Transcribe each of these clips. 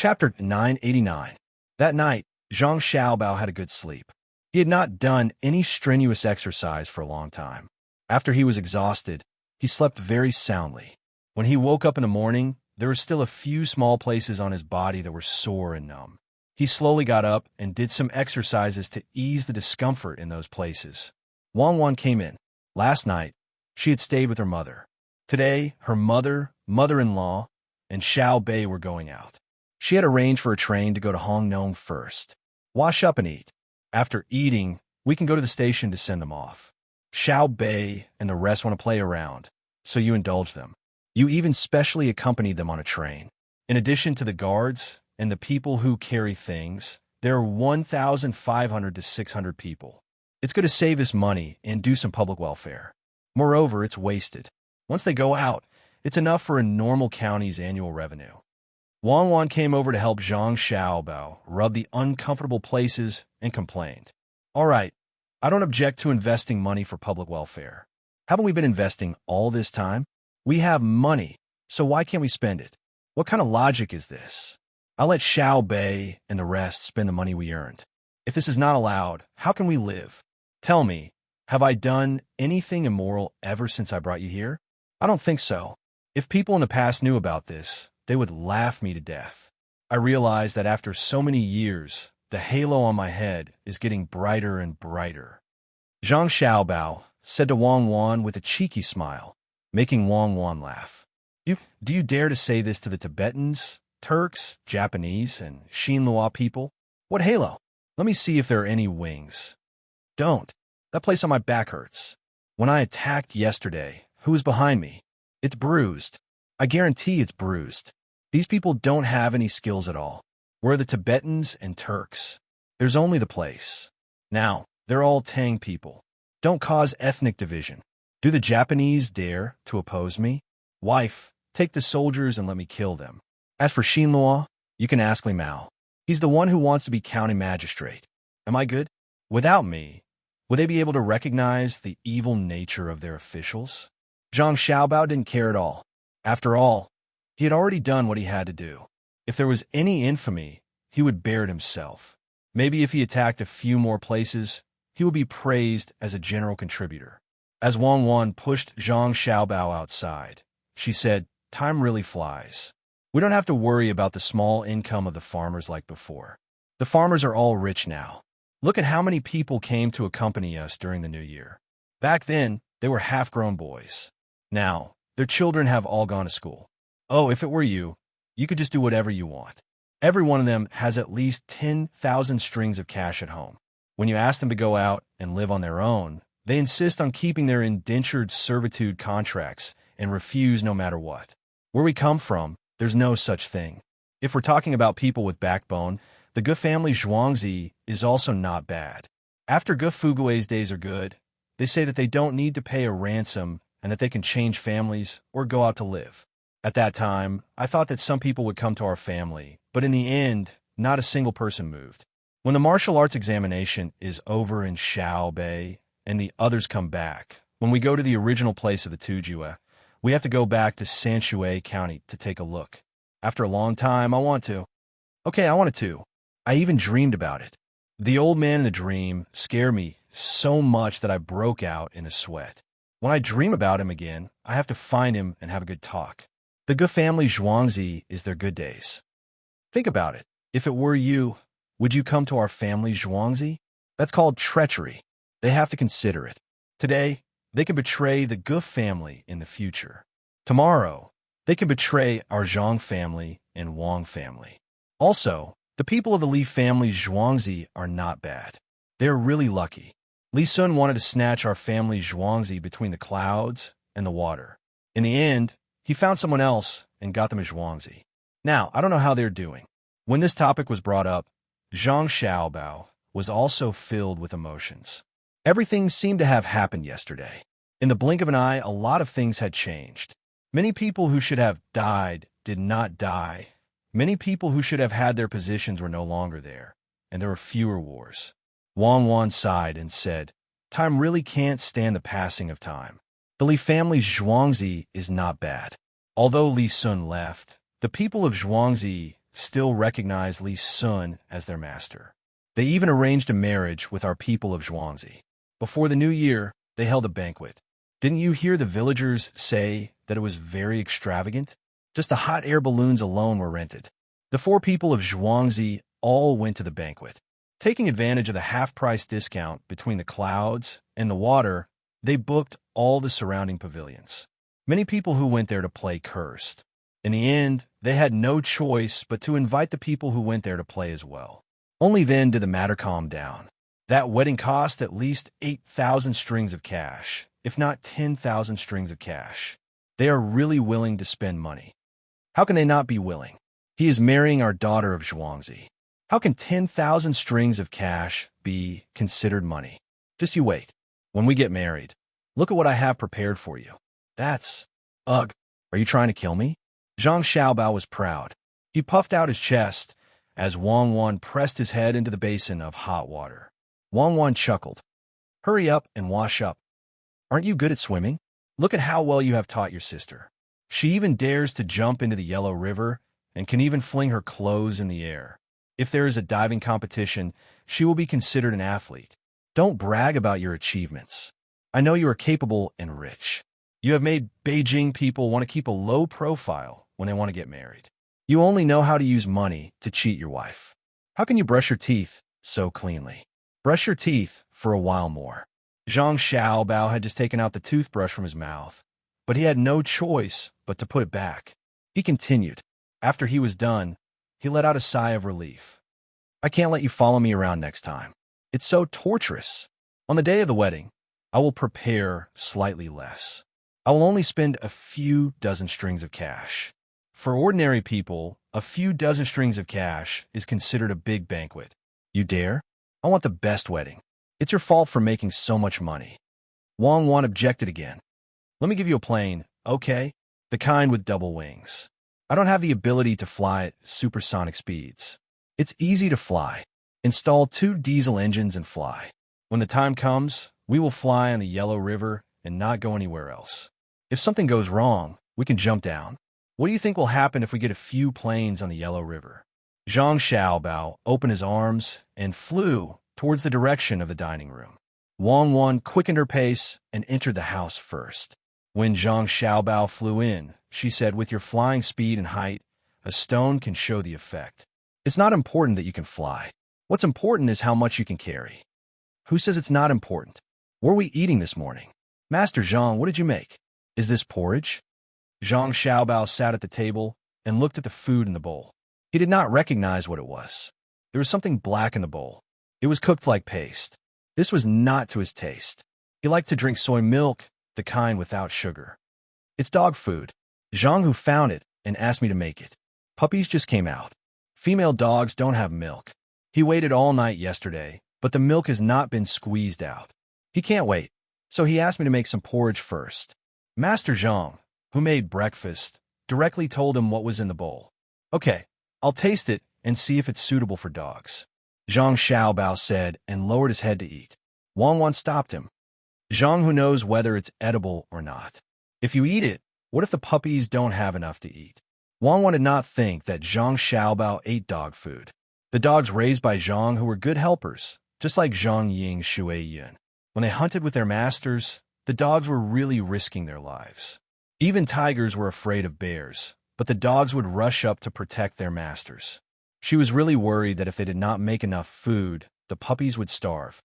Chapter 989. That night, Zhang Xiaobao had a good sleep. He had not done any strenuous exercise for a long time. After he was exhausted, he slept very soundly. When he woke up in the morning, there were still a few small places on his body that were sore and numb. He slowly got up and did some exercises to ease the discomfort in those places. Wang Wan came in. Last night, she had stayed with her mother. Today, her mother, mother-in-law, and Xiao Bei were going out. She had arranged for a train to go to Hongnong first. Wash up and eat. After eating, we can go to the station to send them off. Xiao Bei and the rest want to play around, so you indulge them. You even specially accompanied them on a train. In addition to the guards and the people who carry things, there are 1,500 to 600 people. It's good to save this money and do some public welfare. Moreover, it's wasted. Once they go out, it's enough for a normal county's annual revenue. Wang Wan came over to help Zhang Xiaobao rub the uncomfortable places and complained. All right, I don't object to investing money for public welfare. Haven't we been investing all this time? We have money, so why can't we spend it? What kind of logic is this? I'll let Xiao Bei and the rest spend the money we earned. If this is not allowed, how can we live? Tell me, have I done anything immoral ever since I brought you here? I don't think so. If people in the past knew about this, they would laugh me to death. I realize that after so many years, the halo on my head is getting brighter and brighter. Zhang Xiaobao said to Wang Wan with a cheeky smile, making Wang Wan laugh. Do you dare to say this to the Tibetans, Turks, Japanese, and Xinhua people? What halo? Let me see if there are any wings. Don't. That place on my back hurts. When I attacked yesterday, who was behind me? It's bruised. I guarantee it's bruised. These people don't have any skills at all. We're the Tibetans and Turks. There's only the place. Now, they're all Tang people. Don't cause ethnic division. Do the Japanese dare to oppose me? Wife, take the soldiers and let me kill them. As for Xinhua, you can ask Li Mao. He's the one who wants to be county magistrate. Am I good? Without me, would they be able to recognize the evil nature of their officials? Zhang Xiaobao didn't care at all. After all, he had already done what he had to do. If there was any infamy, he would bear it himself. Maybe if he attacked a few more places, he would be praised as a general contributor. As Wang Wan pushed Zhang Xiaobao outside, she said, "Time really flies. We don't have to worry about the small income of the farmers like before. The farmers are all rich now. Look at how many people came to accompany us during the new year. Back then, they were half-grown boys. Now, their children have all gone to school. Oh, if it were you, you could just do whatever you want. Every one of them has at least 10,000 strings of cash at home. When you ask them to go out and live on their own, they insist on keeping their indentured servitude contracts and refuse no matter what. Where we come from, there's no such thing. If we're talking about people with backbone, the Ge family Zhuangzi is also not bad. After Ge Fugui's days are good, they say that they don't need to pay a ransom and that they can change families or go out to live. At that time, I thought that some people would come to our family, but in the end, not a single person moved. When the martial arts examination is over in Xiao Bei and the others come back, when we go to the original place of the Tujue, we have to go back to Sanshui County to take a look. After a long time, I want to. Okay, I wanted to. I even dreamed about it. The old man in the dream scared me so much that I broke out in a sweat. When I dream about him again, I have to find him and have a good talk. The Ge family Zhuangzi is their good days. Think about it. If it were you, would you come to our family Zhuangzi? That's called treachery. They have to consider it. Today, they can betray the Ge family in the future. Tomorrow, they can betray our Zhang family and Wang family. Also, the people of the Li family Zhuangzi are not bad. They are really lucky. Li Sun wanted to snatch our family Zhuangzi between the clouds and the water. In the end, he found someone else and got them a Zhuangzi. Now, I don't know how they're doing. When this topic was brought up, Zhang Xiaobao was also filled with emotions. Everything seemed to have happened yesterday. In the blink of an eye, a lot of things had changed. Many people who should have died did not die. Many people who should have had their positions were no longer there, and there were fewer wars. Wang Wan sighed and said, "Time really can't stand the passing of time. The Li family's Zhuangzi is not bad. Although Li Sun left, the people of Zhuangzi still recognized Li Sun as their master. They even arranged a marriage with our people of Zhuangzi. Before the new year, they held a banquet. Didn't you hear the villagers say that it was very extravagant? Just the hot air balloons alone were rented. The 4 people of Zhuangzi all went to the banquet. Taking advantage of the half-price discount between the clouds and the water, they booked all the surrounding pavilions. Many people who went there to play cursed. In the end, they had no choice but to invite the people who went there to play as well. Only then did the matter calm down. That wedding cost at least 8,000 strings of cash, if not 10,000 strings of cash. They are really willing to spend money. How can they not be willing? He is marrying our daughter of Zhuangzi. How can 10,000 strings of cash be considered money? Just you wait. When we get married, look at what I have prepared for you. That's... Ugh, are you trying to kill me? Zhang Xiaobao was proud. He puffed out his chest as Wang Wan pressed his head into the basin of hot water. Wang Wan chuckled. Hurry up and wash up. Aren't you good at swimming? Look at how well you have taught your sister. She even dares to jump into the Yellow River and can even fling her clothes in the air. If there is a diving competition, she will be considered an athlete. Don't brag about your achievements. I know you are capable and rich. You have made Beijing people want to keep a low profile when they want to get married. You only know how to use money to cheat your wife. How can you brush your teeth so cleanly? Brush your teeth for a while more. Zhang Xiaobao had just taken out the toothbrush from his mouth, but he had no choice but to put it back. He continued. After he was done, he let out a sigh of relief. I can't let you follow me around next time. It's so torturous. On the day of the wedding, I will prepare slightly less. I will only spend a few dozen strings of cash. For ordinary people, a few dozen strings of cash is considered a big banquet. You dare? I want the best wedding. It's your fault for making so much money. Wang Wan objected again. Let me give you a plane, okay? The kind with double wings. I don't have the ability to fly at supersonic speeds. It's easy to fly. Install 2 diesel engines and fly. When the time comes, we will fly on the Yellow River and not go anywhere else. If something goes wrong, we can jump down. What do you think will happen if we get a few planes on the Yellow River? Zhang Xiaobao opened his arms and flew towards the direction of the dining room. Wang Wan quickened her pace and entered the house first. When Zhang Xiaobao flew in, she said, with your flying speed and height, a stone can show the effect. It's not important that you can fly. What's important is how much you can carry. Who says it's not important? What are we eating this morning? Master Zhang, what did you make? Is this porridge? Zhang Xiaobao sat at the table and looked at the food in the bowl. He did not recognize what it was. There was something black in the bowl. It was cooked like paste. This was not to his taste. He liked to drink soy milk, the kind without sugar. It's dog food. Zhang who found it and asked me to make it. Puppies just came out. Female dogs don't have milk. He waited all night yesterday, but the milk has not been squeezed out. He can't wait, so he asked me to make some porridge first. Master Zhang, who made breakfast, directly told him what was in the bowl. Okay, I'll taste it and see if it's suitable for dogs. Zhang Xiaobao said and lowered his head to eat. Wang Wan stopped him. Zhang who knows whether it's edible or not. If you eat it, what if the puppies don't have enough to eat? Wang Wan did not think that Zhang Xiaobao ate dog food. The dogs raised by Zhang who were good helpers, just like Zhang Ying Shui Yun. When they hunted with their masters, the dogs were really risking their lives. Even tigers were afraid of bears, but the dogs would rush up to protect their masters. She was really worried that if they did not make enough food, the puppies would starve.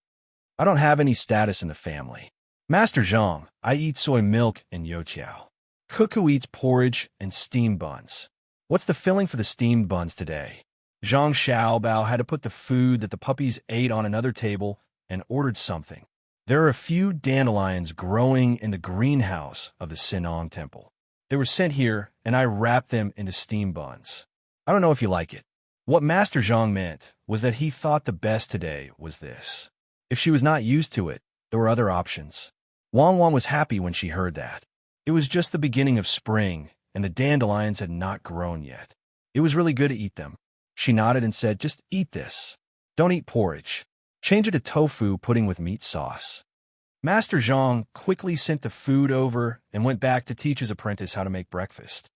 I don't have any status in the family. Master Zhang, I eat soy milk and youtiao. Cuckoo eats porridge and steamed buns. What's the filling for the steamed buns today? Zhang Xiaobao had to put the food that the puppies ate on another table and ordered something. There are a few dandelions growing in the greenhouse of the Sinong Temple. They were sent here, and I wrapped them into steamed buns. I don't know if you like it. What Master Zhang meant was that he thought the best today was this. If she was not used to it, there were other options. Wang Wan was happy when she heard that. It was just the beginning of spring, and the dandelions had not grown yet. It was really good to eat them. She nodded and said, just eat this. Don't eat porridge. Change it to tofu pudding with meat sauce. Master Zhang quickly sent the food over and went back to teach his apprentice how to make breakfast.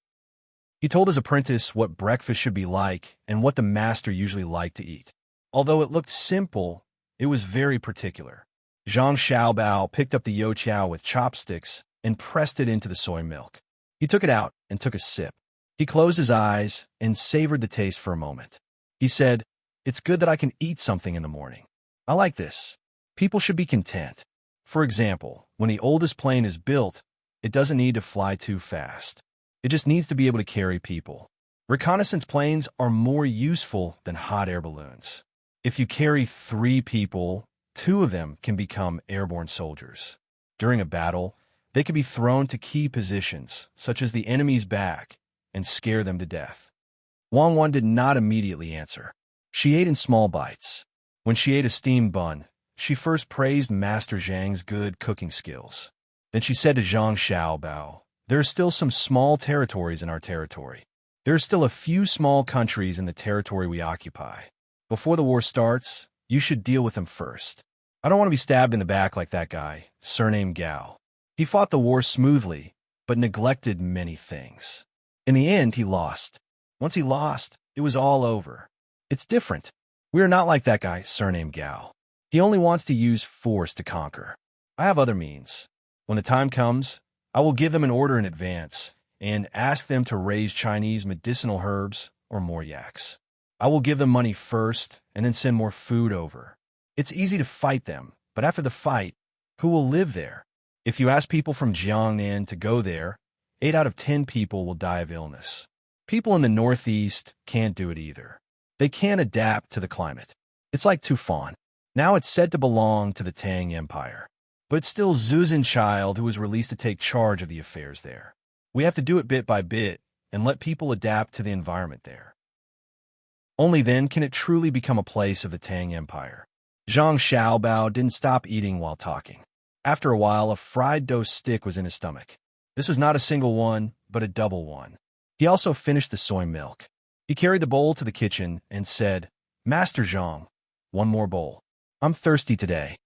He told his apprentice what breakfast should be like and what the master usually liked to eat. Although it looked simple, it was very particular. Zhang Xiaobao picked up the youqiao with chopsticks and pressed it into the soy milk. He took it out and took a sip. He closed his eyes and savored the taste for a moment. He said, "It's good that I can eat something in the morning. I like this. People should be content. For example, when the oldest plane is built, it doesn't need to fly too fast. It just needs to be able to carry people. Reconnaissance planes are more useful than hot air balloons. If you carry 3 people, 2 of them can become airborne soldiers. During a battle, they can be thrown to key positions, such as the enemy's back, and scare them to death." Wang Wan did not immediately answer. She ate in small bites. When she ate a steamed bun, she first praised Master Zhang's good cooking skills. Then she said to Zhang Xiaobao, "There are still some small territories in our territory. There are still a few small countries in the territory we occupy. Before the war starts, you should deal with them first. I don't want to be stabbed in the back like that guy, surnamed Gao. He fought the war smoothly, but neglected many things. In the end, he lost. Once he lost, it was all over. It's different. We are not like that guy, surnamed Gao. He only wants to use force to conquer. I have other means. When the time comes, I will give them an order in advance and ask them to raise Chinese medicinal herbs or more yaks. I will give them money first and then send more food over. It's easy to fight them, but after the fight, who will live there? If you ask people from Jiangnan to go there, 8 out of 10 people will die of illness. People in the northeast can't do it either. They can't adapt to the climate. It's like Tufan. Now it's said to belong to the Tang Empire. But it's still Zuzan child who was released to take charge of the affairs there. We have to do it bit by bit and let people adapt to the environment there. Only then can it truly become a place of the Tang Empire." Zhang Xiaobao didn't stop eating while talking. After a while, a fried dough stick was in his stomach. This was not a single one, but a double one. He also finished the soy milk. He carried the bowl to the kitchen and said, "Master Zhang, one more bowl. I'm thirsty today."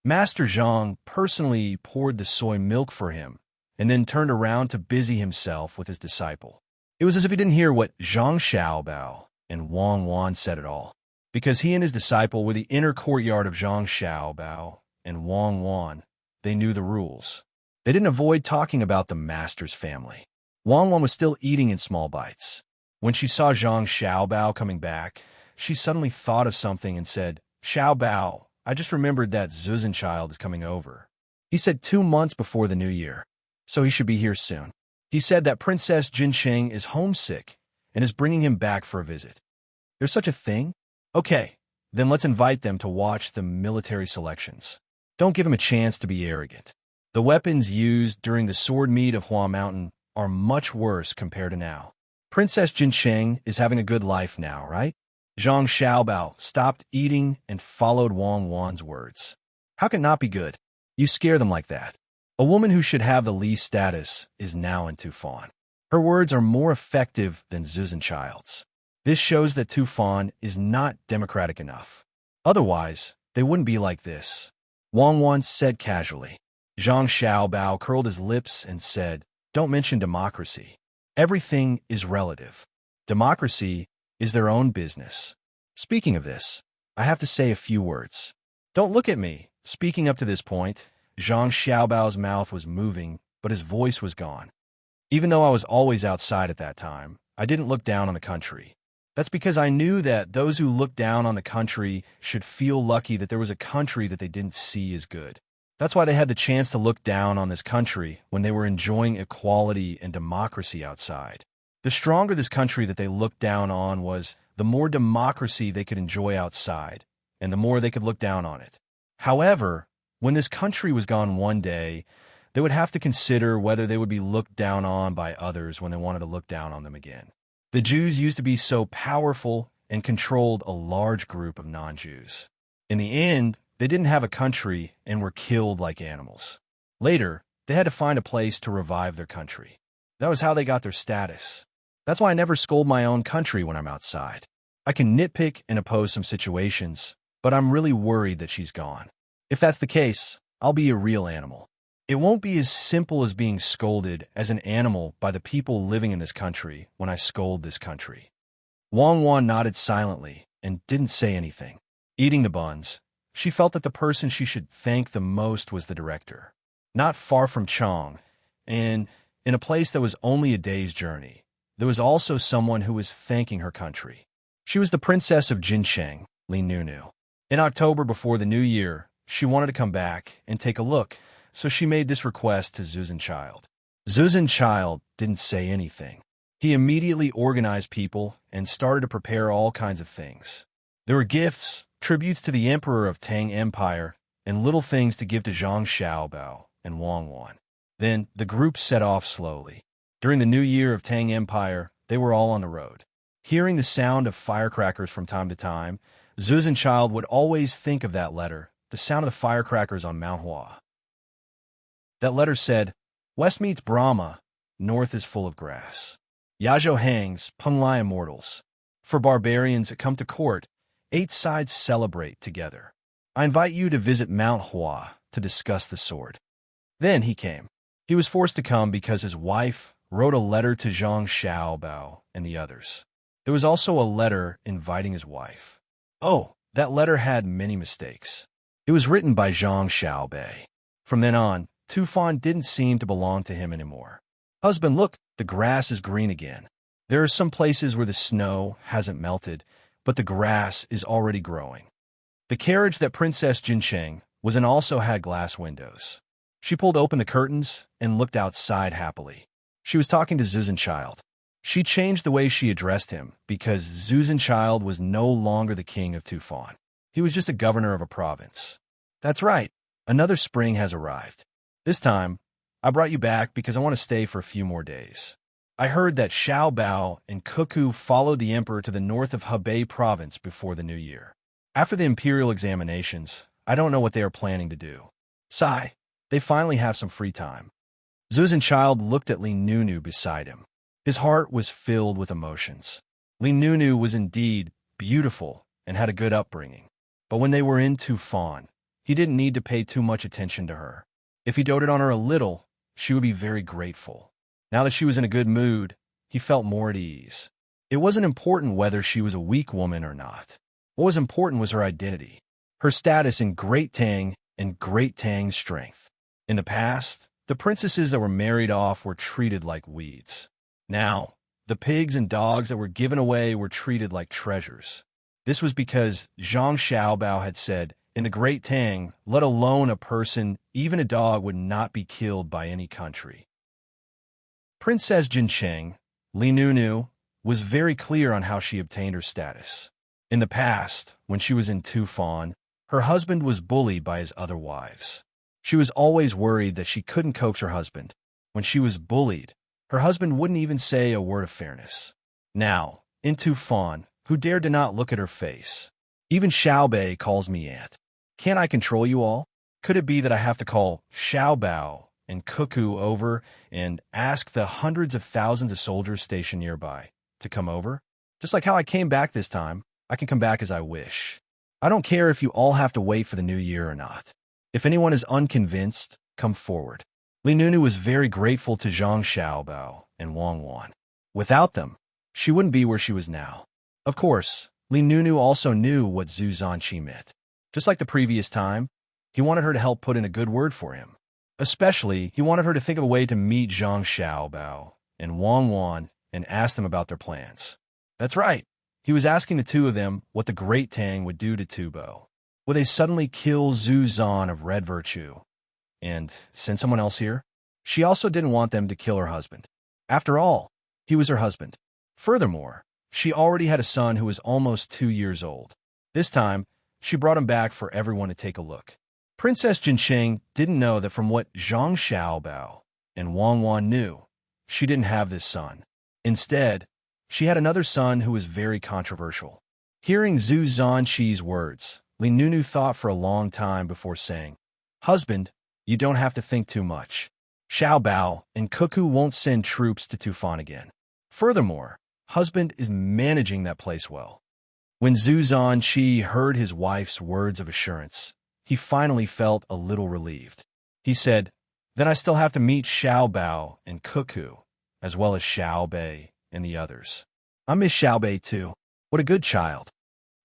Master Zhang personally poured the soy milk for him and then turned around to busy himself with his disciple. It was as if he didn't hear what Zhang Xiaobao and Wang Wan said at all, because he and his disciple were the inner courtyard of Zhang Xiaobao and Wang Wan. They knew the rules. They didn't avoid talking about the master's family. Wang Wan was still eating in small bites. When she saw Zhang Xiaobao coming back, she suddenly thought of something and said, "Xiaobao, I just remembered that Zuzan child is coming over. He said 2 months before the new year, so he should be here soon. He said that Princess Jinsheng is homesick and is bringing him back for a visit. There's such a thing? Okay, then let's invite them to watch the military selections. Don't give him a chance to be arrogant. The weapons used during the sword meet of Hua Mountain are much worse compared to now. Princess Jinsheng is having a good life now, right?" Zhang Xiaobao stopped eating and followed Wang Wan's words. "How can it not be good? You scare them like that. A woman who should have the least status is now in Tufan. Her words are more effective than Zuzan child's. This shows that Tufan is not democratic enough. Otherwise, they wouldn't be like this," Wang Wan said casually. Zhang Xiaobao curled his lips and said, "Don't mention democracy. Everything is relative. Democracy is their own business. Speaking of this, I have to say a few words. Don't look at me." Speaking up to this point, Zhang Xiaobao's mouth was moving, but his voice was gone. "Even though I was always outside at that time, I didn't look down on the country. That's because I knew that those who looked down on the country should feel lucky that there was a country that they didn't see as good. That's why they had the chance to look down on this country when they were enjoying equality and democracy outside. The stronger this country that they looked down on was, the more democracy they could enjoy outside, and the more they could look down on it. However, when this country was gone one day, they would have to consider whether they would be looked down on by others when they wanted to look down on them again. The Jews used to be so powerful and controlled a large group of non-Jews. In the end, they didn't have a country and were killed like animals. Later, they had to find a place to revive their country. That was how they got their status. That's why I never scold my own country when I'm outside. I can nitpick and oppose some situations, but I'm really worried that she's gone. If that's the case, I'll be a real animal. It won't be as simple as being scolded as an animal by the people living in this country when I scold this country. Wang Wan nodded silently and didn't say anything. Eating the buns, she felt that the person she should thank the most was the director. Not far from Chang, and in a place that was only a day's journey, there was also someone who was thanking her country. She was the princess of Jinsheng, Li Nunu. In October before the new year, she wanted to come back and take a look, so she made this request to Zuzan Child. Zuzan Child didn't say anything. He immediately organized people and started to prepare all kinds of things. There were gifts, tributes to the emperor of Tang Empire, and little things to give to Zhang Xiaobao and Wang Wan. Then the group set off slowly. During the new year of Tang Empire, they were all on the road. Hearing the sound of firecrackers from time to time, Zuzan Child would always think of that letter, the sound of the firecrackers on Mount Hua. That letter said, "West meets Brahma, north is full of grass. Yazhou hangs, Penglai immortals. For barbarians that come to court, 8 sides celebrate together. I invite you to visit Mount Hua to discuss the sword." Then he came. He was forced to come because his wife wrote a letter to Zhang Xiaobao and the others. There was also a letter inviting his wife. Oh, that letter had many mistakes. It was written by Zhang Xiaobei. From then on, Tufan didn't seem to belong to him anymore. "Husband, look, the grass is green again. There are some places where the snow hasn't melted, but the grass is already growing." The carriage that Princess Jinsheng was in also had glass windows. She pulled open the curtains and looked outside happily. She was talking to Zuzan Child. She changed the way she addressed him because Zuzan Child was no longer the king of Tufan. He was just a governor of a province. "That's right. Another spring has arrived. This time, I brought you back because I want to stay for a few more days. I heard that Xiao Bao and Cuckoo followed the emperor to the north of Hebei province before the new year. After the imperial examinations, I don't know what they are planning to do. Sigh, they finally have some free time." Zuzan Child looked at Li Nunu beside him. His heart was filled with emotions. Li Nunu was indeed beautiful and had a good upbringing. But when they were in Tufan, he didn't need to pay too much attention to her. If he doted on her a little, she would be very grateful. Now that she was in a good mood, he felt more at ease. It wasn't important whether she was a weak woman or not. What was important was her identity, her status in Great Tang and Great Tang's strength. In the past, the princesses that were married off were treated like weeds. Now, the pigs and dogs that were given away were treated like treasures. This was because Zhang Xiaobao had said, in the Great Tang, let alone a person, even a dog would not be killed by any country. Princess Jinsheng, Li Nunu, was very clear on how she obtained her status. In the past, when she was in Tufan, her husband was bullied by his other wives. She was always worried that she couldn't coax her husband. When she was bullied, her husband wouldn't even say a word of fairness. Now, in Tufan, who dared to not look at her face? Even Xiaobei calls me aunt. Can't I control you all? Could it be that I have to call Xiaobao and Cuckoo over and ask the hundreds of thousands of soldiers stationed nearby to come over? Just like how I came back this time, I can come back as I wish. I don't care if you all have to wait for the new year or not. If anyone is unconvinced, come forward. Li Nunu was very grateful to Zhang Xiaobao and Wang Wan. Without them, she wouldn't be where she was now. Of course, Li Nunu also knew what Zhu Zanqi meant. Just like the previous time, he wanted her to help put in a good word for him. Especially, he wanted her to think of a way to meet Zhang Xiaobao and Wang Wan and ask them about their plans. That's right. He was asking the two of them what the Great Tang would do to Tubo. Would they suddenly kill Zhu Zan of Red Virtue and send someone else here? She also didn't want them to kill her husband. After all, he was her husband. Furthermore, she already had a son who was almost 2 years old. This time, she brought him back for everyone to take a look. Princess Jinsheng didn't know that from what Zhang Xiaobao and Wang Wan knew, she didn't have this son. Instead, she had another son who was very controversial. Hearing Zhu Zanqi's words, Li Nunu thought for a long time before saying, "Husband, you don't have to think too much. Xiaobao and Cuckoo won't send troops to Tufan again. Furthermore, husband is managing that place well." When Zhu Zanqi heard his wife's words of assurance, he finally felt a little relieved. He said, Then I still have to meet Xiao Bao and Cuckoo, as well as Xiao Bei and the others. I miss Xiao Bei too. What a good child.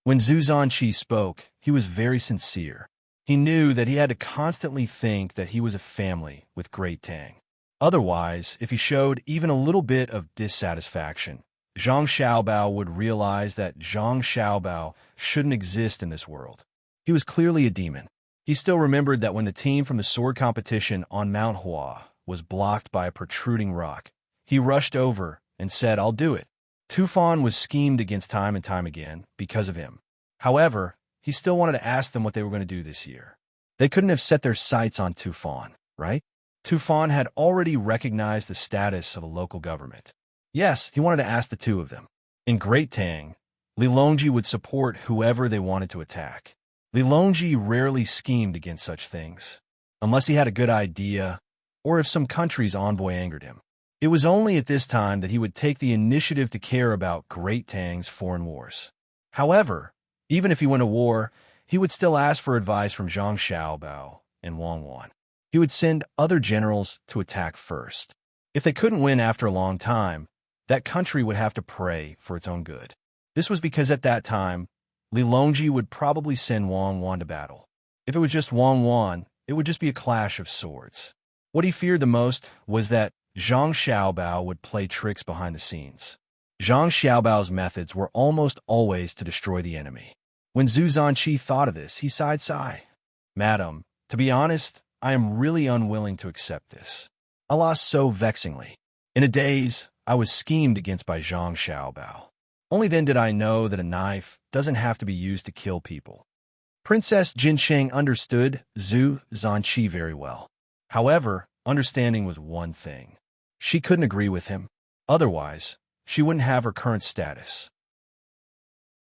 When Zhu Zanqi spoke, he was very sincere. He knew that he had to constantly think that he was a family with great Tang. Otherwise, if he showed even a little bit of dissatisfaction, Zhang Xiaobao would realize that Zhang Xiaobao shouldn't exist in this world. He was clearly a demon. He still remembered that when the team from the sword competition on Mount Hua was blocked by a protruding rock, he rushed over and said, "I'll do it." Tufan was schemed against time and time again because of him. However, he still wanted to ask them what they were going to do this year. They couldn't have set their sights on Tufan, right? Tufan had already recognized the status of a local government. Yes, he wanted to ask the two of them. In Great Tang, Li Longji would support whoever they wanted to attack. Li Longji rarely schemed against such things, unless he had a good idea or if some country's envoy angered him. It was only at this time that he would take the initiative to care about Great Tang's foreign wars. However, even if he went to war, he would still ask for advice from Zhang Xiaobao and Wang Wan. He would send other generals to attack first. If they couldn't win after a long time, that country would have to pray for its own good. This was because at that time, Li Longji would probably send Wang Wan to battle. If it was just Wang Wan, it would just be a clash of swords. What he feared the most was that Zhang Xiaobao would play tricks behind the scenes. Zhang Xiaobao's methods were almost always to destroy the enemy. When Zhu Zanqi thought of this, he sighed. "Madam, to be honest, I am really unwilling to accept this. I lost so vexingly. In a daze, I was schemed against by Zhang Xiaobao. Only then did I know that a knife doesn't have to be used to kill people." Princess Jinsheng understood Zhu Zanqi very well. However, understanding was one thing. She couldn't agree with him. Otherwise, she wouldn't have her current status.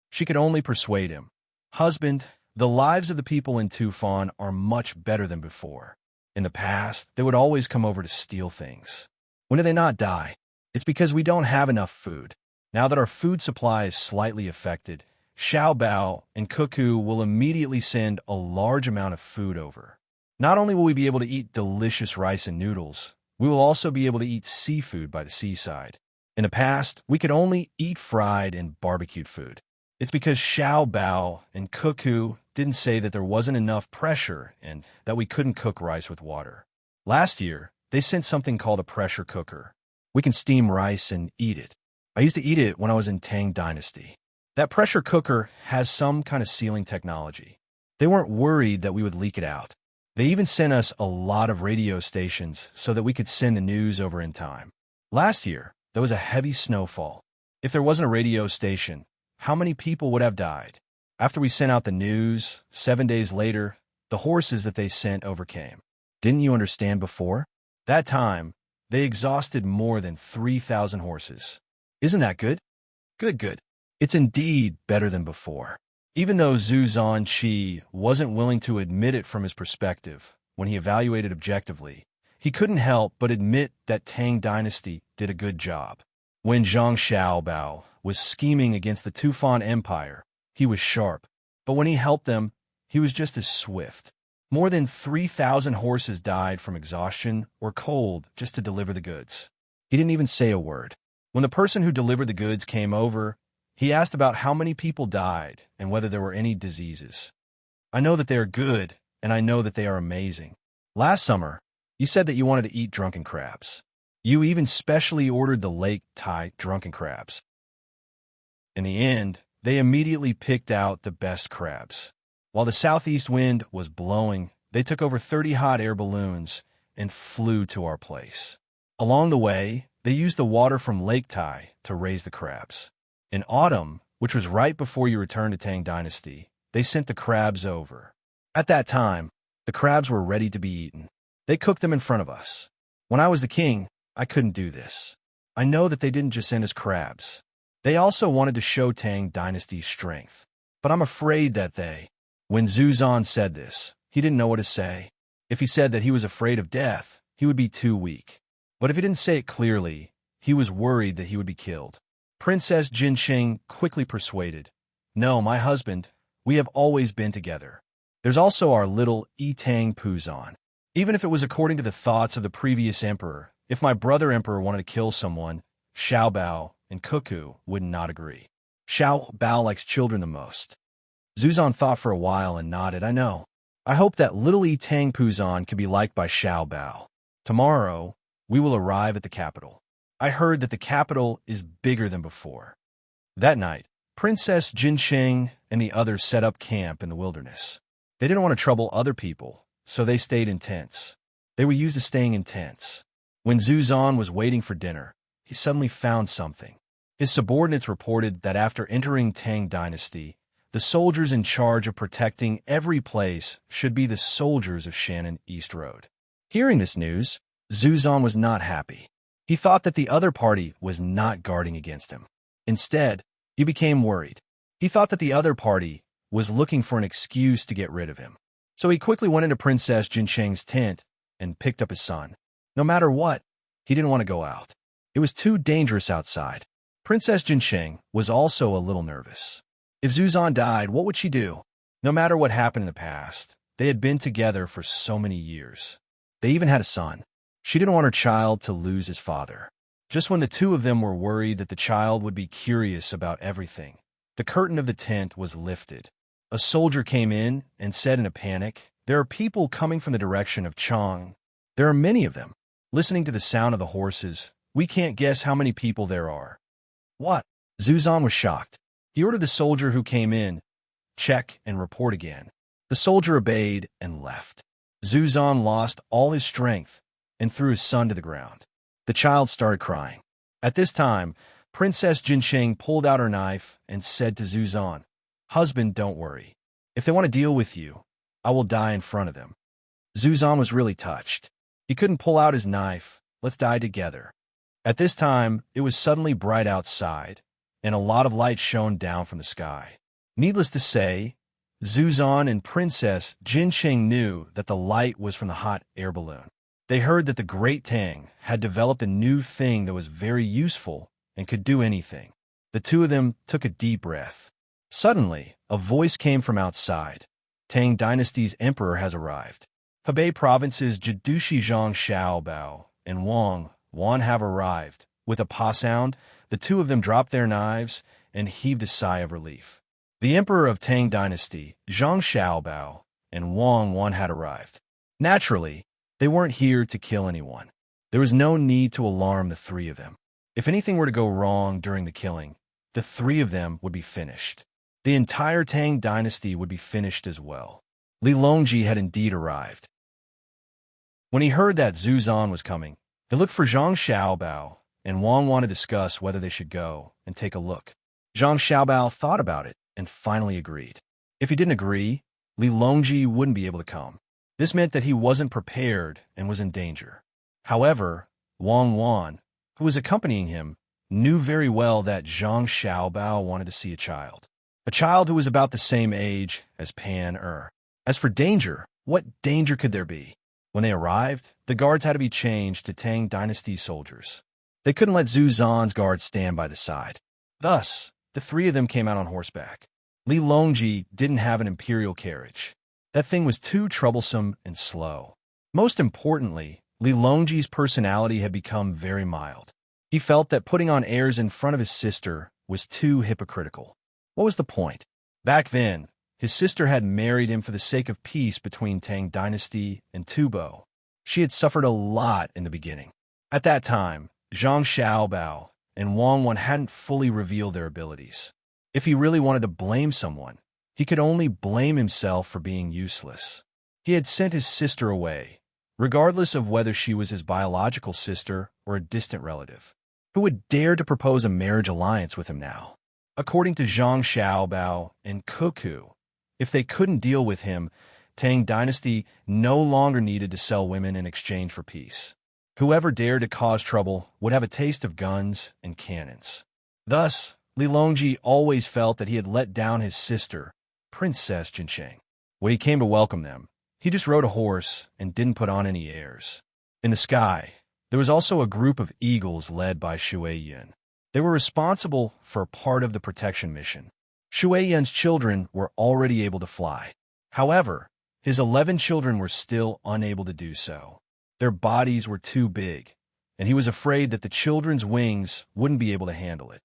She could only persuade him. "Husband, the lives of the people in Tufan are much better than before. In the past, they would always come over to steal things. When do they not die? It's because we don't have enough food. Now that our food supply is slightly affected, Xiao Bao and Cuckoo will immediately send a large amount of food over. Not only will we be able to eat delicious rice and noodles, we will also be able to eat seafood by the seaside. In the past, we could only eat fried and barbecued food. It's because Xiao Bao and Cuckoo didn't say that there wasn't enough pressure and that we couldn't cook rice with water. Last year, they sent something called a pressure cooker. We can steam rice and eat it. I used to eat it when I was in Tang Dynasty. That pressure cooker has some kind of sealing technology. They weren't worried that we would leak it out. They even sent us a lot of radio stations so that we could send the news over in time. Last year, there was a heavy snowfall. If there wasn't a radio station, how many people would have died? After we sent out the news, 7 days later, the horses that they sent overcame. Didn't you understand before? That time, they exhausted more than 3,000 horses. Isn't that good? Good. It's indeed better than before. Even though Zhu Zanqi wasn't willing to admit it from his perspective, when he evaluated objectively, he couldn't help but admit that Tang Dynasty did a good job. When Zhang Xiaobao was scheming against the Tufan Empire, he was sharp. But when he helped them, he was just as swift. More than 3,000 horses died from exhaustion or cold just to deliver the goods. He didn't even say a word. When the person who delivered the goods came over, he asked about how many people died and whether there were any diseases. "I know that they are good, and I know that they are amazing. Last summer, you said that you wanted to eat drunken crabs. You even specially ordered the Lake Tai drunken crabs. In the end, they immediately picked out the best crabs. While the southeast wind was blowing, they took over 30 hot air balloons and flew to our place. Along the way, they used the water from Lake Tai to raise the crabs. In autumn, which was right before you returned to Tang Dynasty, they sent the crabs over. At that time, the crabs were ready to be eaten. They cooked them in front of us. When I was the king, I couldn't do this. I know that they didn't just send us crabs. They also wanted to show Tang Dynasty's strength. But I'm afraid that When Zhu Zan said this, he didn't know what to say. If he said that he was afraid of death, he would be too weak. But if he didn't say it clearly, he was worried that he would be killed. Princess Jinsheng quickly persuaded, "No, my husband, we have always been together. There's also our little Tang Puzan. Even if it was according to the thoughts of the previous emperor, if my brother emperor wanted to kill someone, Xiao Bao and Cuckoo would not agree. Xiao Bao likes children the most. Zuzan thought for a while and nodded. I know. I hope that little Tang Puzan can be liked by Xiao Bao. Tomorrow, we will arrive at the capital. I heard that the capital is bigger than before. That night, Princess Jinsheng and the others set up camp in the wilderness. They didn't want to trouble other people, so they stayed in tents. They were used to staying in tents. When Zuzan was waiting for dinner, he suddenly found something. His subordinates reported that after entering Tang Dynasty, the soldiers in charge of protecting every place should be the soldiers of Shannon East Road. Hearing this news, Zuzan was not happy. He thought that the other party was not guarding against him. Instead, he became worried. He thought that the other party was looking for an excuse to get rid of him. So he quickly went into Princess Jinsheng's tent and picked up his son. No matter what, he didn't want to go out. It was too dangerous outside. Princess Jinsheng was also a little nervous. If Zuzan died, what would she do? No matter what happened in the past, they had been together for so many years. They even had a son. She didn't want her child to lose his father. Just when the two of them were worried that the child would be curious about everything, the curtain of the tent was lifted. A soldier came in and said in a panic, "There are people coming from the direction of Chang. There are many of them. Listening to the sound of the horses, we can't guess how many people there are." What? Zuzan was shocked. He ordered the soldier who came in, check and report again. The soldier obeyed and left. Zuzan lost all his strength and threw his son to the ground. The child started crying. At this time, Princess Jinsheng pulled out her knife and said to Zuzan, "Husband, don't worry. If they want to deal with you, I will die in front of them." Zuzan was really touched. He couldn't pull out his knife. Let's die together. At this time, it was suddenly bright outside, and a lot of light shone down from the sky. Needless to say, Zuzan and Princess Jinsheng knew that the light was from the hot air balloon. They heard that the great Tang had developed a new thing that was very useful and could do anything. The two of them took a deep breath. Suddenly, a voice came from outside. Tang Dynasty's emperor has arrived. Hebei province's Jidushi Zhang Xiaobao and Wang Wan have arrived. With a pa sound, the two of them dropped their knives and heaved a sigh of relief. The emperor of Tang Dynasty, Zhang Xiaobao, and Wang Wan had arrived. Naturally, they weren't here to kill anyone. There was no need to alarm the three of them. If anything were to go wrong during the killing, the three of them would be finished. The entire Tang Dynasty would be finished as well. Li Longji had indeed arrived. When he heard that Zuzan was coming, he looked for Zhang Xiaobao, and Wang wanted to discuss whether they should go and take a look. Zhang Xiaobao thought about it and finally agreed. If he didn't agree, Li Longji wouldn't be able to come. This meant that he wasn't prepared and was in danger. However, Wang Wan, who was accompanying him, knew very well that Zhang Xiaobao wanted to see a child who was about the same age as Pan Er. As for danger, what danger could there be? When they arrived, the guards had to be changed to Tang Dynasty soldiers. They couldn't let Zuzan's guards stand by the side. Thus, the three of them came out on horseback. Li Longji didn't have an imperial carriage. That thing was too troublesome and slow. Most importantly, Li Longji's personality had become very mild. He felt that putting on airs in front of his sister was too hypocritical. What was the point? Back then, his sister had married him for the sake of peace between Tang Dynasty and Tubo. She had suffered a lot in the beginning. At that time, Zhang Xiaobao and Wang Wan hadn't fully revealed their abilities. If he really wanted to blame someone, he could only blame himself for being useless. He had sent his sister away, regardless of whether she was his biological sister or a distant relative. Who would dare to propose a marriage alliance with him now? According to Zhang Xiaobao and Cuckoo, if they couldn't deal with him, Tang Dynasty no longer needed to sell women in exchange for peace. Whoever dared to cause trouble would have a taste of guns and cannons. Thus, Li Longji always felt that he had let down his sister, Princess Jinsheng. When he came to welcome them, he just rode a horse and didn't put on any airs. In the sky, there was also a group of eagles led by Shui Yun. They were responsible for part of the protection mission. Shui Yun's children were already able to fly. However, His 11 children were still unable to do so. Their bodies were too big, and he was afraid that the children's wings wouldn't be able to handle it.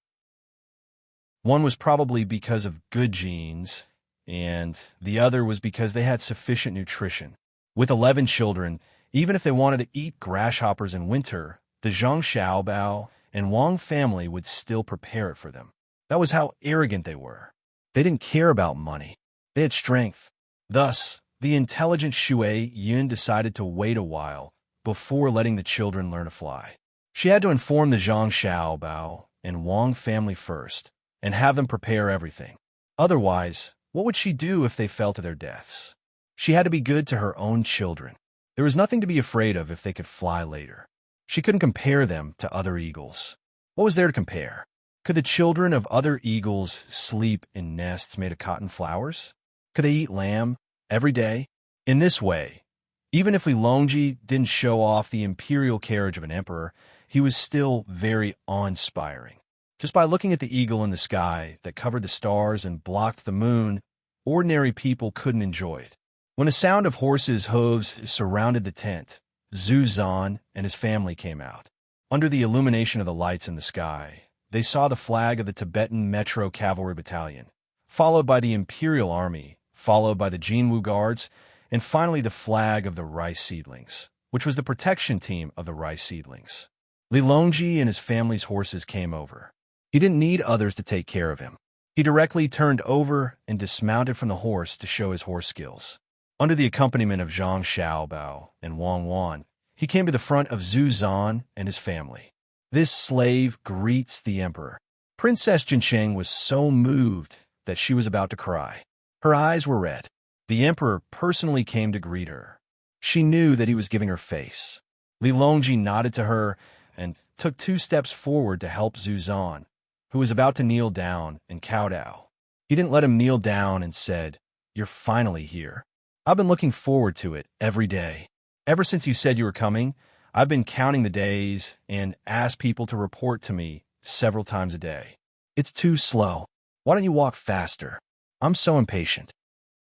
One was probably because of good genes, and the other was because they had sufficient nutrition. With 11 children, even if they wanted to eat grasshoppers in winter, the Zhang Xiaobao and Wang family would still prepare it for them. That was how arrogant they were. They didn't care about money. They had strength. Thus, the intelligent Shui Yun decided to wait a while before letting the children learn to fly. She had to inform the Zhang Xiaobao and Wang family first and have them prepare everything. Otherwise, what would she do if they fell to their deaths? She had to be good to her own children. There was nothing to be afraid of if they could fly later. She couldn't compare them to other eagles. What was there to compare? Could the children of other eagles sleep in nests made of cotton flowers? Could they eat lamb every day? In this way, even if Li Longji didn't show off the imperial carriage of an emperor, he was still very awe-inspiring. Just by looking at the eagle in the sky that covered the stars and blocked the moon, ordinary people couldn't enjoy it. When a sound of horses' hooves surrounded the tent, Zhu Zan and his family came out. Under the illumination of the lights in the sky, they saw the flag of the Tibetan Metro Cavalry Battalion, followed by the Imperial Army, followed by the Jinwu Guards, and finally the flag of the rice seedlings, which was the protection team of the rice seedlings. Li Longji and his family's horses came over. He didn't need others to take care of him. He directly turned over and dismounted from the horse to show his horse skills. Under the accompaniment of Zhang Xiaobao and Wang Wan, he came to the front of Zhu Zan and his family. This slave greets the emperor. Princess Jinsheng was so moved that she was about to cry. Her eyes were red. The emperor personally came to greet her. She knew that he was giving her face. Li Longji nodded to her and took 2 steps forward to help Zhu Zan, who was about to kneel down and kowtow. He didn't let him kneel down and said, "You're finally here. I've been looking forward to it every day. Ever since you said you were coming, I've been counting the days and asked people to report to me several times a day. It's too slow. Why don't you walk faster? I'm so impatient."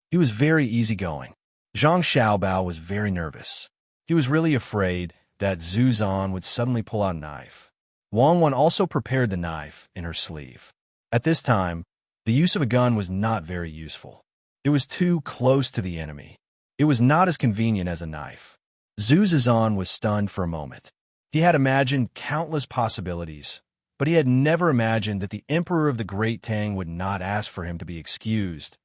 He was very easygoing. Zhang Xiaobao was very nervous. He was really afraid that Zhu Zan would suddenly pull out a knife. Wang Wan also prepared the knife in her sleeve. At this time, the use of a gun was not very useful. It was too close to the enemy. It was not as convenient as a knife. Zhu Zan was stunned for a moment. He had imagined countless possibilities, but he had never imagined that the emperor of the Great Tang would not ask for him to be excused,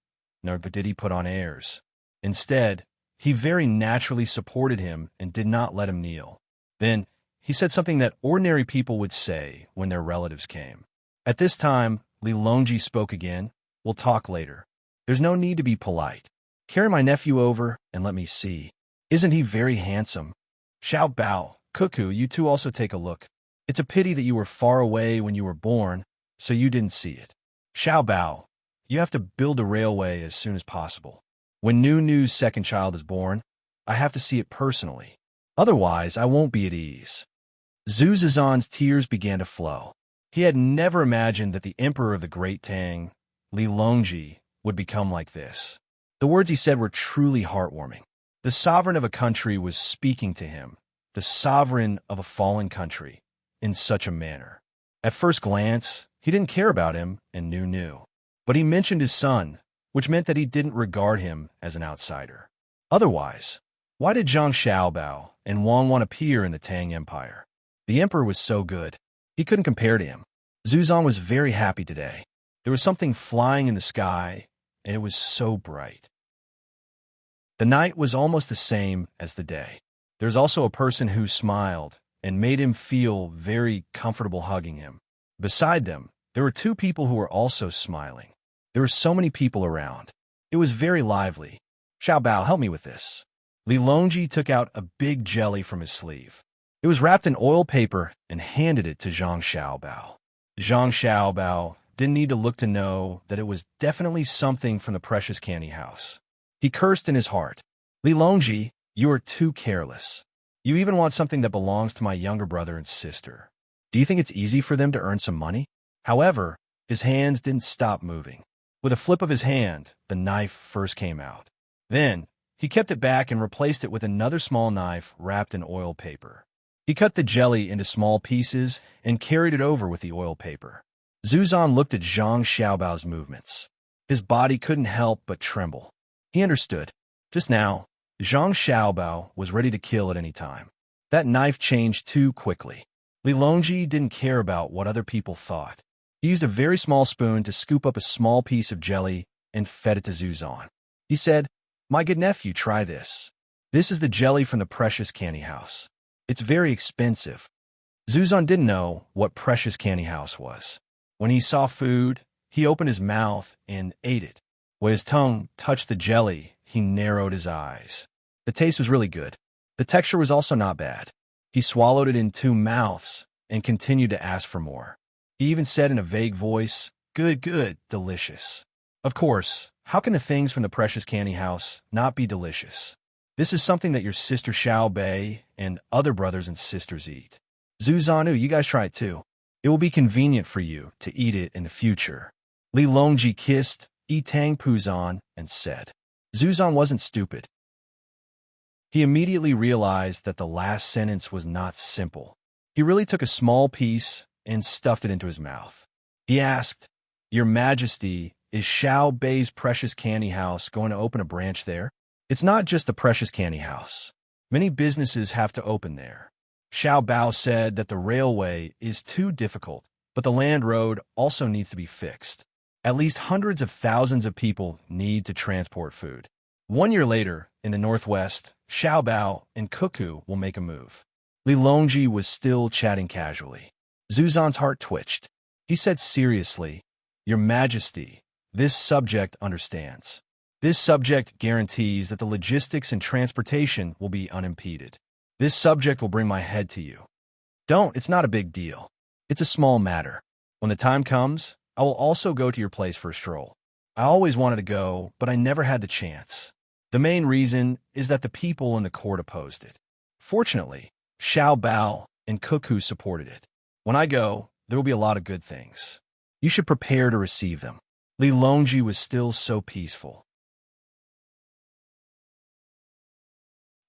nor did he put on airs. Instead, he very naturally supported him and did not let him kneel. Then, he said something that ordinary people would say when their relatives came. At this time, Li Longji spoke again. "We'll talk later. There's no need to be polite. Carry my nephew over and let me see. Isn't he very handsome? Xiao Bao, Cuckoo, you two also take a look. It's a pity that you were far away when you were born, so you didn't see it. Xiao Bao, you have to build a railway as soon as possible. When Nu's second child is born, I have to see it personally. Otherwise, I won't be at ease." Zhu Zizan's tears began to flow. He had never imagined that the emperor of the Great Tang, Li Longji, would become like this. The words he said were truly heartwarming. The sovereign of a country was speaking to him, the sovereign of a fallen country, in such a manner. At first glance, he didn't care about him and knew. But he mentioned his son, which meant that he didn't regard him as an outsider. Otherwise, why did Zhang Xiaobao and Wang Wan appear in the Tang Empire? The emperor was so good. He couldn't compare to him. Zhu Zan was very happy today. There was something flying in the sky, and it was so bright. The night was almost the same as the day. There was also a person who smiled and made him feel very comfortable hugging him. Beside them, there were 2 people who were also smiling. There were so many people around. It was very lively. "Xiao Bao, help me with this." Li Longji took out a big jelly from his sleeve. It was wrapped in oil paper and handed it to Zhang Xiaobao. Zhang Xiaobao didn't need to look to know that it was definitely something from the precious candy house. He cursed in his heart. "Li Longji, you are too careless. You even want something that belongs to my younger brother and sister. Do you think it's easy for them to earn some money?" However, his hands didn't stop moving. With a flip of his hand, the knife first came out. Then, He kept it back and replaced it with another small knife wrapped in oil paper. He cut the jelly into small pieces and carried it over with the oil paper. Zuzan looked at Zhang Xiaobao's movements. His body couldn't help but tremble. He understood. Just now, Zhang Xiaobao was ready to kill at any time. That knife changed too quickly. Li Longji didn't care about what other people thought. He used a very small spoon to scoop up a small piece of jelly and fed it to Zuzan. He said, "My good nephew, try this. This is the jelly from the Precious Candy House. It's very expensive." Zuzan didn't know what Precious Candy House was. When he saw food, he opened his mouth and ate it. When his tongue touched the jelly, he narrowed his eyes. The taste was really good. The texture was also not bad. He swallowed it in 2 mouths and continued to ask for more. He even said in a vague voice, "Good, good, delicious." Of course, how can the things from the Precious Candy House not be delicious? This is something that your sister Xiao Bei and other brothers and sisters eat. Zuzanu, you guys try it too. It will be convenient for you to eat it in the future. Li Longji kissed Tang Puzan and said. Zuzan wasn't stupid. He immediately realized that the last sentence was not simple. He really took a small piece and stuffed it into his mouth. He asked, "Your Majesty, is Xiao Bei's Precious Candy House going to open a branch there?" It's not just the Precious Candy House. Many businesses have to open there. Xiao Bao said that the railway is too difficult, but the land road also needs to be fixed. At least hundreds of thousands of people need to transport food. 1 year later, in the northwest, Xiao Bao and Cuckoo will make a move. Li Longji was still chatting casually. Zuzan's heart twitched. He said seriously, "Your Majesty, this subject understands. This subject guarantees that the logistics and transportation will be unimpeded. This subject will bring my head to you. Don't, it's not a big deal. It's a small matter. When the time comes, I will also go to your place for a stroll. I always wanted to go, but I never had the chance. The main reason is that the people in the court opposed it. Fortunately, Xiao Bao and Cuckoo supported it. When I go, there will be a lot of good things. You should prepare to receive them." Li Longji was still so peaceful.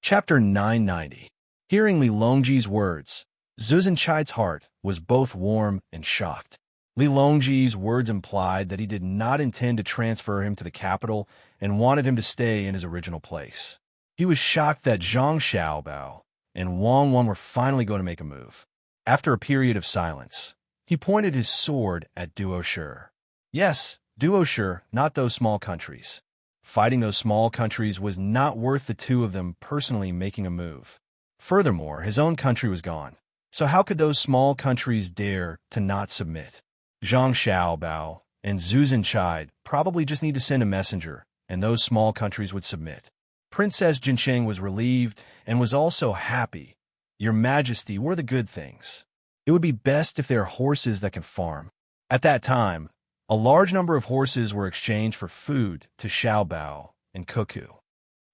Chapter 990. Hearing Li Longji's words, Zuzan Chai's heart was both warm and shocked. Li Longji's words implied that he did not intend to transfer him to the capital and wanted him to stay in his original place. He was shocked that Zhang Xiaobao and Wang Wan were finally going to make a move. After a period of silence, he pointed his sword at Duoshi. Yes, Duoshi, not those small countries. Fighting those small countries was not worth the two of them personally making a move. Furthermore, his own country was gone. So how could those small countries dare to not submit? Zhang Xiaobao and Zuzan Chai probably just need to send a messenger, and those small countries would submit. Princess Jinsheng was relieved and was also happy. "Your Majesty, what are the good things? It would be best if there are horses that can farm." At that time, a large number of horses were exchanged for food to Xiao Bao and Cuckoo.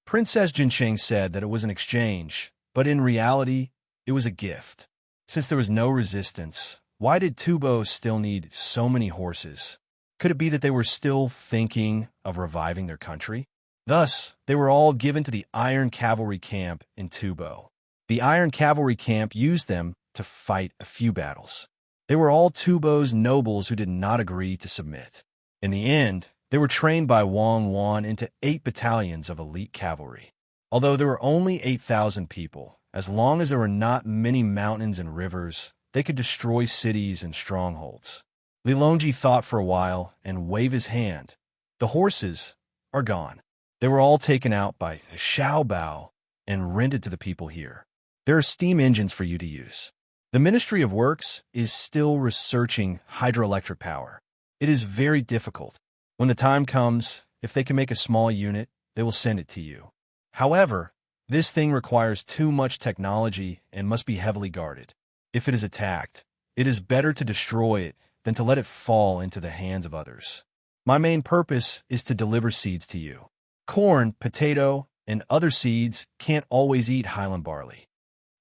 Princess Jinsheng said that it was an exchange, but in reality, it was a gift. Since there was no resistance, why did Tubo still need so many horses? Could it be that they were still thinking of reviving their country? Thus, they were all given to the Iron Cavalry camp in Tubo. The Iron Cavalry camp used them to fight a few battles. They were all Tubo's nobles who did not agree to submit. In the end, they were trained by Wang Wan into 8 battalions of elite cavalry. Although there were only 8,000 people, as long as there were not many mountains and rivers, they could destroy cities and strongholds. Li Longji thought for a while and waved his hand. The horses are gone. They were all taken out by Xiao Bao and rented to the people here. There are steam engines for you to use. The Ministry of Works is still researching hydroelectric power. It is very difficult. When the time comes, if they can make a small unit, they will send it to you. However, this thing requires too much technology and must be heavily guarded. If it is attacked, it is better to destroy it than to let it fall into the hands of others. My main purpose is to deliver seeds to you. Corn, potato, and other seeds can't always eat highland barley.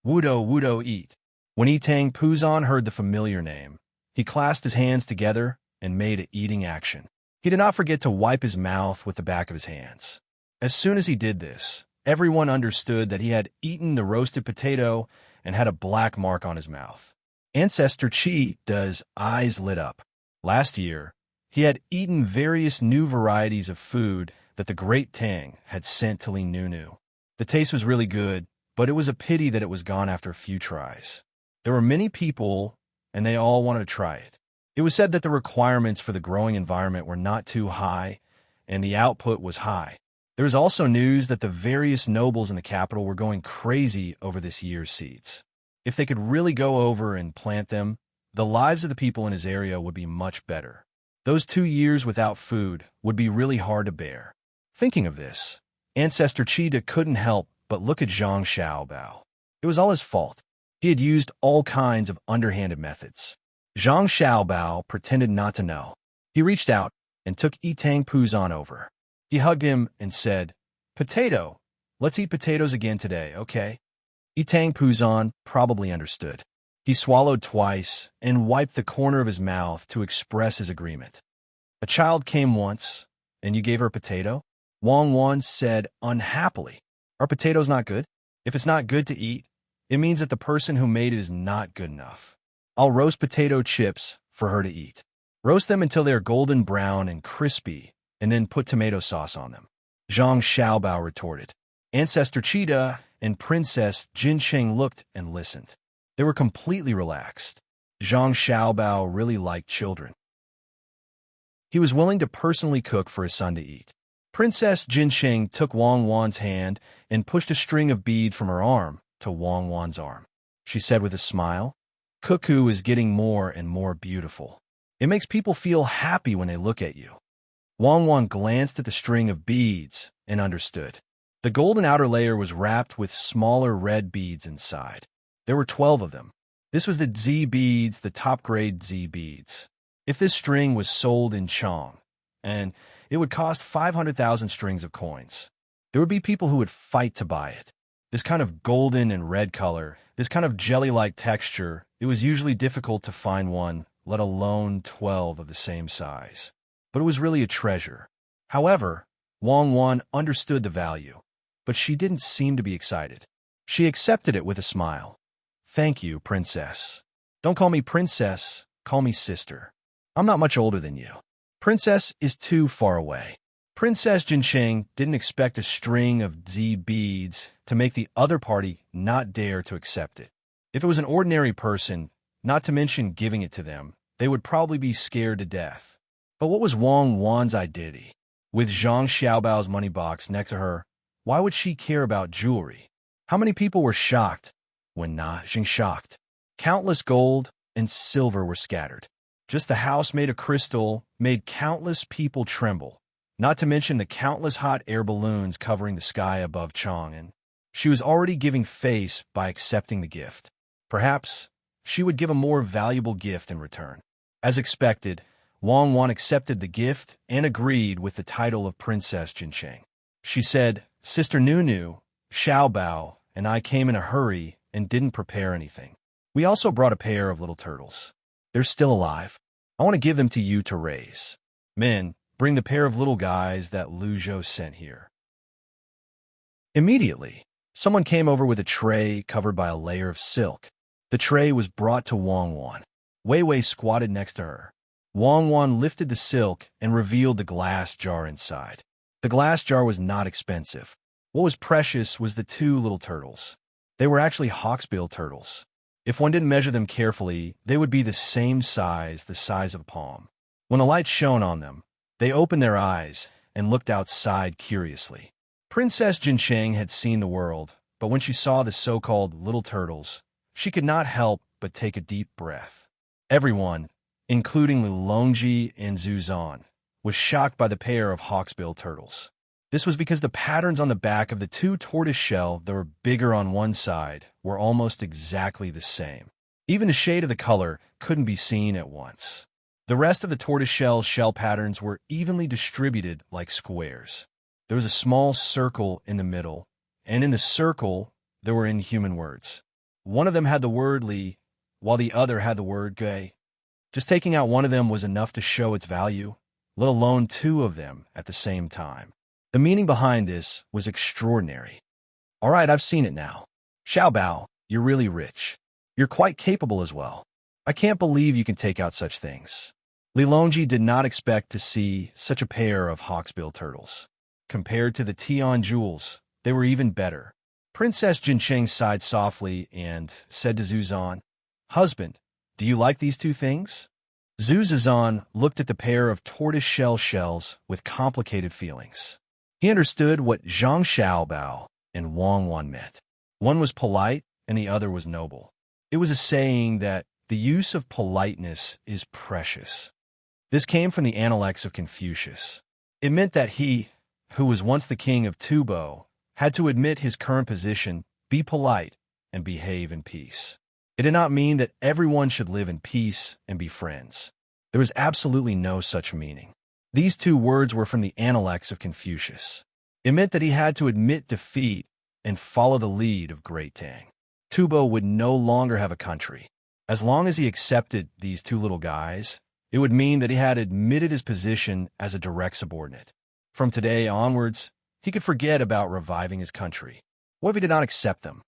Wudo eat. When Tang Puzan heard the familiar name, he clasped his hands together and made an eating action. He did not forget to wipe his mouth with the back of his hands. As soon as he did this, Everyone understood that he had eaten the roasted potato and had a black mark on his mouth. Ancestor Chida's eyes lit up. Last year, he had eaten various new varieties of food that the great Tang had sent to Li Nunu. The taste was really good, but it was a pity that it was gone after a few tries. There were many people, and they all wanted to try it. It was said that the requirements for the growing environment were not too high, and the output was high. There was also news that the various nobles in the capital were going crazy over this year's seeds. If they could really go over and plant them, the lives of the people in his area would be much better. Those 2 years without food would be really hard to bear. Thinking of this, Ancestor Chida couldn't help but look at Zhang Xiaobao. It was all his fault. He had used all kinds of underhanded methods. Zhang Xiaobao pretended not to know. He reached out and took Yitang Puzan over. He hugged him and said, "Potato, let's eat potatoes again today, okay?" Yitang Puzan probably understood. He swallowed twice and wiped the corner of his mouth to express his agreement. "A child came once, and you gave her a potato?" Wang Wan said unhappily. "Are potatoes not good? If it's not good to eat, it means that the person who made it is not good enough. I'll roast potato chips for her to eat. Roast them until they are golden brown and crispy, and then put tomato sauce on them." Zhang Xiaobao retorted. Ancestor Chida and Princess Jinsheng looked and listened. They were completely relaxed. Zhang Xiaobao really liked children. He was willing to personally cook for his son to eat. Princess Jinsheng took Wang Wan's hand and pushed a string of bead from her arm to Wang Wan's arm. She said with a smile, "Cuckoo is getting more and more beautiful. It makes people feel happy when they look at you." Wang Wan glanced at the string of beads and understood. The golden outer layer was wrapped with smaller red beads inside. There were 12 of them. This was the Z beads, the top-grade Z beads. If this string was sold in Chong, and it would cost 500,000 strings of coins, there would be people who would fight to buy it. This kind of golden and red color, this kind of jelly-like texture, it was usually difficult to find one, let alone 12 of the same size. But it was really a treasure. However, Wang Wan understood the value, but she didn't seem to be excited. She accepted it with a smile. "Thank you, Princess. Don't call me Princess, call me Sister. I'm not much older than you. Princess is too far away." Princess Jinsheng didn't expect a string of Z beads to make the other party not dare to accept it. If it was an ordinary person, not to mention giving it to them, they would probably be scared to death. But what was Wang Wan's identity? With Zhang Xiaobao's money box next to her, why would she care about jewelry? How many people were shocked when Na Jing shocked? Countless gold and silver were scattered. Just the house made of crystal made countless people tremble, not to mention the countless hot air balloons covering the sky above Chang'an. She was already giving face by accepting the gift. Perhaps she would give a more valuable gift in return. As expected, Wang Wan accepted the gift and agreed with the title of Princess Jinsheng. She said, "Sister Nunu, Xiaobao, and I came in a hurry and didn't prepare anything. We also brought a pair of little turtles. They're still alive. I want to give them to you to raise. Men, bring the pair of little guys that Lu Zhou sent here." Immediately, someone came over with a tray covered by a layer of silk. The tray was brought to Wang Wan. Wei Wei squatted next to her. Wang Wan lifted the silk and revealed the glass jar inside. The glass jar was not expensive. What was precious was the 2 little turtles. They were actually hawksbill turtles. If one didn't measure them carefully, they would be the size of a palm. When the light shone on them, they opened their eyes and looked outside curiously. Princess Jinsheng had seen the world, but when she saw the so-called little turtles, she could not help but take a deep breath. Everyone, including Lu Longji and Zhu Zan, was shocked by the pair of hawksbill turtles. This was because the patterns on the back of the 2 tortoiseshell that were bigger on one side were almost exactly the same. Even the shade of the color couldn't be seen at once. The rest of the tortoiseshell shell patterns were evenly distributed like squares. There was a small circle in the middle, and in the circle there were inhuman words. One of them had the word Li, while the other had the word Gui. Just taking out one of them was enough to show its value, let alone 2 of them at the same time. The meaning behind this was extraordinary. All right, I've seen it now. Xiaobao, you're really rich. You're quite capable as well. I can't believe you can take out such things. Li Longji did not expect to see such a pair of hawksbill turtles. Compared to the Tian jewels, they were even better. Princess Jinsheng sighed softly and said to Zuzan, "Husband, do you like these two things?" Zuzan looked at the pair of tortoise-shell shells with complicated feelings. He understood what Zhang Xiaobao and Wang Wan meant. One was polite and the other was noble. It was a saying that the use of politeness is precious. This came from the Analects of Confucius. It meant that he, who was once the king of Tubo, had to admit his current position, be polite, and behave in peace. It did not mean that everyone should live in peace and be friends. There was absolutely no such meaning. These two words were from the Analects of Confucius. It meant that he had to admit defeat and follow the lead of great Tang. Tubo would no longer have a country. As long as he accepted these two little guys, it would mean that he had admitted his position as a direct subordinate. From today onwards, he could forget about reviving his country. What if he did not accept them?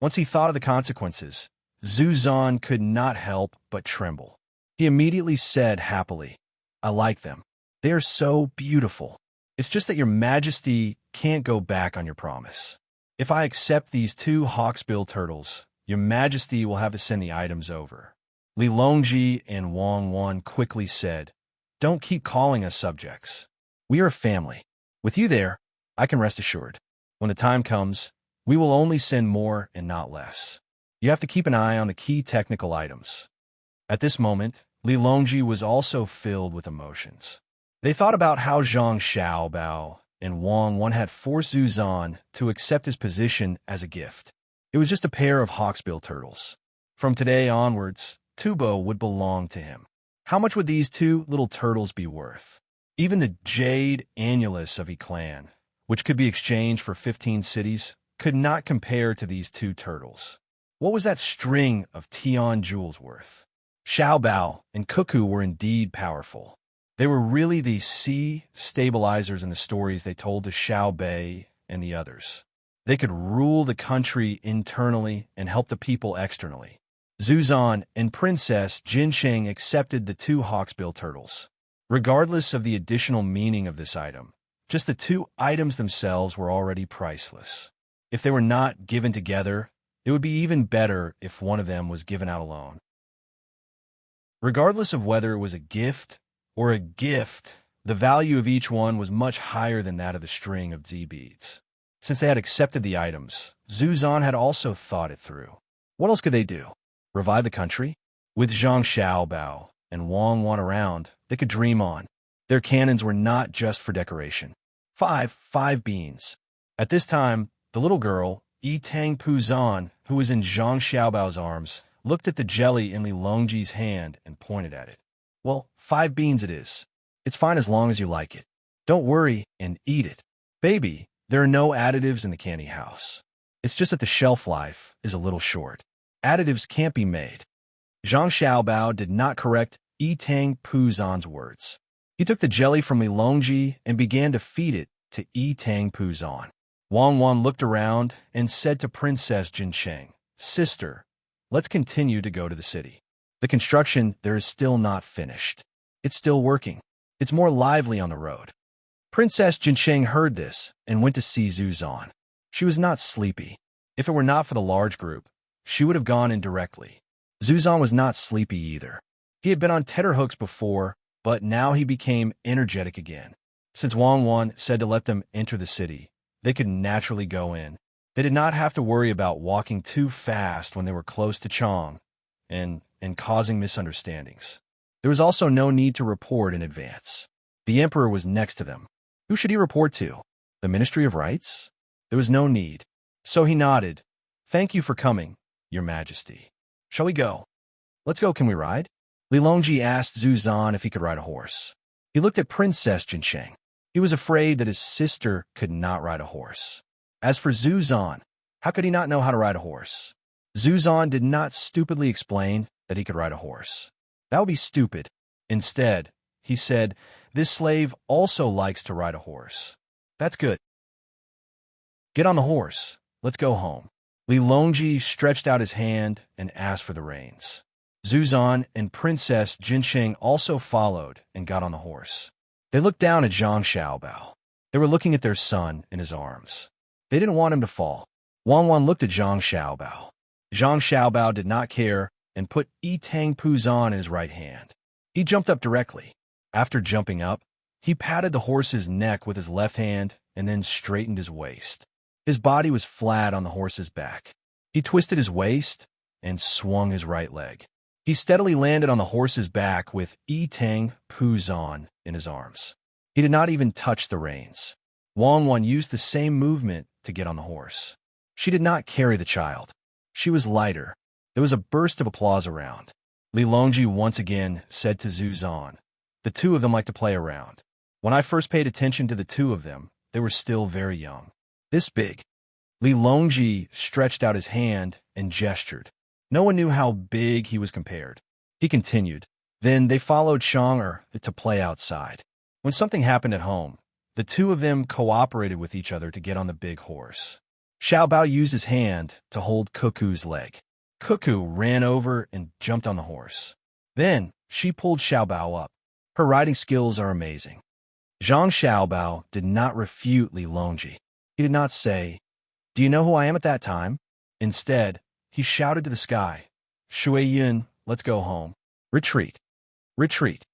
Once he thought of the consequences, Zuzan could not help but tremble. He immediately said happily, "I like them. They are so beautiful. It's just that your majesty can't go back on your promise. If I accept these two hawksbill turtles, your majesty will have to send the items over." Li Longji and Wang Wan quickly said, "Don't keep calling us subjects. We are a family. With you there, I can rest assured. When the time comes, we will only send more and not less. You have to keep an eye on the key technical items." At this moment, Li Longji was also filled with emotions. They thought about how Zhang Xiaobao and Wang Wan had forced Zuzan to accept his position as a gift. It was just a pair of hawksbill turtles. From today onwards, Tubo would belong to him. How much would these two little turtles be worth? Even the jade annulus of clan, which could be exchanged for 15 cities, could not compare to these two turtles. What was that string of Tian jewels worth? Xiaobao and Cuckoo were indeed powerful. They were really the sea stabilizers in the stories they told to Xiao Bei and the others. They could rule the country internally and help the people externally. Zuzan and Princess Jinsheng accepted the two hawksbill turtles. Regardless of the additional meaning of this item, just the two items themselves were already priceless. If they were not given together, it would be even better if one of them was given out alone. Regardless of whether it was a gift or a gift, the value of each one was much higher than that of the string of Z beads. Since they had accepted the items, Zuzan had also thought it through. What else could they do? Revive the country? With Zhang Xiaobao and Wang Wan around, they could dream on. Their cannons were not just for decoration. Five beans. At this time, the little girl, Tang Puzan, who was in Zhang Xiaobao's arms, looked at the jelly in Li Longji's hand and pointed at it. "Well, 5 beans it is. It's fine as long as you like it. Don't worry and eat it. Baby, there are no additives in the candy house. It's just that the shelf life is a little short. Additives can't be made." Zhang Xiaobao did not correct Tang Puzan's words. He took the jelly from Li Longji and began to feed it to Tang Puzan. Wang Wan looked around and said to Princess Jinsheng, "Sister, let's continue to go to the city. The construction there is still not finished. It's still working. It's more lively on the road." Princess Jinsheng heard this and went to see Zuzan. She was not sleepy. If it were not for the large group, she would have gone in directly. Zuzan was not sleepy either. He had been on tenterhooks before, but now he became energetic again. Since Wang Wan said to let them enter the city, they could naturally go in. They did not have to worry about walking too fast when they were close to Chang and causing misunderstandings. There was also no need to report in advance. The emperor was next to them. Who should he report to? The Ministry of Rights? There was no need. So he nodded. "Thank you for coming, Your Majesty. Shall we go?" "Let's go. Can we ride?" Li Longji asked Zuzan if he could ride a horse. He looked at Princess Jinsheng. He was afraid that his sister could not ride a horse. As for Zuzan, how could he not know how to ride a horse? Zuzan did not stupidly explain that he could ride a horse. That would be stupid. Instead, he said, "This slave also likes to ride a horse." "That's good." Get on the horse. Let's go home. Li Longji stretched out his hand and asked for the reins. Zuzan and Princess Jinsheng also followed and got on the horse. They looked down at Zhang Xiaobao. They were looking at their son in his arms. They didn't want him to fall. Wang Wan looked at Zhang Xiaobao. Zhang Xiaobao did not care and put Tang Puzan in his right hand. He jumped up directly. After jumping up, he patted the horse's neck with his left hand and then straightened his waist. His body was flat on the horse's back. He twisted his waist and swung his right leg. He steadily landed on the horse's back with Tang Puzan in his arms. He did not even touch the reins. Wang Wan used the same movement to get on the horse. She did not carry the child. She was lighter. There was a burst of applause around. Li Longji once again said to Zuzan, "The two of them like to play around. When I first paid attention to the two of them, they were still very young. This big." Li Longji stretched out his hand and gestured. No one knew how big he was compared. He continued. Then they followed Shang'er to play outside. When something happened at home, the two of them cooperated with each other to get on the big horse. Xiaobao used his hand to hold Cuckoo's leg. Cuckoo ran over and jumped on the horse. Then she pulled Xiaobao up. Her riding skills are amazing. Zhang Xiaobao did not refute Li Longji. He did not say, "Do you know who I am?" at that time. Instead, he shouted to the sky, "Shui Yun, let's go home. Retreat. Retreat."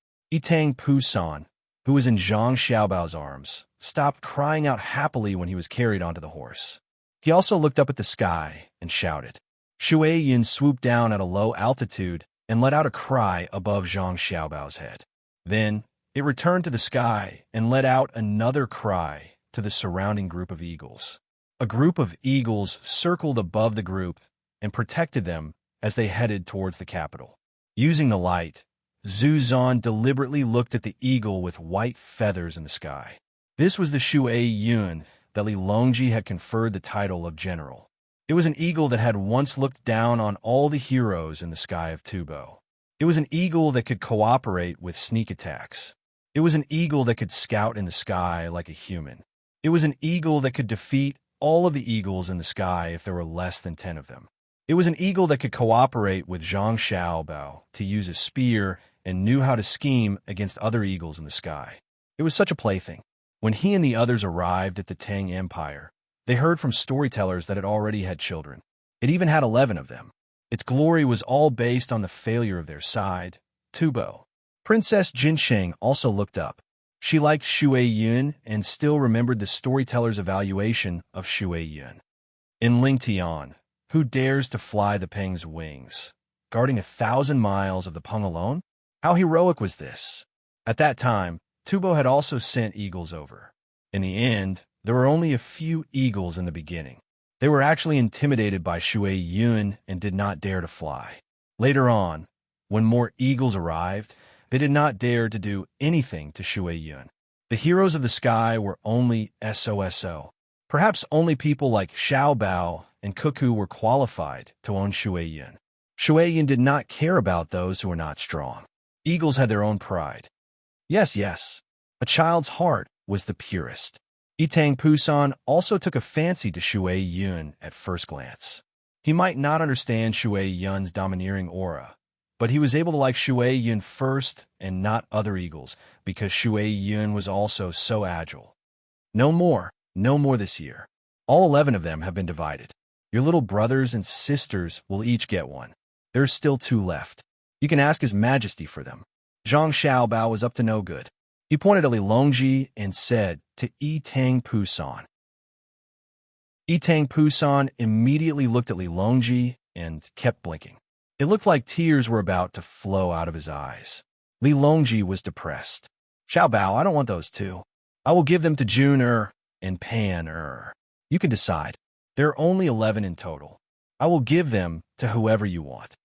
Tang Pusan, who was in Zhang Xiaobao's arms, stopped crying out happily when he was carried onto the horse. He also looked up at the sky and shouted. Shui Yun swooped down at a low altitude and let out a cry above Zhang Xiaobao's head. Then it returned to the sky and let out another cry to the surrounding group of eagles. A group of eagles circled above the group and protected them as they headed towards the capital. Using the light, Zuzan deliberately looked at the eagle with white feathers in the sky. This was the Shui Yun that Li Longji had conferred the title of general. It was an eagle that had once looked down on all the heroes in the sky of Tubo. It was an eagle that could cooperate with sneak attacks. It was an eagle that could scout in the sky like a human. It was an eagle that could defeat all of the eagles in the sky if there were less than 10 of them. It was an eagle that could cooperate with Zhang Xiaobao to use a spear and knew how to scheme against other eagles in the sky. It was such a plaything. When he and the others arrived at the Tang Empire, they heard from storytellers that it already had children. It even had 11 of them. Its glory was all based on the failure of their side, Tubo. Princess Jinsheng also looked up. She liked Shui Yun and still remembered the storyteller's evaluation of Shui Yun. In Ling Tian, who dares to fly the Peng's wings, guarding 1,000 miles of the Peng alone? How heroic was this? At that time, Tubo had also sent eagles over. In the end, there were only a few eagles in the beginning. They were actually intimidated by Shui Yun and did not dare to fly. Later on, when more eagles arrived, they did not dare to do anything to Shui Yun. The heroes of the sky were only SOSO. Perhaps only people like Xiaobao and Cuckoo were qualified to own Shui Yun. Shui Yun did not care about those who were not strong. Eagles had their own pride. Yes, a child's heart was the purest. Tang Pusan also took a fancy to Shui Yun at first glance. He might not understand Shui Yun's domineering aura, but he was able to like Shui Yun first and not other eagles because Shui Yun was also so agile. No more this year. All 11 of them have been divided. Your little brothers and sisters will each get one. There's still 2 left. You can ask His Majesty for them. Zhang Xiaobao was up to no good. He pointed at Li Longji and said to Tang Pusan. Tang Pusan immediately looked at Li Longji and kept blinking. It looked like tears were about to flow out of his eyes. Li Longji was depressed. Xiaobao, I don't want those 2. I will give them to Jun and Pan You can decide. There are only 11 in total. I will give them to whoever you want.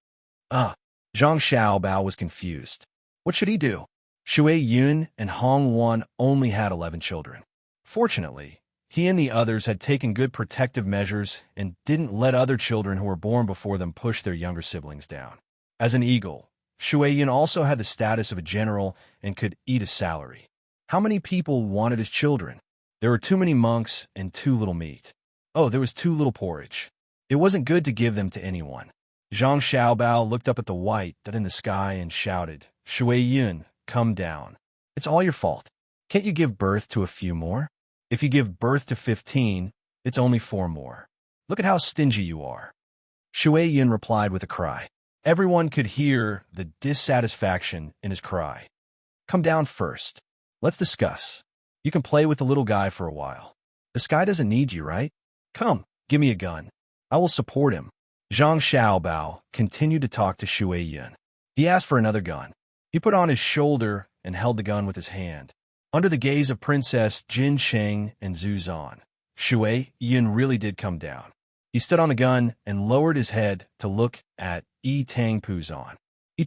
Zhang Xiaobao was confused. What should he do? Shui Yun and Hong Wan only had 11 children. Fortunately, he and the others had taken good protective measures and didn't let other children who were born before them push their younger siblings down. As an eagle, Shui Yun also had the status of a general and could eat a salary. How many people wanted his children? There were too many monks and too little meat. Oh, there was too little porridge. It wasn't good to give them to anyone. Zhang Xiaobao looked up at the white that in the sky and shouted, Shui Yun, come down. It's all your fault. Can't you give birth to a few more? If you give birth to 15, it's only 4 more. Look at how stingy you are. Shui Yun replied with a cry. Everyone could hear the dissatisfaction in his cry. Come down first. Let's discuss. You can play with the little guy for a while. The sky doesn't need you, right? Come, give me a gun. I will support him. Zhang Xiaobao continued to talk to Shui Yun. He asked for another gun. He put on his shoulder and held the gun with his hand. Under the gaze of Princess Jin Sheng and Zhu Zan, Shui Yun really did come down. He stood on the gun and lowered his head to look at Tang Puzan.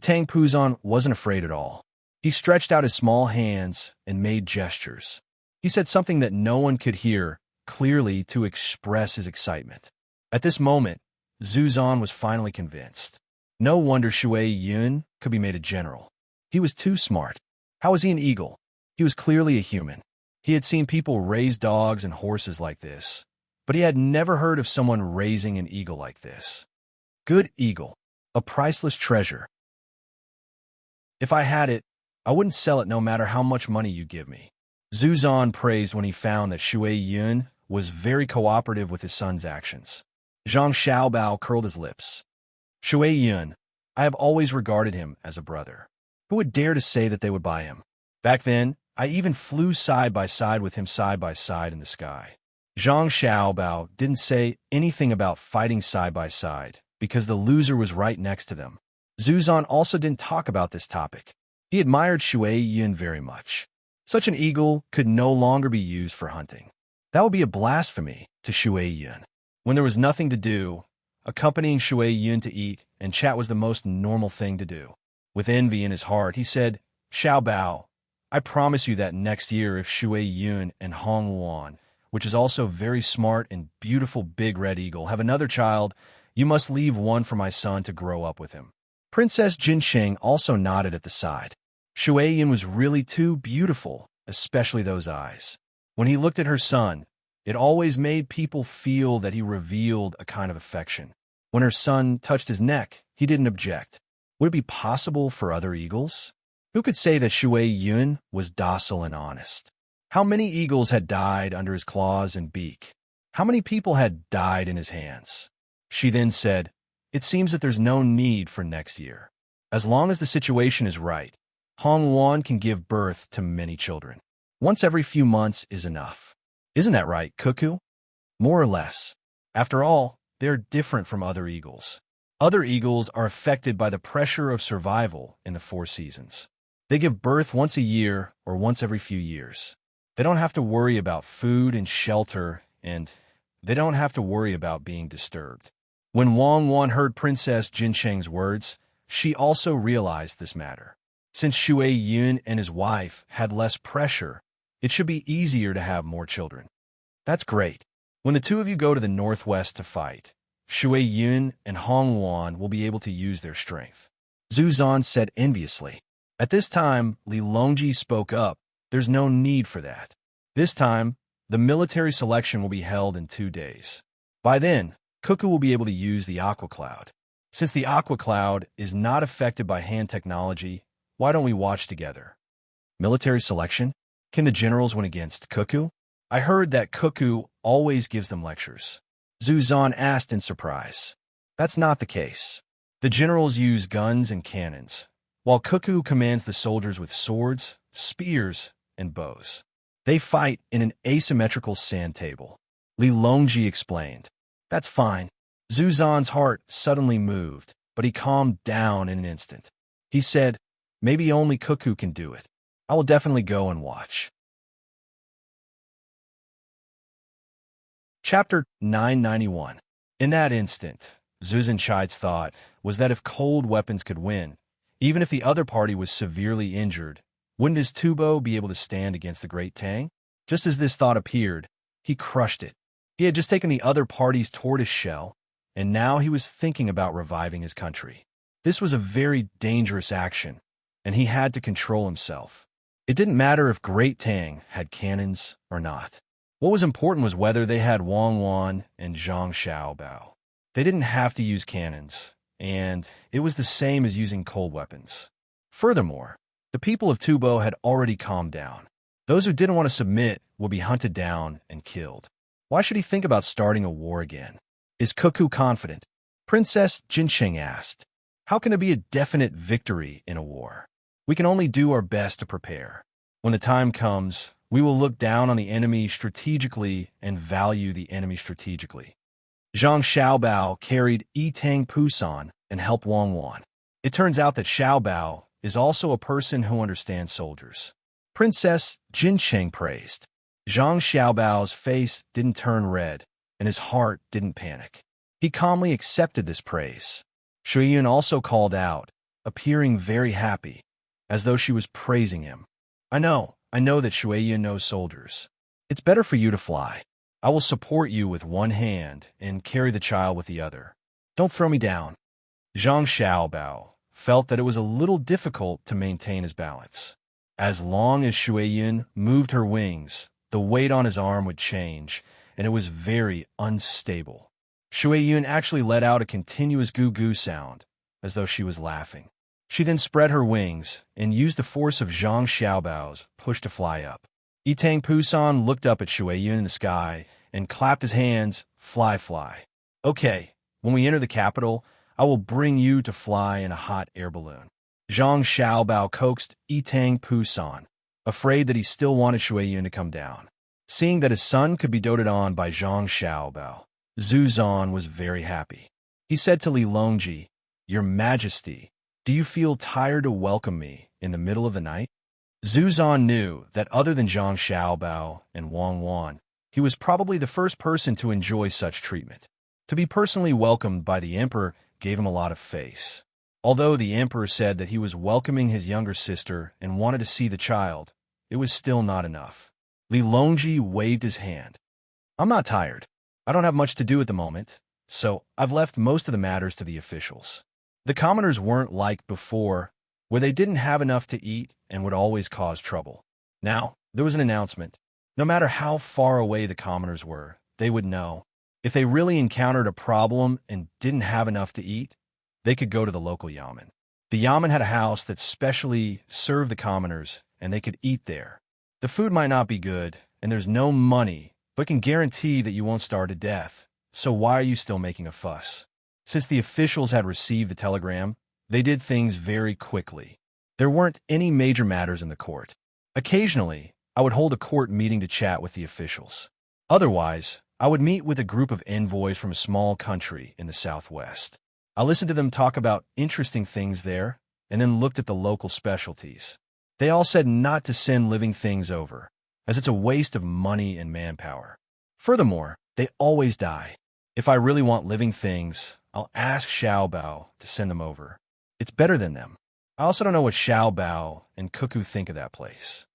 Tang Puzan wasn't afraid at all. He stretched out his small hands and made gestures. He said something that no one could hear clearly to express his excitement. At this moment, Zhu Zan was finally convinced. No wonder Shui Yun could be made a general. He was too smart. How was he an eagle? He was clearly a human. He had seen people raise dogs and horses like this, but he had never heard of someone raising an eagle like this. Good eagle, a priceless treasure. If I had it, I wouldn't sell it no matter how much money you give me. Zhu Zan praised when he found that Shui Yun was very cooperative with his son's actions. Zhang Xiaobao curled his lips. Shui Yun, I have always regarded him as a brother. Who would dare to say that they would buy him? Back then, I even flew side by side with him side by side in the sky. Zhang Xiaobao didn't say anything about fighting side by side because the loser was right next to them. Zhu Zan also didn't talk about this topic. He admired Shui Yun very much. Such an eagle could no longer be used for hunting. That would be a blasphemy to Shui Yun. When there was nothing to do, accompanying Shui Yun to eat and chat was the most normal thing to do. With envy in his heart, he said, Xiaobao, I promise you that next year if Shui Yun and Hong Wan, which is also very smart and beautiful big red eagle, have another child, you must leave one for my son to grow up with him. Princess Jin Sheng also nodded at the side. Shui Yun was really too beautiful, especially those eyes. When he looked at her son, it always made people feel that he revealed a kind of affection. When her son touched his neck, he didn't object. Would it be possible for other eagles? Who could say that Shui Yun was docile and honest? How many eagles had died under his claws and beak? How many people had died in his hands? She then said, It seems that there's no need for next year. As long as the situation is right, Hong Wan can give birth to many children. Once every few months is enough. Isn't that right, Cuckoo? More or less. After all, they're different from other eagles. Other eagles are affected by the pressure of survival in the 4 seasons. They give birth once a year or once every few years. They don't have to worry about food and shelter, and they don't have to worry about being disturbed. When Wang Wan heard Princess Jin Sheng's words, she also realized this matter. Since Shui Yun and his wife had less pressure, it should be easier to have more children. That's great. When the two of you go to the northwest to fight, Shui Yun and Hong Wan will be able to use their strength. Zhu Zan said enviously. At this time, Li Longji spoke up. There's no need for that. This time, the military selection will be held in 2 days. By then, Cuckoo will be able to use the Aqua Cloud. Since the Aqua Cloud is not affected by hand technology, why don't we watch together? Military selection? Can the generals win against Cuckoo? I heard that Cuckoo always gives them lectures. Zhu Zan asked in surprise. That's not the case. The generals use guns and cannons, while Cuckoo commands the soldiers with swords, spears, and bows. They fight in an asymmetrical sand table. Li Longji explained. That's fine. Zhu Zan's heart suddenly moved, but he calmed down in an instant. He said, maybe only Cuckoo can do it. I will definitely go and watch. Chapter 991. In that instant, Zhu Zanchai's thought was that if cold weapons could win, even if the other party was severely injured, wouldn't his Tubo be able to stand against the great Tang? Just as this thought appeared, he crushed it. He had just taken the other party's tortoise shell, and now he was thinking about reviving his country. This was a very dangerous action, and he had to control himself. It didn't matter if Great Tang had cannons or not. What was important was whether they had Wang Wan and Zhang Xiaobao. They didn't have to use cannons, and it was the same as using cold weapons. Furthermore, the people of Tubo had already calmed down. Those who didn't want to submit would be hunted down and killed. Why should he think about starting a war again? Is Cuckoo confident? Princess Jinsheng asked. How can there be a definite victory in a war? We can only do our best to prepare. When the time comes, we will look down on the enemy strategically and value the enemy strategically. Zhang Xiaobao carried Tang Pusan and helped Wang Wan. It turns out that Xiaobao is also a person who understands soldiers. Princess Jinsheng praised. Zhang Xiaobao's face didn't turn red, and his heart didn't panic. He calmly accepted this praise. Shuiyun also called out, appearing very happy, as though she was praising him. I know that Shuiyun knows soldiers. It's better for you to fly. I will support you with one hand and carry the child with the other. Don't throw me down. Zhang Xiaobao felt that it was a little difficult to maintain his balance. As long as Shuiyun moved her wings, the weight on his arm would change, and it was very unstable. Shuiyun actually let out a continuous goo-goo sound, as though she was laughing. She then spread her wings and used the force of Zhang Xiaobao's push to fly up. Tang Pusan looked up at Shuiyun in the sky and clapped his hands, fly, fly. Okay, when we enter the capital, I will bring you to fly in a hot air balloon. Zhang Xiaobao coaxed Tang Pusan, afraid that he still wanted Shuiyun to come down. Seeing that his son could be doted on by Zhang Xiaobao, Zhu Zan was very happy. He said to Li Longji, Your Majesty, do you feel tired to welcome me in the middle of the night? Zhu Zan knew that other than Zhang Xiaobao and Wang Wan, he was probably the first person to enjoy such treatment. To be personally welcomed by the emperor gave him a lot of face. Although the emperor said that he was welcoming his younger sister and wanted to see the child, it was still not enough. Li Longji waved his hand. I'm not tired. I don't have much to do at the moment, so I've left most of the matters to the officials. The commoners weren't like before, where they didn't have enough to eat and would always cause trouble. Now, there was an announcement. No matter how far away the commoners were, they would know. If they really encountered a problem and didn't have enough to eat, they could go to the local yamen. The yamen had a house that specially served the commoners, and they could eat there. The food might not be good, and there's no money, but can guarantee that you won't starve to death. So why are you still making a fuss? Since the officials had received the telegram, they did things very quickly. There weren't any major matters in the court. Occasionally, I would hold a court meeting to chat with the officials. Otherwise, I would meet with a group of envoys from a small country in the southwest. I listened to them talk about interesting things there, and then looked at the local specialties. They all said not to send living things over, as it's a waste of money and manpower. Furthermore, they always die. If I really want living things, I'll ask Xiaobao to send them over. It's better than them. I also don't know what Xiaobao and Cuckoo think of that place.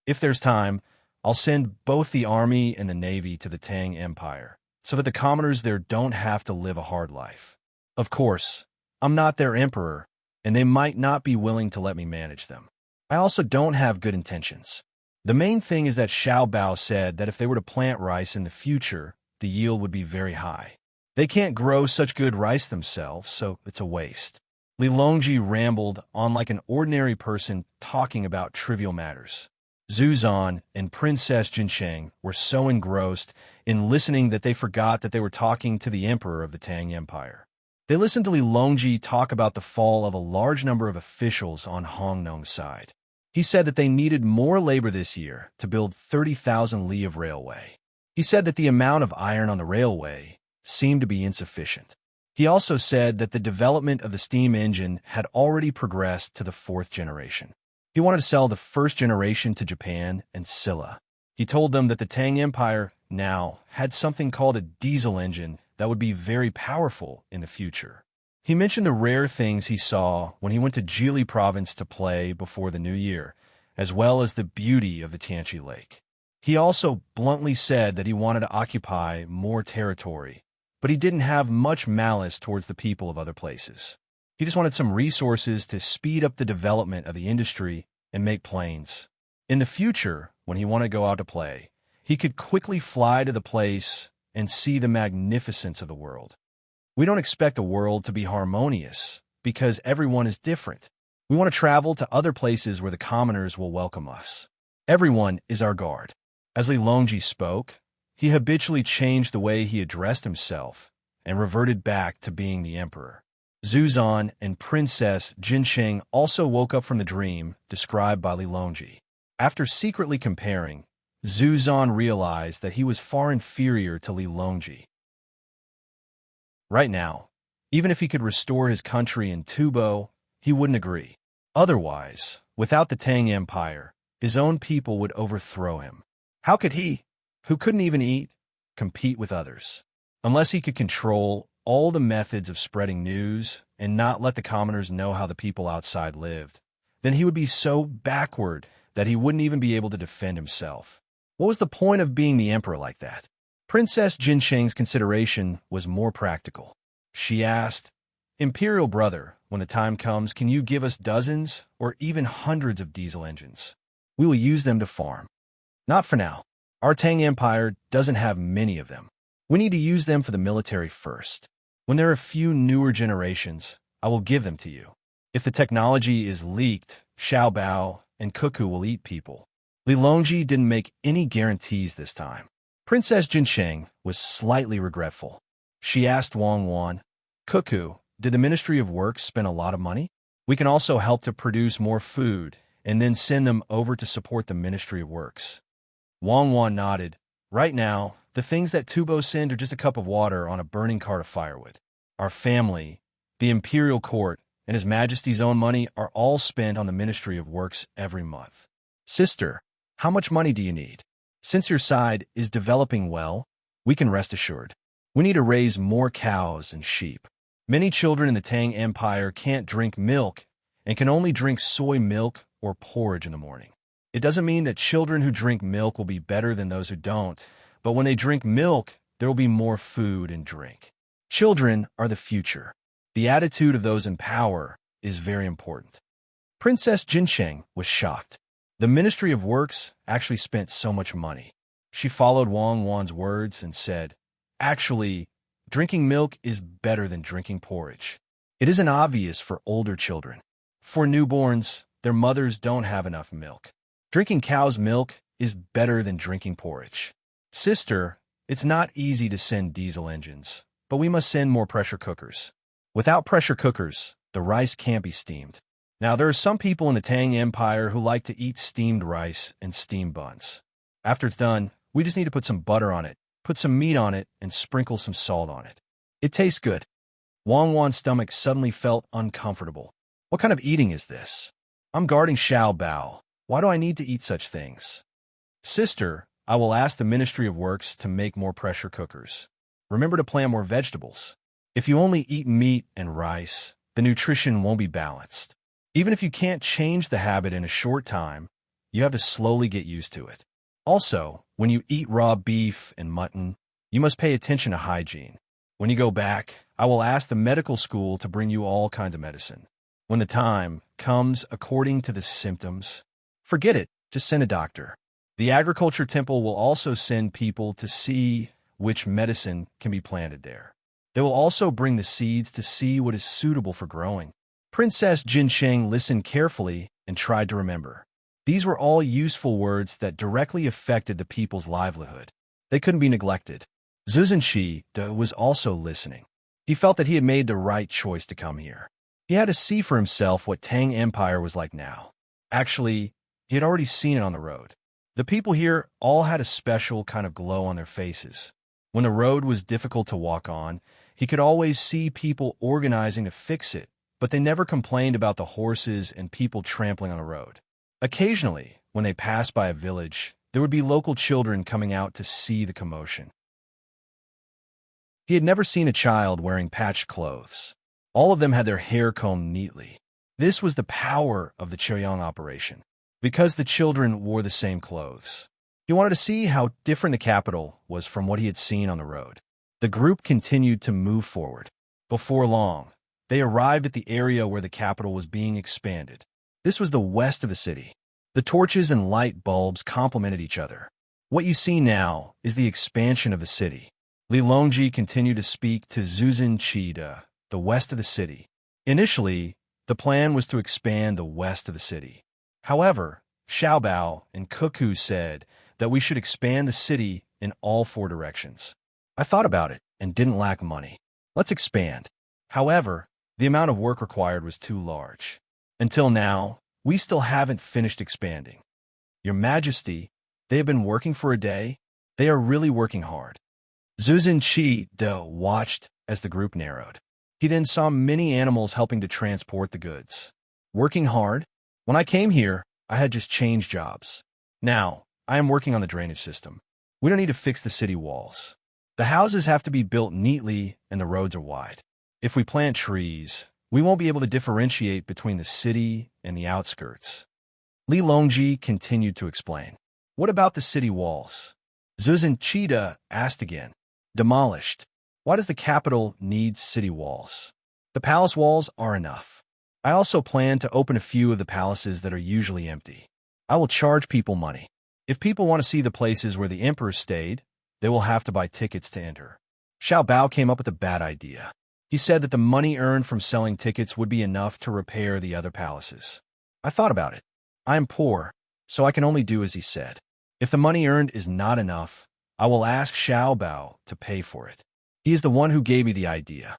If there's time, I'll send both the army and the navy to the Tang Empire, so that the commoners there don't have to live a hard life. Of course, I'm not their emperor, and they might not be willing to let me manage them. I also don't have good intentions. The main thing is that Xiaobao said that if they were to plant rice in the future, the yield would be very high. They can't grow such good rice themselves, so it's a waste. Li Longji rambled on like an ordinary person talking about trivial matters. Zhu Zan and Princess Jinsheng were so engrossed in listening that they forgot that they were talking to the emperor of the Tang Empire. They listened to Li Longji talk about the fall of a large number of officials on Hongnong's side. He said that they needed more labor this year to build 30,000 li of railway. He said that the amount of iron on the railway seemed to be insufficient. He also said that the development of the steam engine had already progressed to the 4th generation. He wanted to sell the 1st generation to Japan and Silla. He told them that the Tang Empire now had something called a diesel engine that would be very powerful in the future. He mentioned the rare things he saw when he went to Jili province to play before the new year, as well as the beauty of the Tianchi Lake. He also bluntly said that he wanted to occupy more territory, but he didn't have much malice towards the people of other places. He just wanted some resources to speed up the development of the industry and make planes. In the future, when he wanted to go out to play, he could quickly fly to the place and see the magnificence of the world. We don't expect the world to be harmonious because everyone is different. We want to travel to other places where the commoners will welcome us. Everyone is our guard. As Li Longji spoke, he habitually changed the way he addressed himself and reverted back to being the emperor. Zuzan and Princess Jinsheng also woke up from the dream described by Li Longji. After secretly comparing, Zuzan realized that he was far inferior to Li Longji. Right now, even if he could restore his country in Tubo, he wouldn't agree. Otherwise, without the Tang Empire, his own people would overthrow him. How could he, who couldn't even eat, compete with others? Unless he could control all the methods of spreading news and not let the commoners know how the people outside lived, then he would be so backward that he wouldn't even be able to defend himself. What was the point of being the emperor like that? Princess Jinsheng's consideration was more practical. She asked, "Imperial brother, when the time comes, can you give us dozens or even hundreds of diesel engines? We will use them to farm." "Not for now. Our Tang Empire doesn't have many of them. We need to use them for the military first. When there are a few newer generations, I will give them to you. If the technology is leaked, Xiao Bao and Cuckoo will eat people." Li Longji didn't make any guarantees this time. Princess Jinsheng was slightly regretful. She asked Wang Wan, "Cuckoo, did the Ministry of Works spend a lot of money? We can also help to produce more food and then send them over to support the Ministry of Works." Wang Wan nodded. "Right now, the things that Tubo send are just a cup of water on a burning cart of firewood. Our family, the imperial court, and His Majesty's own money are all spent on the Ministry of Works every month. Sister, how much money do you need? Since your side is developing well, we can rest assured. We need to raise more cows and sheep. Many children in the Tang Empire can't drink milk and can only drink soy milk or porridge in the morning. It doesn't mean that children who drink milk will be better than those who don't, but when they drink milk, there will be more food and drink. Children are the future. The attitude of those in power is very important." Princess Jinsheng was shocked. The Ministry of Works actually spent so much money. She followed Wang Wan's words and said, "Actually, drinking milk is better than drinking porridge. It isn't obvious for older children. For newborns, their mothers don't have enough milk. Drinking cow's milk is better than drinking porridge. Sister, it's not easy to send diesel engines, but we must send more pressure cookers. Without pressure cookers, the rice can't be steamed. Now, there are some people in the Tang Empire who like to eat steamed rice and steamed buns. After it's done, we just need to put some butter on it, put some meat on it, and sprinkle some salt on it. It tastes good." Wang Wan's stomach suddenly felt uncomfortable. What kind of eating is this? I'm guarding Xiao Bao. Why do I need to eat such things? Sister, I will ask the Ministry of Works to make more pressure cookers. Remember to plant more vegetables. If you only eat meat and rice, the nutrition won't be balanced. Even if you can't change the habit in a short time, you have to slowly get used to it. Also, when you eat raw beef and mutton, you must pay attention to hygiene. When you go back, I will ask the medical school to bring you all kinds of medicine. When the time comes according to the symptoms, forget it, just send a doctor. The agriculture temple will also send people to see which medicine can be planted there. They will also bring the seeds to see what is suitable for growing. Princess Jinsheng listened carefully and tried to remember. These were all useful words that directly affected the people's livelihood. They couldn't be neglected. Zuzanshi was also listening. He felt that he had made the right choice to come here. He had to see for himself what Tang Empire was like now. Actually, he had already seen it on the road. The people here all had a special kind of glow on their faces. When the road was difficult to walk on, he could always see people organizing to fix it, but they never complained about the horses and people trampling on the road. Occasionally, when they passed by a village, there would be local children coming out to see the commotion. He had never seen a child wearing patched clothes. All of them had their hair combed neatly. This was the power of the Chaoyang operation, because the children wore the same clothes. He wanted to see how different the capital was from what he had seen on the road. The group continued to move forward. Before long, they arrived at the area where the capital was being expanded. This was the west of the city. The torches and light bulbs complemented each other. What you see now is the expansion of the city. Li Longji continued to speak to Zuzan Qida, the west of the city. Initially, the plan was to expand the west of the city. However, Xiaobao and Cuckoo said that we should expand the city in all 4 directions. I thought about it and didn't lack money. Let's expand. However, the amount of work required was too large. Until now, we still haven't finished expanding. Your Majesty, they have been working for a day. They are really working hard. Zuzan Qida watched as the group narrowed. He then saw many animals helping to transport the goods. Working hard? When I came here, I had just changed jobs. Now, I am working on the drainage system. We don't need to fix the city walls. The houses have to be built neatly and the roads are wide. If we plant trees, we won't be able to differentiate between the city and the outskirts. Li Longji continued to explain. What about the city walls? Zuzan Qida asked again. Demolished. Why does the capital need city walls? The palace walls are enough. I also plan to open a few of the palaces that are usually empty. I will charge people money. If people want to see the places where the emperor stayed, they will have to buy tickets to enter. Xiao Bao came up with a bad idea. He said that the money earned from selling tickets would be enough to repair the other palaces. I thought about it. I am poor, so I can only do as he said. If the money earned is not enough, I will ask Xiao Bao to pay for it. He is the one who gave me the idea.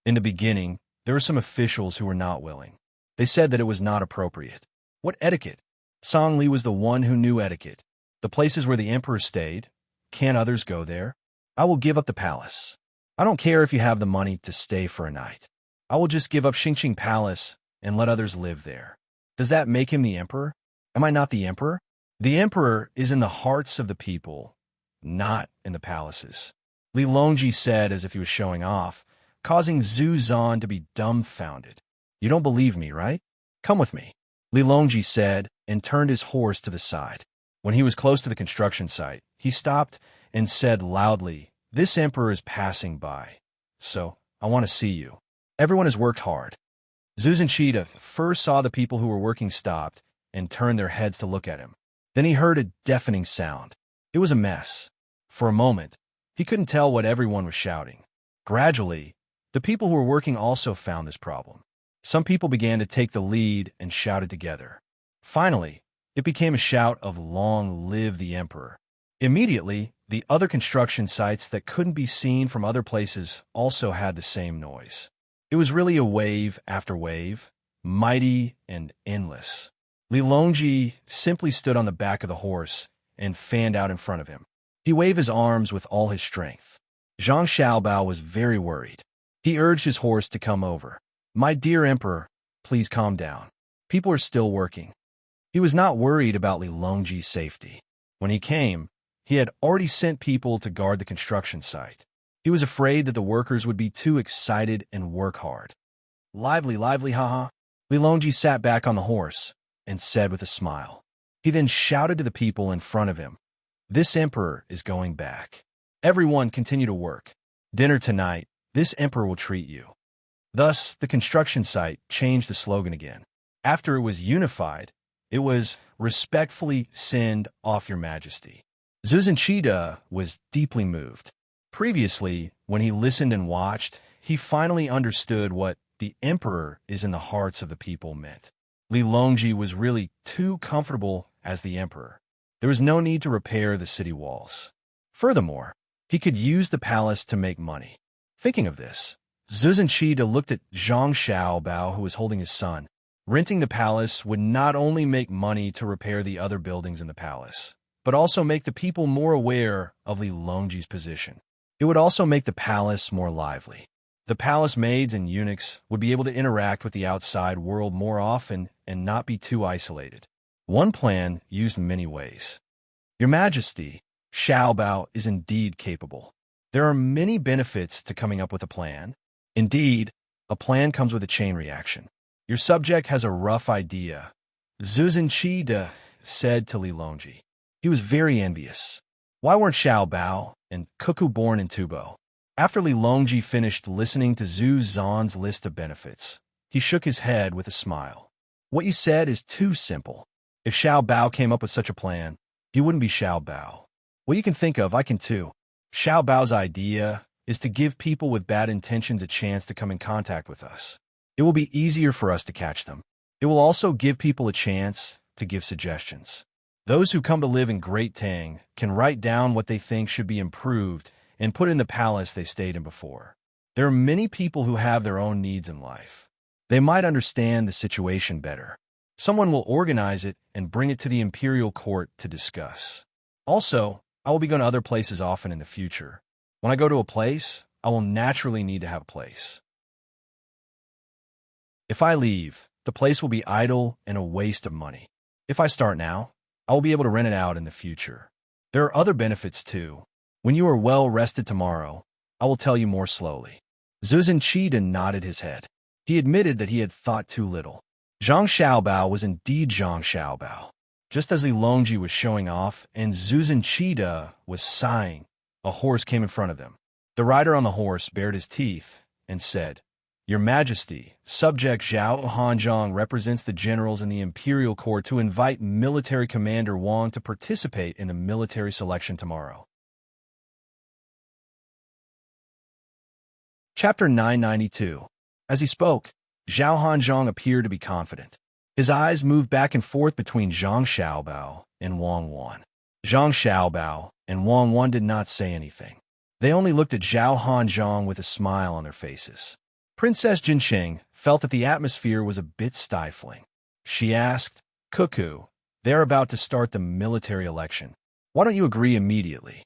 In the beginning, there were some officials who were not willing. They said that it was not appropriate. What etiquette? Song Li was the one who knew etiquette. The places where the emperor stayed, can't others go there? I will give up the palace. I don't care if you have the money to stay for a night. I will just give up Xingqing Palace and let others live there. Does that make him the emperor? Am I not the emperor? The emperor is in the hearts of the people, not in the palaces. Li Longji said as if he was showing off, causing Zhu Zan to be dumbfounded. You don't believe me, right? Come with me. Li Longji said and turned his horse to the side. When he was close to the construction site, he stopped and said loudly, This emperor is passing by, so I want to see you. Everyone has worked hard. Zuzan Qida first saw the people who were working stopped and turned their heads to look at him. Then he heard a deafening sound. It was a mess. For a moment, he couldn't tell what everyone was shouting. Gradually, the people who were working also found this problem. Some people began to take the lead and shouted together. Finally, it became a shout of Long live the emperor. Immediately, the other construction sites that couldn't be seen from other places also had the same noise. It was really a wave after wave, mighty and endless. Li Longji simply stood on the back of the horse and fanned out in front of him. He waved his arms with all his strength. Zhang Xiaobao was very worried. He urged his horse to come over. My dear emperor, please calm down. People are still working. He was not worried about Li Longji's safety. When he came, he had already sent people to guard the construction site. He was afraid that the workers would be too excited and work hard. Lively, lively, haha. Li Longji sat back on the horse and said with a smile. He then shouted to the people in front of him, This emperor is going back. Everyone continue to work. Dinner tonight, this emperor will treat you. Thus, the construction site changed the slogan again. After it was unified, it was respectfully send off your majesty. Zuzan Qida was deeply moved. Previously, when he listened and watched, he finally understood what the emperor is in the hearts of the people meant. Li Longji was really too comfortable as the emperor. There was no need to repair the city walls. Furthermore, he could use the palace to make money. Thinking of this, Zuzan Qida looked at Zhang Xiaobao, who was holding his son. Renting the palace would not only make money to repair the other buildings in the palace, but also make the people more aware of Li Longji's position. It would also make the palace more lively. The palace maids and eunuchs would be able to interact with the outside world more often and not be too isolated. One plan used many ways. Your Majesty, Xiaobao is indeed capable. There are many benefits to coming up with a plan. Indeed, a plan comes with a chain reaction. Your subject has a rough idea, Zuzan Qida said to Li Longji. He was very envious. Why weren't Xiaobao and Cuckoo born in Tubo? After Li Longji finished listening to Zhu Zan's list of benefits, he shook his head with a smile. What you said is too simple. If Xiao Bao came up with such a plan, he wouldn't be Xiao Bao. What you can think of, I can too. Xiao Bao's idea is to give people with bad intentions a chance to come in contact with us. It will be easier for us to catch them. It will also give people a chance to give suggestions. Those who come to live in Great Tang can write down what they think should be improved and put in the palace they stayed in before. There are many people who have their own needs in life. They might understand the situation better. Someone will organize it and bring it to the imperial court to discuss. Also, I will be going to other places often in the future. When I go to a place, I will naturally need to have a place. If I leave, the place will be idle and a waste of money. If I start now, I will be able to rent it out in the future. There are other benefits too. When you are well rested tomorrow, I will tell you more slowly. Zuzan Qida nodded his head. He admitted that he had thought too little. Zhang Xiaobao was indeed Zhang Xiaobao. Just as Li Longji was showing off and Zuzan Qida was sighing, a horse came in front of them. The rider on the horse bared his teeth and said, "Your Majesty, Subject Zhao Hanzhong represents the generals in the imperial court to invite military commander Wang to participate in the military selection tomorrow." Chapter 992. As he spoke, Zhao Hanzhong appeared to be confident. His eyes moved back and forth between Zhang Xiaobao and Wang Wan. Zhang Xiaobao and Wang Wan did not say anything. They only looked at Zhao Hanzhong with a smile on their faces. Princess Jinsheng felt that the atmosphere was a bit stifling. She asked, "Cuckoo, they're about to start the military election. Why don't you agree immediately?"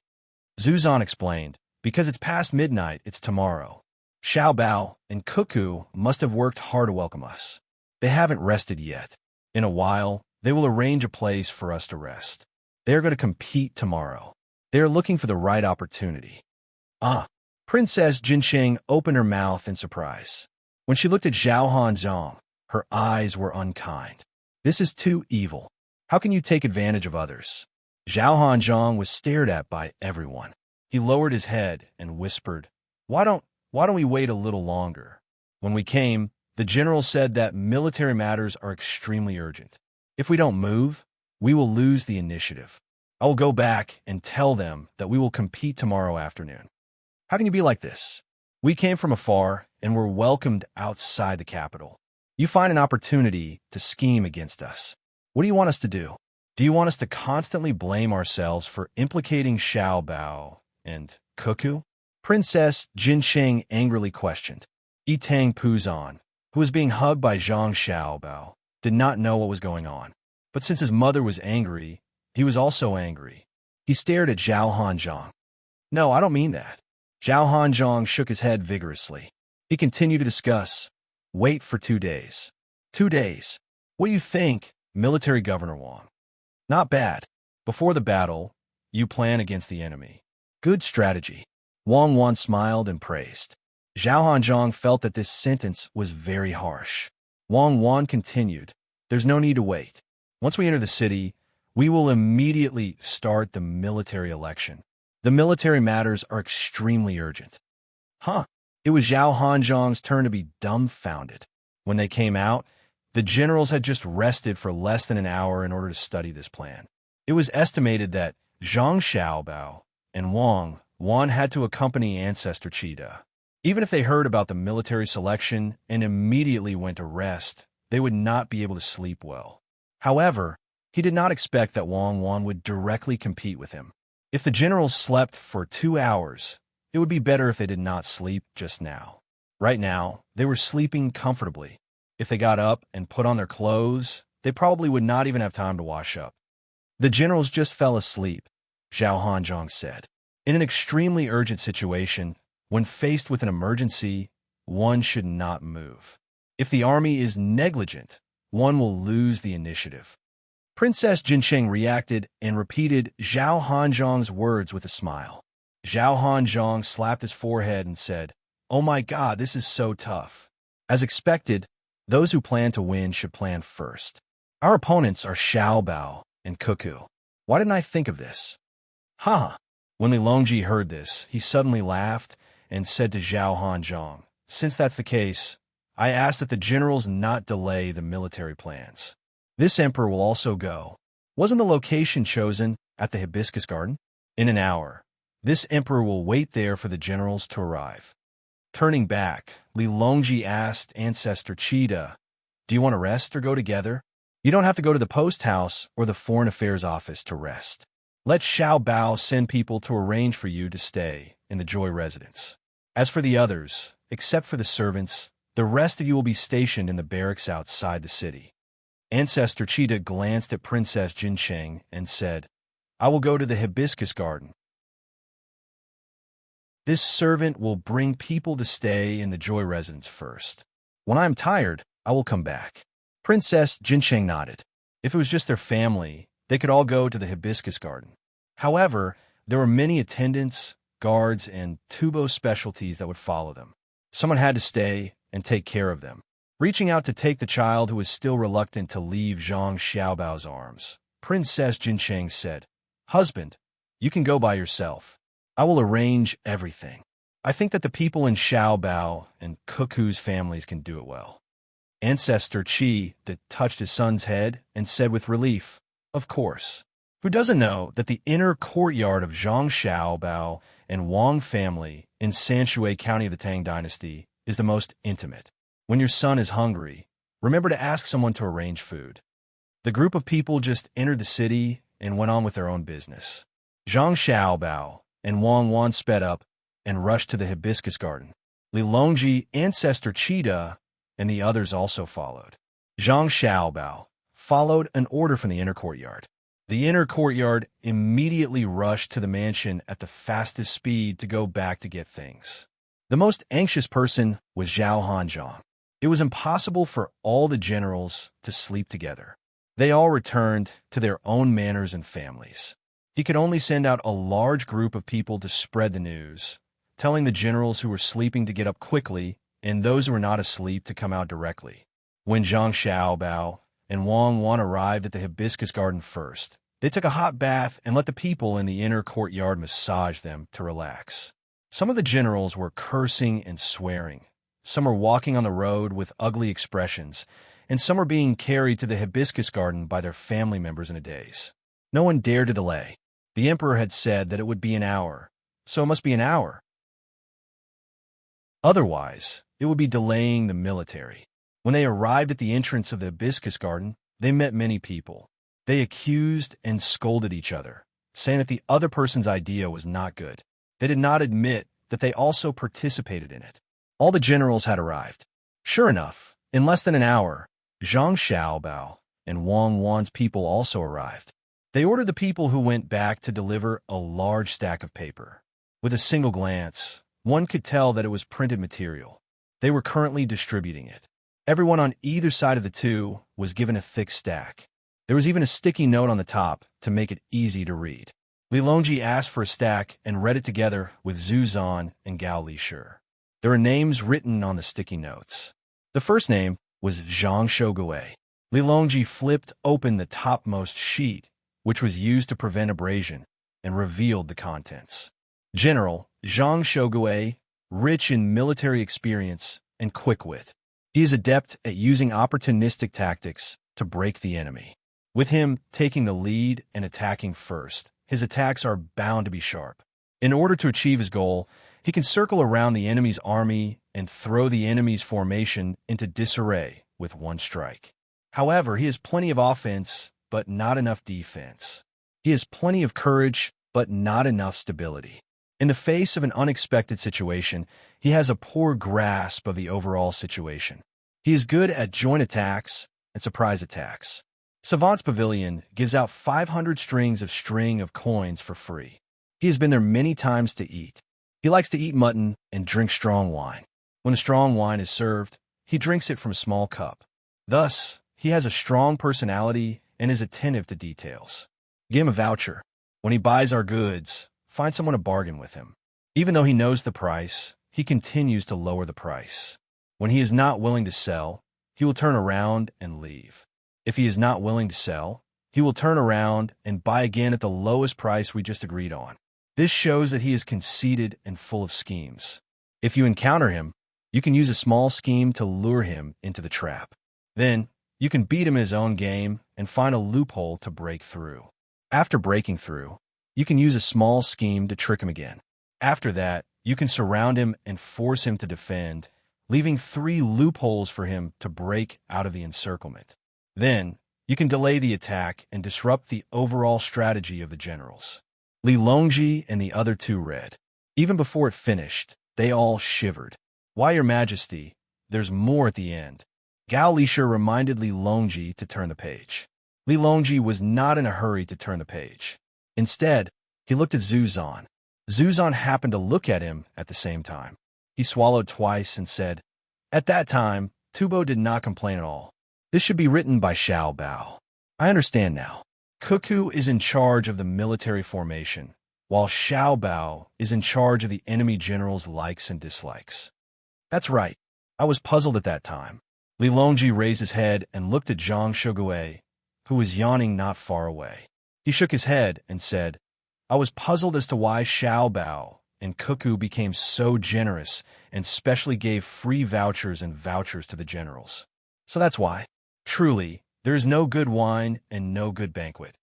Zuzan explained, "Because it's past midnight, it's tomorrow. Xiao Bao and Cuckoo must have worked hard to welcome us. They haven't rested yet. In a while, they will arrange a place for us to rest. They are going to compete tomorrow. They are looking for the right opportunity." Ah! Princess Jinsheng opened her mouth in surprise. When she looked at Zhao Hanzhong, her eyes were unkind. "This is too evil. How can you take advantage of others?" Zhao Hanzhong was stared at by everyone. He lowered his head and whispered, Why don't we wait a little longer? When we came, the general said that military matters are extremely urgent. If we don't move, we will lose the initiative. I will go back and tell them that we will compete tomorrow afternoon. How can you be like this? We came from afar and were welcomed outside the capital. You find an opportunity to scheme against us. What do you want us to do? Do you want us to constantly blame ourselves for implicating Xiao Bao and Cuckoo? Princess Jinsheng angrily questioned. Tang Puzan, who was being hugged by Zhang Xiaobao, did not know what was going on. But since his mother was angry, he was also angry. He stared at Zhao Hanzhong. "No, I don't mean that." Zhao Hanzhong shook his head vigorously. He continued to discuss. "Wait for 2 days. 2 days. What do you think, Military Governor Wang? Not bad. Before the battle, you plan against the enemy. Good strategy." Wang Wan smiled and praised. Zhao Hanzhong felt that this sentence was very harsh. Wang Wan continued, "There's no need to wait. Once we enter the city, we will immediately start the military election. The military matters are extremely urgent." Huh. It was Zhao Hanzhong's turn to be dumbfounded. When they came out, the generals had just rested for less than an hour in order to study this plan. It was estimated that Zhang Xiaobao and Wang Wan had to accompany Ancestor Qida. Even if they heard about the military selection and immediately went to rest, they would not be able to sleep well. However, he did not expect that Wang Wan would directly compete with him. If the generals slept for 2 hours, it would be better if they did not sleep just now. Right now, they were sleeping comfortably. If they got up and put on their clothes, they probably would not even have time to wash up. "The generals just fell asleep," Zhao Hanzhong said. In an extremely urgent situation, when faced with an emergency, one should not move. If the army is negligent, one will lose the initiative. Princess Jinsheng reacted and repeated Zhao Hanzhong's words with a smile. Zhao Hanzhong slapped his forehead and said, "Oh my God, this is so tough." As expected, those who plan to win should plan first. Our opponents are Xiao Bao and Cuckoo. Why didn't I think of this? Ha! When Li Longji heard this, he suddenly laughed and said to Zhao Hanzhong, "Since that's the case, I ask that the generals not delay the military plans. This emperor will also go. Wasn't the location chosen at the Hibiscus Garden? In an hour, this emperor will wait there for the generals to arrive. Turning back, Li Longji asked Ancestor Cheetah, "Do you want to rest or go together? You don't have to go to the post house or the foreign affairs office to rest. Let Xiao Bao send people to arrange for you to stay in the Joy residence. As for the others, except for the servants, the rest of you will be stationed in the barracks outside the city." Ancestor Cheetah glanced at Princess Jincheng and said, "I will go to the Hibiscus Garden. This servant will bring people to stay in the Joy residence first. When I am tired, I will come back." Princess Jincheng nodded. If it was just their family, they could all go to the Hibiscus Garden. However, there were many attendants, guards, and tubo specialties that would follow them. Someone had to stay and take care of them. Reaching out to take the child who was still reluctant to leave Zhang Xiaobao's arms, Princess Jincheng said, "Husband, you can go by yourself. I will arrange everything. I think that the people in Xiaobao and Cuckoo's families can do it well." Ancestor Qi touched his son's head and said with relief, "Of course. Who doesn't know that the inner courtyard of Zhang Xiaobao and Wang family in Sanshui County of the Tang Dynasty is the most intimate? When your son is hungry, remember to ask someone to arrange food." The group of people just entered the city and went on with their own business. Zhang Xiaobao and Wang Wan sped up and rushed to the Hibiscus Garden. Li Longji, Ancestor Cheetah, and the others also followed. Zhang Xiaobao followed an order from the inner courtyard. The inner courtyard immediately rushed to the mansion at the fastest speed to go back to get things. The most anxious person was Zhao Hanzhong. It was impossible for all the generals to sleep together. They all returned to their own manors and families. He could only send out a large group of people to spread the news, telling the generals who were sleeping to get up quickly and those who were not asleep to come out directly. When Zhang Xiaobao and Wang Wan arrived at the Hibiscus Garden first, they took a hot bath and let the people in the inner courtyard massage them to relax. Some of the generals were cursing and swearing. Some were walking on the road with ugly expressions, and some were being carried to the Hibiscus Garden by their family members in a daze. No one dared to delay. The emperor had said that it would be an hour, so it must be an hour. Otherwise, it would be delaying the military. When they arrived at the entrance of the Hibiscus Garden, they met many people. They accused and scolded each other, saying that the other person's idea was not good. They did not admit that they also participated in it. All the generals had arrived. Sure enough, in less than an hour, Zhang Xiaobao and Wang Wan's people also arrived. They ordered the people who went back to deliver a large stack of paper. With a single glance, one could tell that it was printed material. They were currently distributing it. Everyone on either side of the two was given a thick stack. There was even a sticky note on the top to make it easy to read. Li Longji asked for a stack and read it together with Zhu Zan and Gao Lishur. There were names written on the sticky notes. The first name was Zhang Shougui. Li Longji flipped open the topmost sheet, which was used to prevent abrasion, and revealed the contents. General Zhang Shougui, rich in military experience and quick wit. He is adept at using opportunistic tactics to break the enemy. With him taking the lead and attacking first, his attacks are bound to be sharp. In order to achieve his goal, he can circle around the enemy's army and throw the enemy's formation into disarray with one strike. However, he has plenty of offense, but not enough defense. He has plenty of courage, but not enough stability. In the face of an unexpected situation, he has a poor grasp of the overall situation. He is good at joint attacks and surprise attacks. Savant's Pavilion gives out 500 strings of coins for free. He has been there many times to eat. He likes to eat mutton and drink strong wine. When a strong wine is served, he drinks it from a small cup. Thus, he has a strong personality and is attentive to details. Give him a voucher. When he buys our goods, find someone to bargain with him. Even though he knows the price, he continues to lower the price. When he is not willing to sell, he will turn around and leave. If he is not willing to sell, he will turn around and buy again at the lowest price we just agreed on. This shows that he is conceited and full of schemes. If you encounter him, You can use a small scheme to lure him into the trap. Then, you can beat him in his own game and find a loophole to break through. After breaking through, you can use a small scheme to trick him again. After that, you can surround him and force him to defend, leaving 3 loopholes for him to break out of the encirclement. Then, you can delay the attack and disrupt the overall strategy of the generals. Li Longji and the other 2 read. Even before it finished, they all shivered. Why, Your Majesty, there's more at the end. Gao Lishur reminded Li Longji to turn the page. Li Longji was not in a hurry to turn the page. Instead, he looked at Zhu Zan. Zhu Zan happened to look at him at the same time. He swallowed twice and said, "At that time, Tubo did not complain at all. This should be written by Xiao Bao. I understand now. Cuckoo is in charge of the military formation, while Xiao Bao is in charge of the enemy general's likes and dislikes." That's right. I was puzzled at that time. Li Longji raised his head and looked at Zhang Shogui, who was yawning not far away. He shook his head and said, "I was puzzled as to why Xiao Bao and Cuckoo became so generous and specially gave free vouchers and vouchers to the generals. So that's why. Truly, there is no good wine and no good banquet."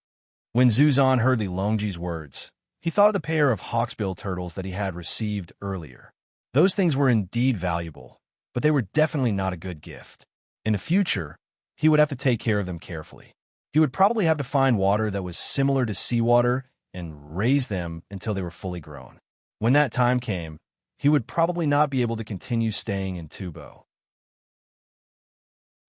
When Zhu Zan heard Li Longji's words, he thought of the pair of hawksbill turtles that he had received earlier. Those things were indeed valuable, but they were definitely not a good gift. In the future, he would have to take care of them carefully. He would probably have to find water that was similar to seawater and raise them until they were fully grown. When that time came, he would probably not be able to continue staying in Tubo.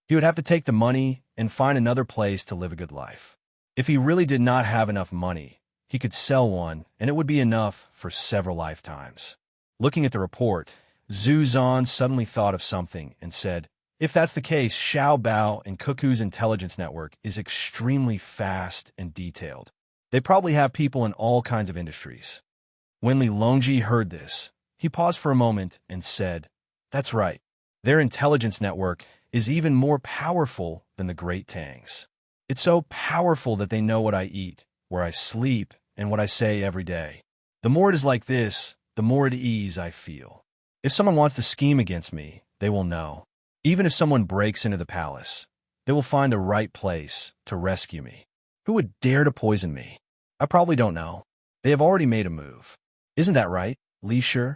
He would have to take the money and find another place to live a good life. If he really did not have enough money, he could sell one, and it would be enough for several lifetimes. Looking at the report, Zhu Zan suddenly thought of something and said, "If that's the case, Xiao Bao and Cuckoo's intelligence network is extremely fast and detailed. They probably have people in all kinds of industries." When Li Longji heard this, he paused for a moment and said, "That's right. Their intelligence network is even more powerful than the Great Tang's. It's so powerful that they know what I eat, where I sleep, and what I say every day. The more it is like this, the more at ease I feel. If someone wants to scheme against me, they will know. Even if someone breaks into the palace, they will find a right place to rescue me. Who would dare to poison me? I probably don't know. They have already made a move. Isn't that right, Lishur?"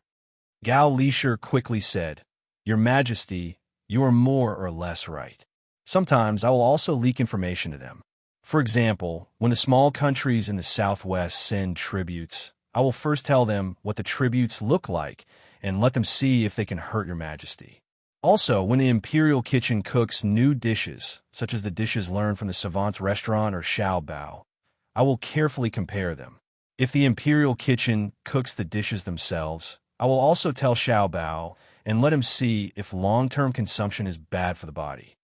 Gao Lishur quickly said, "Your Majesty, you are more or less right. Sometimes I will also leak information to them. For example, when the small countries in the southwest send tributes, I will first tell them what the tributes look like and let them see if they can hurt Your Majesty. Also, when the Imperial Kitchen cooks new dishes, such as the dishes learned from the Savant's restaurant or Xiao Bao, I will carefully compare them. If the Imperial Kitchen cooks the dishes themselves, I will also tell Xiao Bao and let him see if long-term consumption is bad for the body."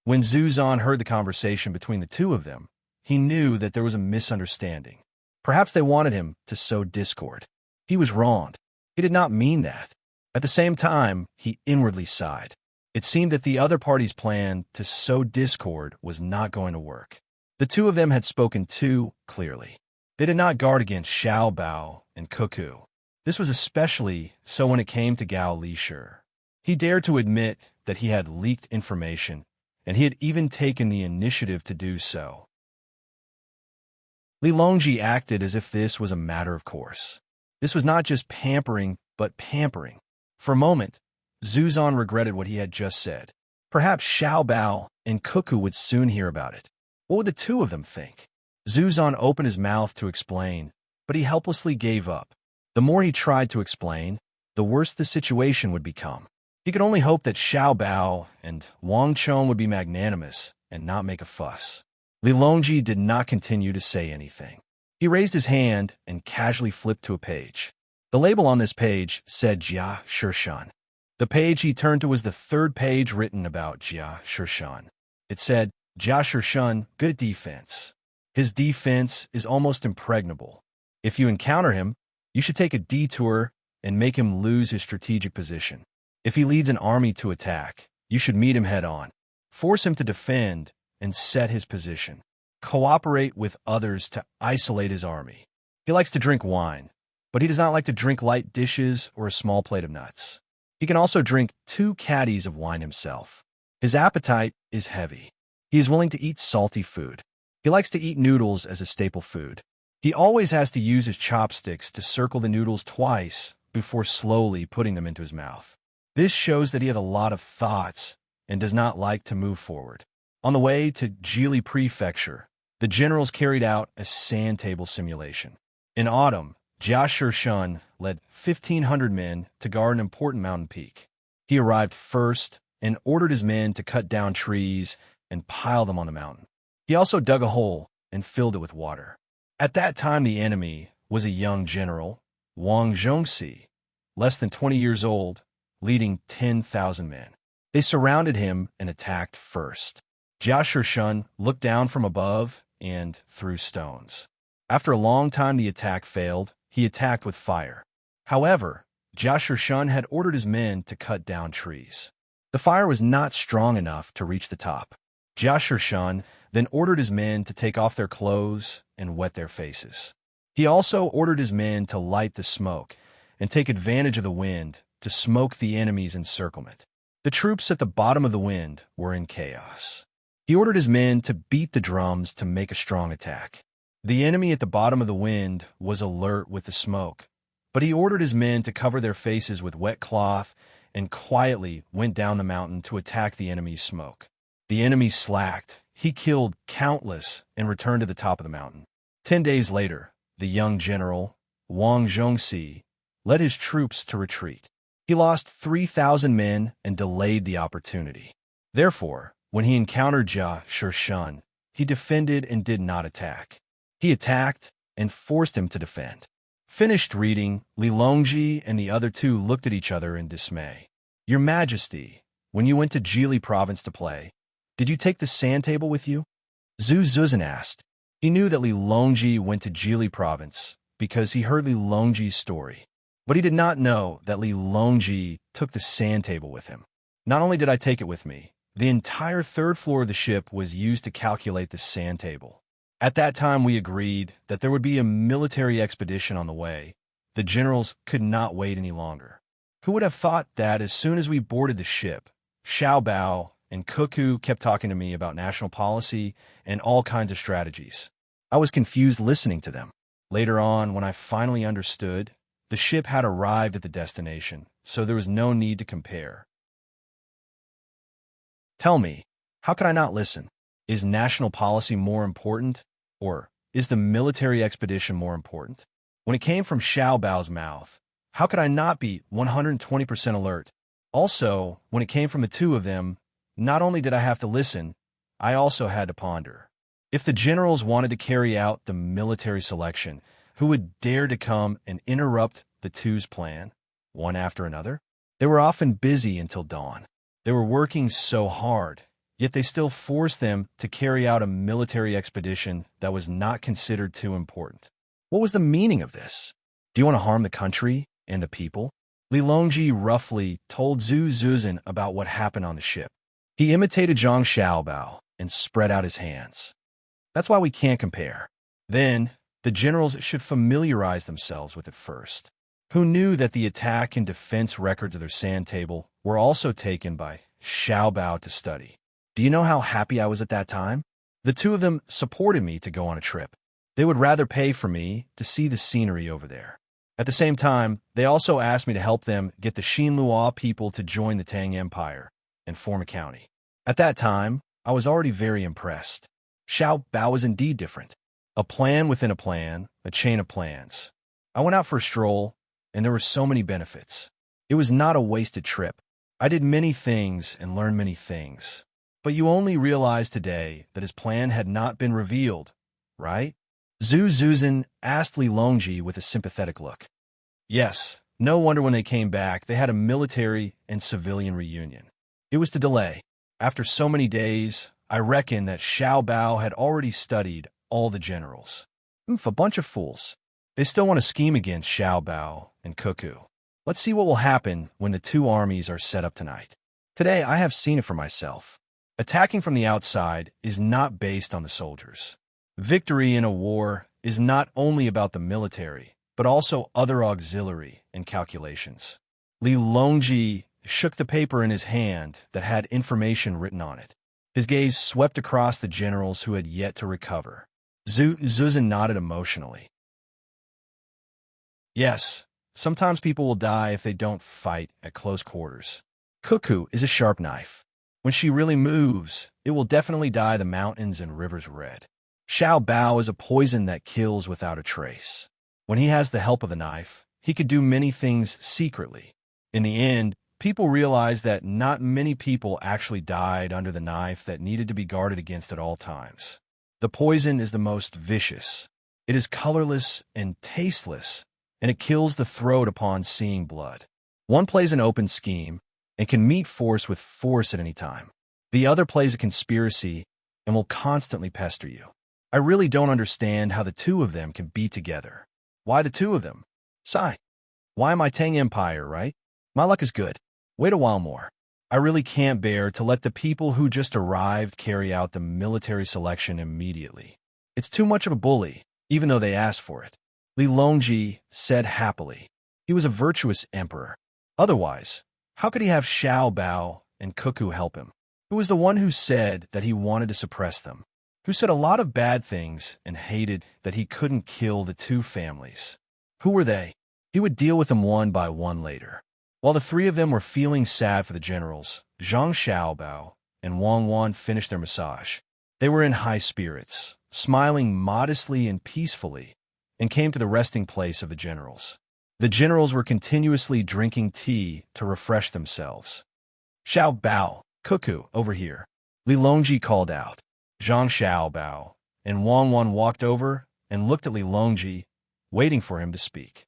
When Zhu Zan heard the conversation between the 2 of them, he knew that there was a misunderstanding. Perhaps they wanted him to sow discord. He was wronged. He did not mean that. At the same time, he inwardly sighed. It seemed that the other party's plan to sow discord was not going to work. The 2 of them had spoken too clearly. They did not guard against Xiao Bao and Cuckoo. This was especially so when it came to Gao Lishur. He dared to admit that he had leaked information, and he had even taken the initiative to do so. Li Longji acted as if this was a matter of course. This was not just pampering, but pampering. For a moment, Zhu Zan regretted what he had just said. Perhaps Xiao Bao and Cuckoo would soon hear about it. What would the 2 of them think? Zhu Zan opened his mouth to explain, but he helplessly gave up. The more he tried to explain, the worse the situation would become. He could only hope that Xiao Bao and Wang Chong would be magnanimous and not make a fuss. Li Longji did not continue to say anything. He raised his hand and casually flipped to a page. The label on this page said Jia Shishan. The page he turned to was the 3rd page written about Jia Shishan. It said, "Jia Shishan, good defense. His defense is almost impregnable. If you encounter him, you should take a detour and make him lose his strategic position. If he leads an army to attack, you should meet him head-on. Force him to defend and set his position. Cooperate with others to isolate his army. He likes to drink wine, but he does not like to drink light dishes or a small plate of nuts. He can also drink 2 caddies of wine himself. His appetite is heavy. He is willing to eat salty food. He likes to eat noodles as a staple food. He always has to use his chopsticks to circle the noodles twice before slowly putting them into his mouth. This shows that he has a lot of thoughts and does not like to move forward. On the way to Jili Prefecture, the generals carried out a sand table simulation. In autumn, Jia Shishun led 1,500 men to guard an important mountain peak. He arrived first and ordered his men to cut down trees and pile them on the mountain. He also dug a hole and filled it with water. At that time, the enemy was a young general, Wang Zhongxi, less than 20 years old, leading 10,000 men. They surrounded him and attacked first. Jia Shishun looked down from above and threw stones. After a long time, the attack failed. He attacked with fire. However, Jia Shishun had ordered his men to cut down trees. The fire was not strong enough to reach the top. Jia Shishun then ordered his men to take off their clothes and wet their faces. He also ordered his men to light the smoke and take advantage of the wind to smoke the enemy's encirclement. The troops at the bottom of the wind were in chaos. He ordered his men to beat the drums to make a strong attack. The enemy at the bottom of the wind was alert with the smoke, but he ordered his men to cover their faces with wet cloth and quietly went down the mountain to attack the enemy's smoke. The enemy slacked. He killed countless and returned to the top of the mountain. 10 days later, the young general, Wang Zhongxi, led his troops to retreat. He lost 3,000 men and delayed the opportunity. Therefore, when he encountered Jia Shishun, he defended and did not attack. He attacked and forced him to defend. Finished reading, Li Longji and the other 2 looked at each other in dismay. Your Majesty, when you went to Jili province to play, did you take the sand table with you? Zhu Zuzan asked. He knew that Li Longji went to Jili province because he heard Li Longji's story. But he did not know that Li Longji took the sand table with him. Not only did I take it with me, the entire 3rd floor of the ship was used to calculate the sand table. At that time, we agreed that there would be a military expedition on the way. The generals could not wait any longer. Who would have thought that as soon as we boarded the ship, Xiao Bao and Cuckoo kept talking to me about national policy and all kinds of strategies. I was confused listening to them. Later on, when I finally understood, the ship had arrived at the destination, so there was no need to compare. Tell me, how could I not listen? Is national policy more important, or is the military expedition more important? When it came from Xiao Bao's mouth, how could I not be 120% alert? Also, when it came from the 2 of them, not only did I have to listen, I also had to ponder. If the generals wanted to carry out the military selection, who would dare to come and interrupt the 2's plan, one after another? They were often busy until dawn. They were working so hard, yet they still forced them to carry out a military expedition that was not considered too important. What was the meaning of this? Do you want to harm the country and the people? Li Longji roughly told Zhu Zuzan about what happened on the ship. He imitated Zhang Xiaobao and spread out his hands. That's why we can't compare. Then, the generals should familiarize themselves with it first. Who knew that the attack and defense records of their sand table were also taken by Xiaobao to study? Do you know how happy I was at that time? The 2 of them supported me to go on a trip. They would rather pay for me to see the scenery over there. At the same time, they also asked me to help them get the Xinluo people to join the Tang Empire and form a county. At that time, I was already very impressed. Xiao Bao was indeed different. A plan within a plan, a chain of plans. I went out for a stroll, and there were so many benefits. It was not a wasted trip. I did many things and learned many things. But you only realize today that his plan had not been revealed, right? Zhu Zuzan asked Li Longji with a sympathetic look. Yes, no wonder when they came back, they had a military and civilian reunion. It was to delay. After so many days, I reckon that Xiao Bao had already studied all the generals. A bunch of fools. They still want to scheme against Xiao Bao and Cuckoo. Let's see what will happen when the 2 armies are set up tonight. Today, I have seen it for myself. Attacking from the outside is not based on the soldiers. Victory in a war is not only about the military, but also other auxiliary and calculations. Li Longji shook the paper in his hand that had information written on it. His gaze swept across the generals who had yet to recover. Zuzan nodded emotionally. Yes, sometimes people will die if they don't fight at close quarters. Cuckoo is a sharp knife. When she really moves, it will definitely dye the mountains and rivers red. Xiao Bao is a poison that kills without a trace. When he has the help of the knife, he could do many things secretly. In the end, people realized that not many people actually died under the knife that needed to be guarded against at all times. The poison is the most vicious. It is colorless and tasteless, and it kills the throat upon seeing blood. One plays an open scheme and can meet force with force at any time. The other plays a conspiracy and will constantly pester you. I really don't understand how the two of them can be together. Why the two of them? Sigh. Why my Tang Empire, right? My luck is good. Wait a while more. I really can't bear to let the people who just arrived carry out the military selection immediately. It's too much of a bully, even though they asked for it. Li Longji said happily. He was a virtuous emperor. Otherwise, how could he have Xiao Bao and Cuckoo help him? Who was the one who said that he wanted to suppress them? Who said a lot of bad things and hated that he couldn't kill the two families? Who were they? He would deal with them one by one later. While the three of them were feeling sad for the generals, Zhang Xiaobao and Wang Wan finished their massage. They were in high spirits, smiling modestly and peacefully, and came to the resting place of the generals. The generals were continuously drinking tea to refresh themselves. Xiao Bao, Cuckoo, over here, Li Longji called out. Zhang Xiaobao and Wang Wan walked over and looked at Li Longji, waiting for him to speak.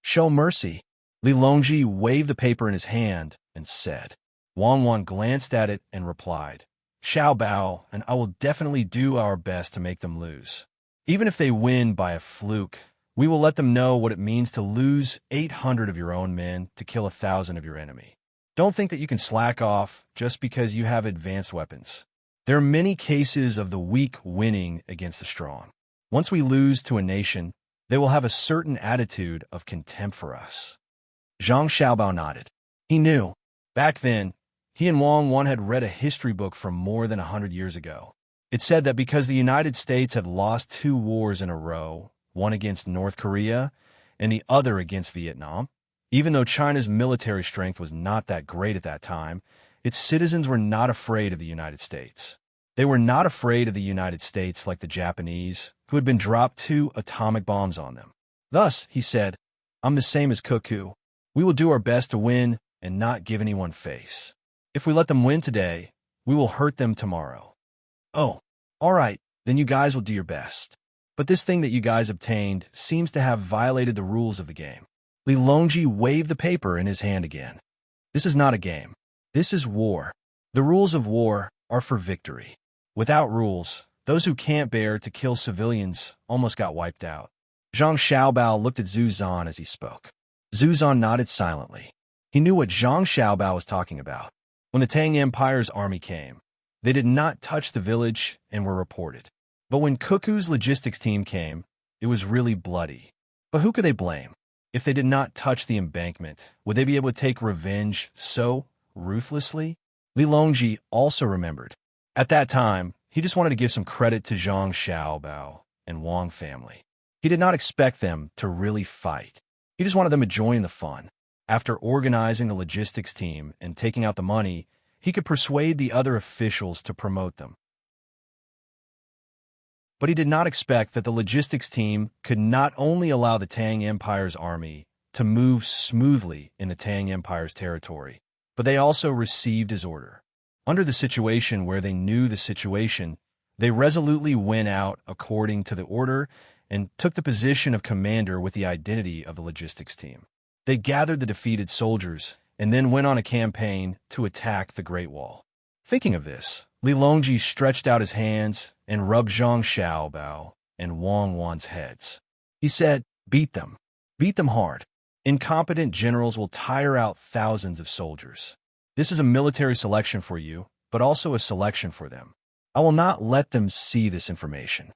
Show mercy. Li Longji waved the paper in his hand and said. Wang Wan glanced at it and replied, Xiao Bao and I will definitely do our best to make them lose. Even if they win by a fluke, we will let them know what it means to lose 800 of your own men to kill 1,000 of your enemy. Don't think that you can slack off just because you have advanced weapons. There are many cases of the weak winning against the strong. Once we lose to a nation, they will have a certain attitude of contempt for us. Zhang Xiaobao nodded. He knew. Back then, he and Wang Wan had read a history book from more than 100 years ago. It said that because the United States had lost 2 wars in a row, one against North Korea and the other against Vietnam, even though China's military strength was not that great at that time, its citizens were not afraid of the United States. They were not afraid of the United States like the Japanese, who had been dropped 2 atomic bombs on them. Thus, he said, I'm the same as Cuckoo. We will do our best to win and not give anyone face. If we let them win today, we will hurt them tomorrow. Oh, all right, then you guys will do your best. But this thing that you guys obtained seems to have violated the rules of the game. Li Longji waved the paper in his hand again. This is not a game. This is war. The rules of war are for victory. Without rules, those who can't bear to kill civilians almost got wiped out. Zhang Xiaobao looked at Zhu Zan as he spoke. Zhu Zan nodded silently. He knew what Zhang Xiaobao was talking about. When the Tang Empire's army came, they did not touch the village and were reported. But when Cuckoo's logistics team came, it was really bloody. But who could they blame? If they did not touch the embankment, would they be able to take revenge so ruthlessly? Li Longji also remembered. At that time, he just wanted to give some credit to Zhang Xiaobao and Wang family. He did not expect them to really fight. He just wanted them to join the fun. After organizing the logistics team and taking out the money, he could persuade the other officials to promote them. But he did not expect that the logistics team could not only allow the Tang Empire's army to move smoothly in the Tang Empire's territory, but they also received his order. Under the situation where they knew the situation, they resolutely went out according to the order and took the position of commander with the identity of the logistics team. They gathered the defeated soldiers and then went on a campaign to attack the Great Wall. Thinking of this, Li Longji stretched out his hands and rubbed Zhang Xiaobao and Wang Wan's heads. He said, beat them hard. Incompetent generals will tire out thousands of soldiers. This is a military selection for you, but also a selection for them. I will not let them see this information.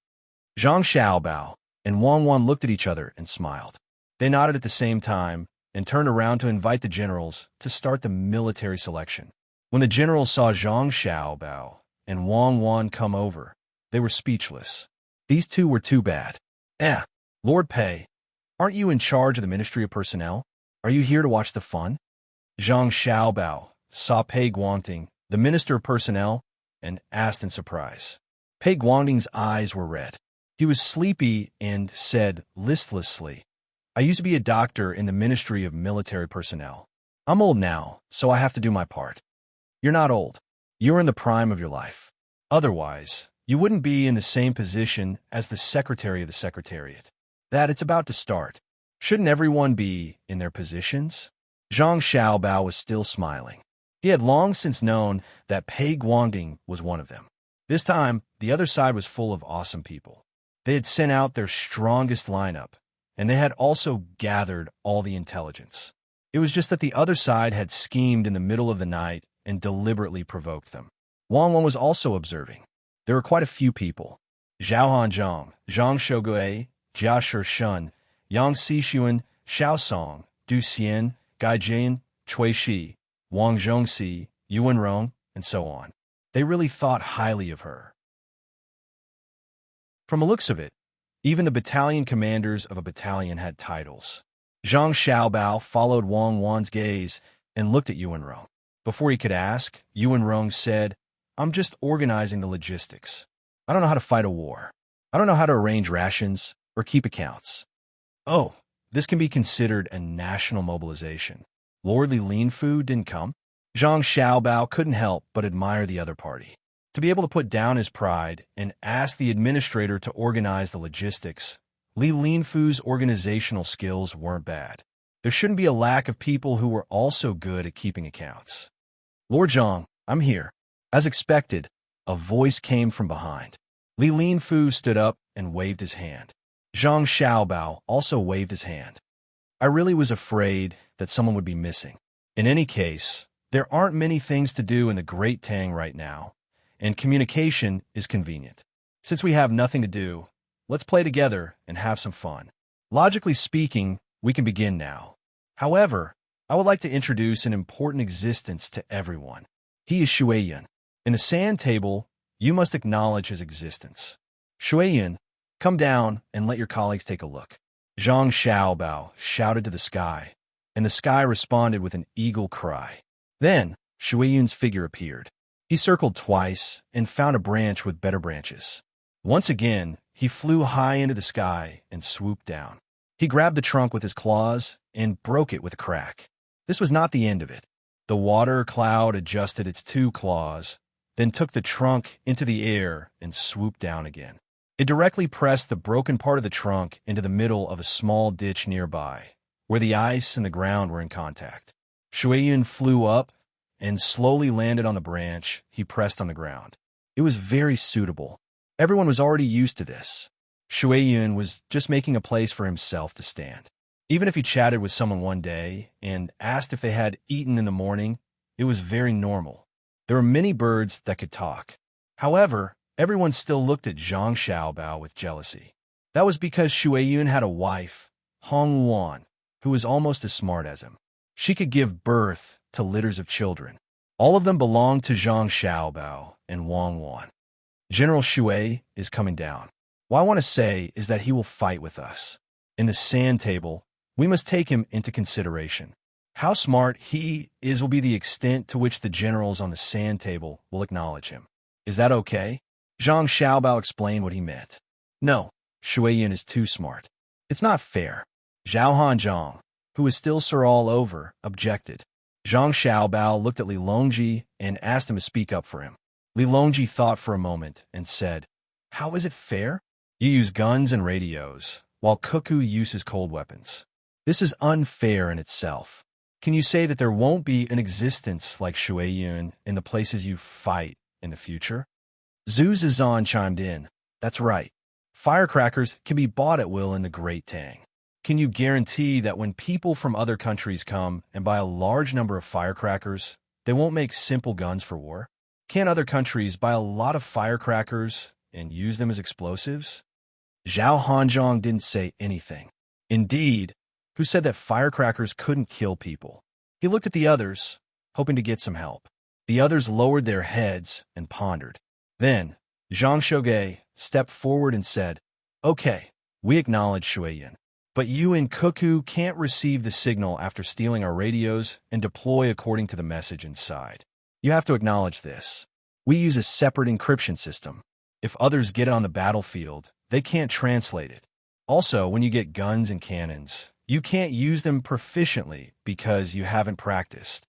Zhang Xiaobao and Wang Wan looked at each other and smiled. They nodded at the same time, and turned around to invite the generals to start the military selection. When the generals saw Zhang Xiaobao and Wang Wan come over, they were speechless. These two were too bad. Lord Pei, aren't you in charge of the Ministry of Personnel? Are you here to watch the fun? Zhang Xiaobao saw Pei Guangting, the Minister of Personnel, and asked in surprise. Pei Guangting's eyes were red. He was sleepy and said listlessly, I used to be a doctor in the Ministry of Military Personnel. I'm old now, so I have to do my part. You're not old. You're in the prime of your life. Otherwise, you wouldn't be in the same position as the Secretary of the Secretariat. It's about to start. Shouldn't everyone be in their positions? Zhang Xiaobao was still smiling. He had long since known that Pei Guangting was one of them. This time, the other side was full of awesome people. They had sent out their strongest lineup, and they had also gathered all the intelligence. It was just that the other side had schemed in the middle of the night and deliberately provoked them. Wang Wan was also observing. There were quite a few people. Zhao Hanzhong, Zhang Shougui, Jia Shishun, Yang Xixuan, Xiao Song, Du Xian, Gai Jian, Cui Shi, Wang Zhongxi, Yuan Rong, and so on. They really thought highly of her. From the looks of it, even the battalion commanders of a battalion had titles. Zhang Xiaobao followed Wang Wan's gaze and looked at Yuan Rong. Before he could ask, Yuan Rong said, I'm just organizing the logistics. I don't know how to fight a war. I don't know how to arrange rations or keep accounts. Oh, this can be considered a national mobilization. Lord Li Linfu didn't come? Zhang Xiaobao couldn't help but admire the other party. To be able to put down his pride and ask the administrator to organize the logistics, Li Linfu's organizational skills weren't bad. There shouldn't be a lack of people who were also good at keeping accounts. Lord Zhang, I'm here. As expected, a voice came from behind. Li Linfu stood up and waved his hand. Zhang Xiaobao also waved his hand. I really was afraid that someone would be missing. In any case, there aren't many things to do in the Great Tang right now, and communication is convenient. Since we have nothing to do, let's play together and have some fun. Logically speaking, we can begin now. However, I would like to introduce an important existence to everyone. He is Xueyun. In the sand table, you must acknowledge his existence. Xueyun, come down and let your colleagues take a look. Zhang Xiaobao shouted to the sky, and the sky responded with an eagle cry. Then, Xueyun's figure appeared. He circled twice and found a branch with better branches. Once again, he flew high into the sky and swooped down. He grabbed the trunk with his claws and broke it with a crack. This was not the end of it. The water cloud adjusted its two claws, then took the trunk into the air and swooped down again. It directly pressed the broken part of the trunk into the middle of a small ditch nearby, where the ice and the ground were in contact. Xueyun flew up and slowly landed on the branch he pressed on the ground. It was very suitable. Everyone was already used to this. Xueyun was just making a place for himself to stand. Even if he chatted with someone one day and asked if they had eaten in the morning, it was very normal. There were many birds that could talk. However, everyone still looked at Zhang Xiaobao with jealousy. That was because Xueyun had a wife, Hong Wan, who was almost as smart as him. She could give birth to litters of children. All of them belonged to Zhang Xiaobao and Wang Wan. General Xue is coming down. What I want to say is that he will fight with us. In the sand table, we must take him into consideration. How smart he is will be the extent to which the generals on the sand table will acknowledge him. Is that okay? Zhang Xiaobao explained what he meant. No, Xueyun is too smart. It's not fair. Zhao Hanzhong, who is still Sir All Over, objected. Zhang Xiaobao looked at Li Longji and asked him to speak up for him. Li Longji thought for a moment and said, How is it fair? You use guns and radios, while Cuckoo uses cold weapons. This is unfair in itself. Can you say that there won't be an existence like Xueyun in the places you fight in the future? Zhu Zizan chimed in. That's right. Firecrackers can be bought at will in the Great Tang. Can you guarantee that when people from other countries come and buy a large number of firecrackers, they won't make simple guns for war? Can other countries buy a lot of firecrackers and use them as explosives? Zhao Hanzhong didn't say anything. Indeed, who said that firecrackers couldn't kill people. He looked at the others, hoping to get some help. The others lowered their heads and pondered. Then, Zhang Shoge stepped forward and said, "Okay, we acknowledge Shuiyan. But you and Cuckoo can't receive the signal after stealing our radios and deploy according to the message inside. You have to acknowledge this. We use a separate encryption system. If others get it on the battlefield, they can't translate it. Also, when you get guns and cannons, you can't use them proficiently because you haven't practiced."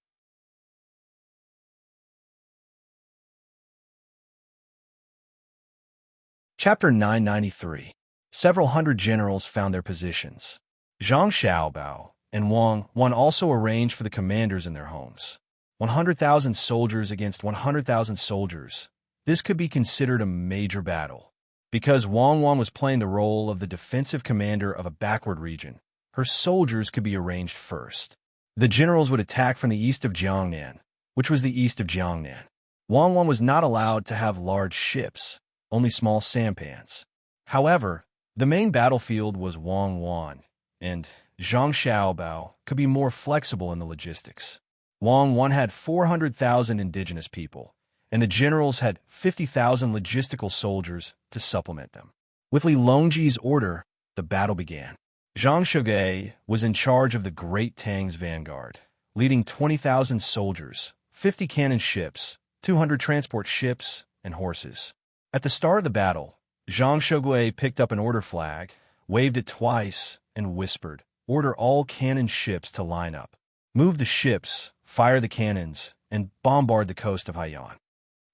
Chapter 993. Several hundred generals found their positions. Zhang Xiaobao and Wang Wan also arranged for the commanders in their homes. 100,000 soldiers against 100,000 soldiers. This could be considered a major battle. Because Wang Wan was playing the role of the defensive commander of a backward region, her soldiers could be arranged first. The generals would attack from the east of Jiangnan, which was the east of Jiangnan. Wang Wan was not allowed to have large ships, only small sampans. However, the main battlefield was Wang Wan, and Zhang Xiaobao could be more flexible in the logistics. Wang Wan had 400,000 indigenous people, and the generals had 50,000 logistical soldiers to supplement them. With Li Longji's order, the battle began. Zhang Shoge was in charge of the Great Tang's vanguard, leading 20,000 soldiers, 50 cannon ships, 200 transport ships, and horses. At the start of the battle, Zhang Shogui picked up an order flag, waved it twice, and whispered, "Order all cannon ships to line up. Move the ships, fire the cannons, and bombard the coast of Haiyan."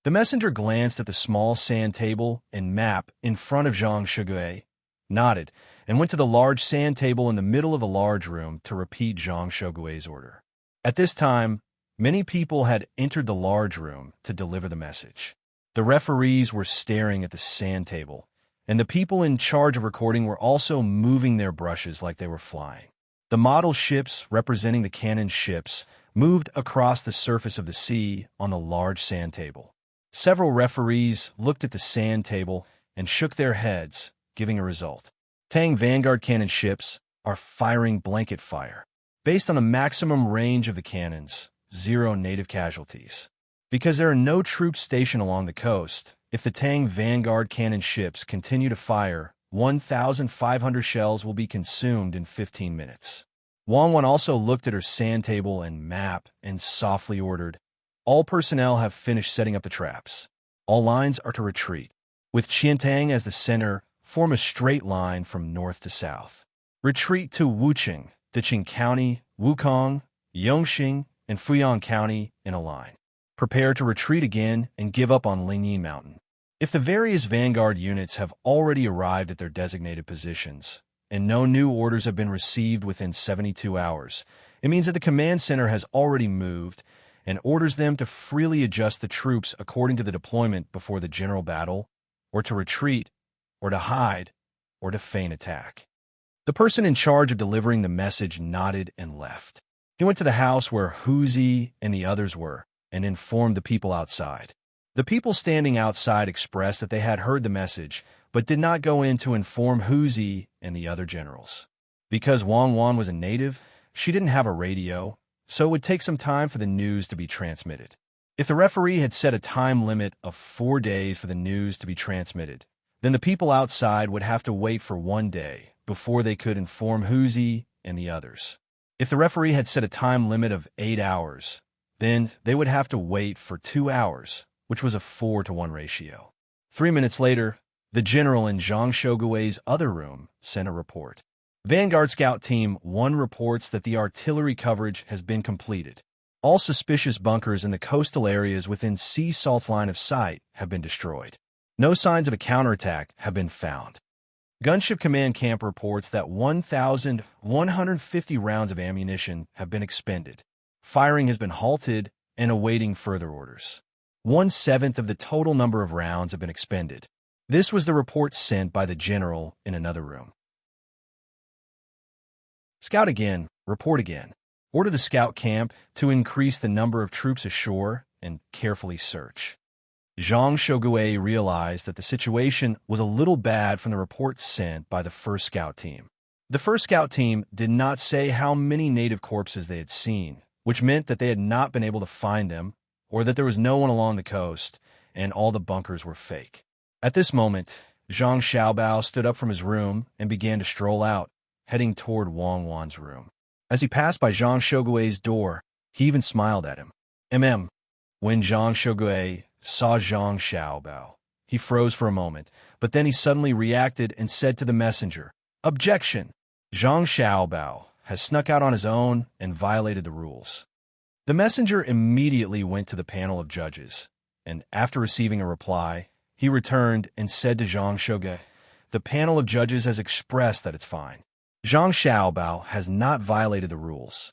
The messenger glanced at the small sand table and map in front of Zhang Shogui, nodded, and went to the large sand table in the middle of the large room to repeat Zhang Shogui's order. At this time, many people had entered the large room to deliver the message. The referees were staring at the sand table, and the people in charge of recording were also moving their brushes like they were flying. The model ships representing the cannon ships moved across the surface of the sea on the large sand table. Several referees looked at the sand table and shook their heads, giving a result. Tang Vanguard cannon ships are firing blanket fire. Based on the maximum range of the cannons, 0 native casualties. Because there are no troops stationed along the coast, if the Tang Vanguard cannon ships continue to fire, 1,500 shells will be consumed in 15 minutes. Wang Wan also looked at her sand table and map and softly ordered, "All personnel have finished setting up the traps. All lines are to retreat. With Qiantang as the center, form a straight line from north to south. Retreat to Wuqing, Deqing County, Wukong, Yongxing, and Fuyang County in a line. Prepare to retreat again and give up on Lingyi Mountain." If the various vanguard units have already arrived at their designated positions, and no new orders have been received within 72 hours, it means that the command center has already moved and orders them to freely adjust the troops according to the deployment before the general battle, or to retreat, or to hide, or to feign attack. The person in charge of delivering the message nodded and left. He went to the house where Huzi and the others were, and informed the people outside. The people standing outside expressed that they had heard the message, but did not go in to inform Huzi and the other generals. Because Wang Wan was a native, she didn't have a radio, so it would take some time for the news to be transmitted. If the referee had set a time limit of 4 days for the news to be transmitted, then the people outside would have to wait for 1 day before they could inform Huzi and the others. If the referee had set a time limit of 8 hours, then they would have to wait for 2 hours, which was a 4-to-1 ratio. 3 minutes later, the general in Zhang Shogui's other room sent a report. Vanguard Scout Team 1 reports that the artillery coverage has been completed. All suspicious bunkers in the coastal areas within Sea Salt's line of sight have been destroyed. No signs of a counterattack have been found. Gunship Command Camp reports that 1,150 rounds of ammunition have been expended. Firing has been halted and awaiting further orders. 1/7 of the total number of rounds have been expended. This was the report sent by the general in another room. Scout again, report again. Order the scout camp to increase the number of troops ashore and carefully search. Zhang Shogui realized that the situation was a little bad from the reports sent by the first scout team. The first scout team did not say how many native corpses they had seen, which meant that they had not been able to find them, or that there was no one along the coast, and all the bunkers were fake. At this moment, Zhang Xiaobao stood up from his room and began to stroll out, heading toward Wang Wan's room. As he passed by Zhang Shougui's door, he even smiled at him. When Zhang Shougui saw Zhang Xiaobao, he froze for a moment, but then he suddenly reacted and said to the messenger, "Objection! Zhang Xiaobao has snuck out on his own and violated the rules." The messenger immediately went to the panel of judges, and after receiving a reply, he returned and said to Zhang Shougui, "The panel of judges has expressed that it's fine. Zhang Xiaobao has not violated the rules."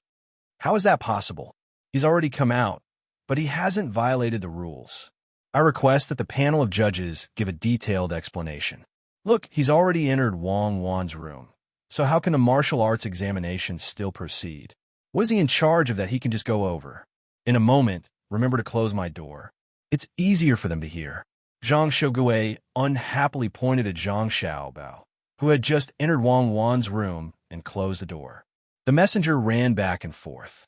"How is that possible? He's already come out, but he hasn't violated the rules. I request that the panel of judges give a detailed explanation." "Look, he's already entered Wang Wan's room, so how can the martial arts examination still proceed? What is he in charge of that he can just go over? In a moment, remember to close my door. It's easier for them to hear." Zhang Shougui unhappily pointed at Zhang Xiaobao, who had just entered Wang Wan's room and closed the door. The messenger ran back and forth.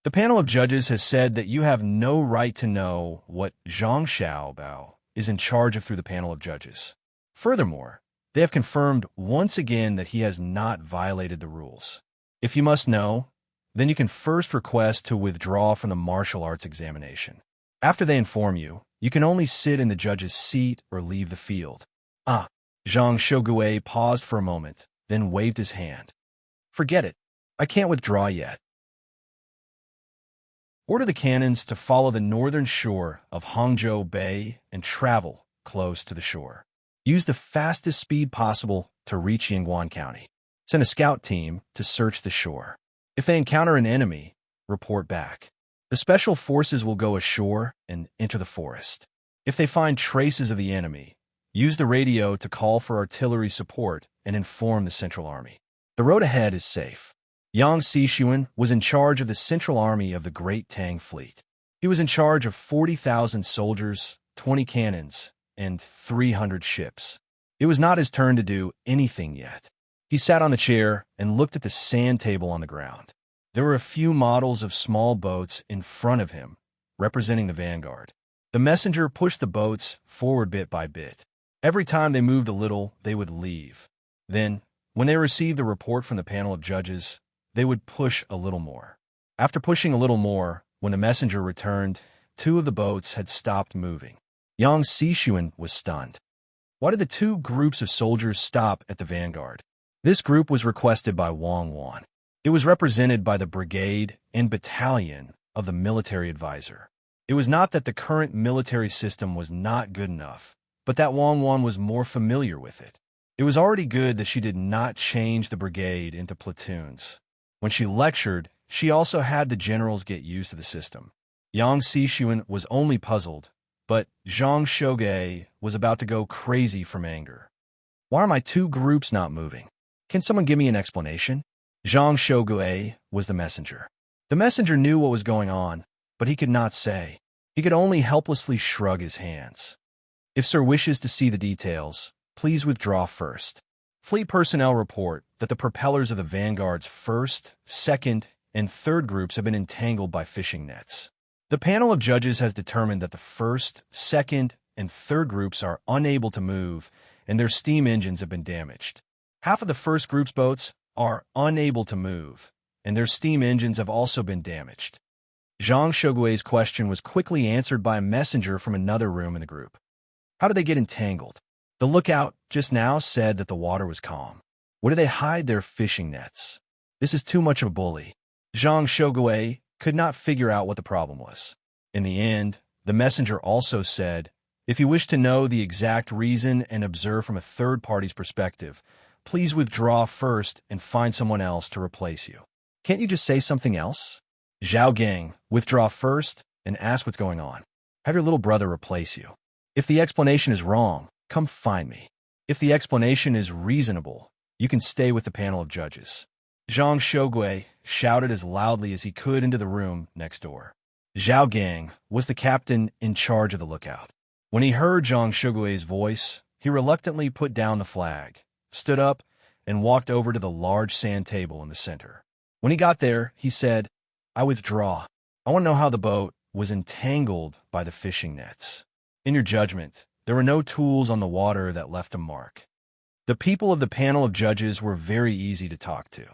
"The panel of judges has said that you have no right to know what Zhang Xiaobao is in charge of through the panel of judges. Furthermore, they have confirmed once again that he has not violated the rules. If you must know, then you can first request to withdraw from the martial arts examination. After they inform you, you can only sit in the judge's seat or leave the field." Zhang Shougui paused for a moment, then waved his hand. "Forget it. I can't withdraw yet. Order the cannons to follow the northern shore of Hangzhou Bay and travel close to the shore. Use the fastest speed possible to reach Yingguan County. Send a scout team to search the shore. If they encounter an enemy, report back. The special forces will go ashore and enter the forest. If they find traces of the enemy, use the radio to call for artillery support and inform the Central Army. The road ahead is safe." Yang Xixuan was in charge of the Central Army of the Great Tang Fleet. He was in charge of 40,000 soldiers, 20 cannons, and 300 ships. It was not his turn to do anything yet. He sat on the chair and looked at the sand table on the ground. There were a few models of small boats in front of him, representing the vanguard. The messenger pushed the boats forward bit by bit. Every time they moved a little, they would leave. Then, when they received the report from the panel of judges, they would push a little more. After pushing a little more, when the messenger returned, 2 of the boats had stopped moving. Yang Xixuan was stunned. Why did the 2 groups of soldiers stop at the vanguard? This group was requested by Wang Wan. It was represented by the brigade and battalion of the military advisor. It was not that the current military system was not good enough, but that Wang Wan was more familiar with it. It was already good that she did not change the brigade into platoons. When she lectured, she also had the generals get used to the system. Yang Xixuan was only puzzled, but Zhang Shougui was about to go crazy from anger. "Why are my 2 groups not moving? Can someone give me an explanation?" Zhang Shougui was the messenger. The messenger knew what was going on, but he could not say. He could only helplessly shrug his hands. "If Sir wishes to see the details, please withdraw first. Fleet personnel report that the propellers of the Vanguard's 1st, 2nd, and 3rd groups have been entangled by fishing nets. The panel of judges has determined that the 1st, 2nd, and 3rd groups are unable to move, and their steam engines have been damaged. Half of the 1st group's boats are unable to move, and their steam engines have also been damaged." Zhang Shougui's question was quickly answered by a messenger from another room in the group. "How did they get entangled? The lookout just now said that the water was calm. Where do they hide their fishing nets? This is too much of a bully." Zhang Shougui could not figure out what the problem was. In the end, the messenger also said, "If you wish to know the exact reason and observe from a third party's perspective, please withdraw first and find someone else to replace you." "Can't you just say something else?" "Zhao Gang, withdraw first and ask what's going on. Have your little brother replace you. If the explanation is wrong, come find me. If the explanation is reasonable, you can stay with the panel of judges." Zhang Shougui shouted as loudly as he could into the room next door. Zhao Gang was the captain in charge of the lookout. When he heard Zhang Shougui's voice, he reluctantly put down the flag, stood up, and walked over to the large sand table in the center. When he got there, he said, "I withdraw. I want to know how the boat was entangled by the fishing nets. In your judgment, there were no tools on the water that left a mark." The people of the panel of judges were very easy to talk to.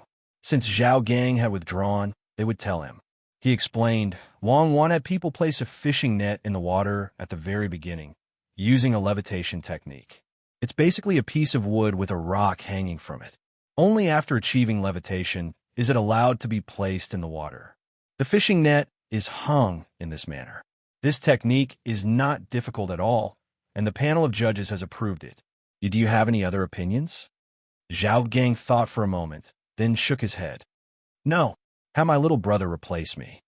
Since Zhao Gang had withdrawn, they would tell him. He explained, Wang Wan had people place a fishing net in the water at the very beginning, using a levitation technique. It's basically a piece of wood with a rock hanging from it. Only after achieving levitation is it allowed to be placed in the water. The fishing net is hung in this manner. This technique is not difficult at all, and the panel of judges has approved it. Do you have any other opinions? Zhao Gang thought for a moment, then shook his head. No, have my little brother replace me.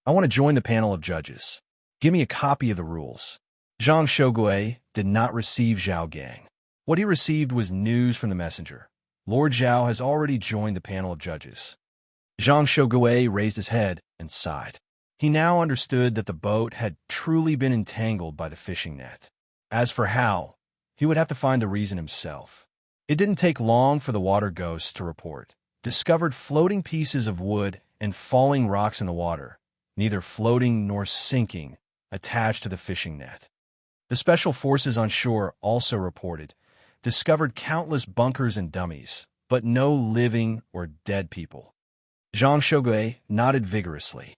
I want to join the panel of judges. Give me a copy of the rules. Zhang Shougui did not receive Zhao Gang. What he received was news from the messenger. Lord Zhao has already joined the panel of judges. Zhang Shougui raised his head and sighed. He now understood that the boat had truly been entangled by the fishing net. As for how, he would have to find the reason himself. It didn't take long for the water ghosts to report. Discovered floating pieces of wood and falling rocks in the water, neither floating nor sinking, attached to the fishing net. The special forces on shore also reported, discovered countless bunkers and dummies, but no living or dead people. Zhang Shougui nodded vigorously.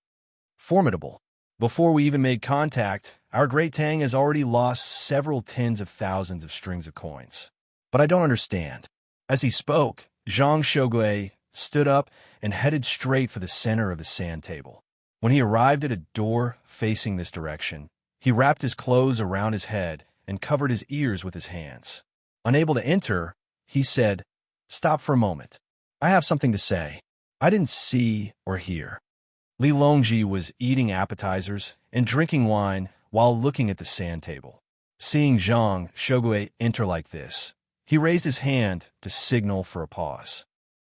Formidable. Before we even made contact, our great Tang has already lost several tens of thousands of strings of coins. But I don't understand. As he spoke, Zhang Shougui stood up and headed straight for the center of the sand table. When he arrived at a door facing this direction, he wrapped his clothes around his head and covered his ears with his hands. Unable to enter, he said, "Stop for a moment. I have something to say. I didn't see or hear." Li Longji was eating appetizers and drinking wine while looking at the sand table. Seeing Zhang Shougui enter like this, he raised his hand to signal for a pause.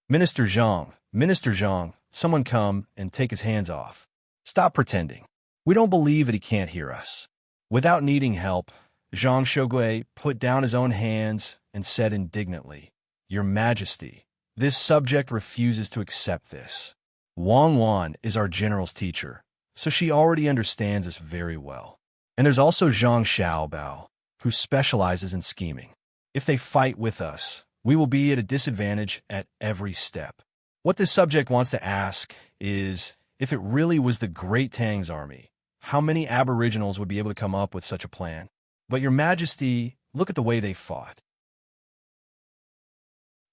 Minister Zhang, someone come and take his hands off. Stop pretending. We don't believe that he can't hear us." Without needing help, Zhang Shougui put down his own hands and said indignantly, "Your Majesty, this subject refuses to accept this. Wang Wan is our general's teacher, so she already understands us very well. And there's also Zhang Xiaobao, who specializes in scheming. If they fight with us, we will be at a disadvantage at every step. What this subject wants to ask is, if it really was the Great Tang's army, how many aboriginals would be able to come up with such a plan? But Your Majesty, look at the way they fought.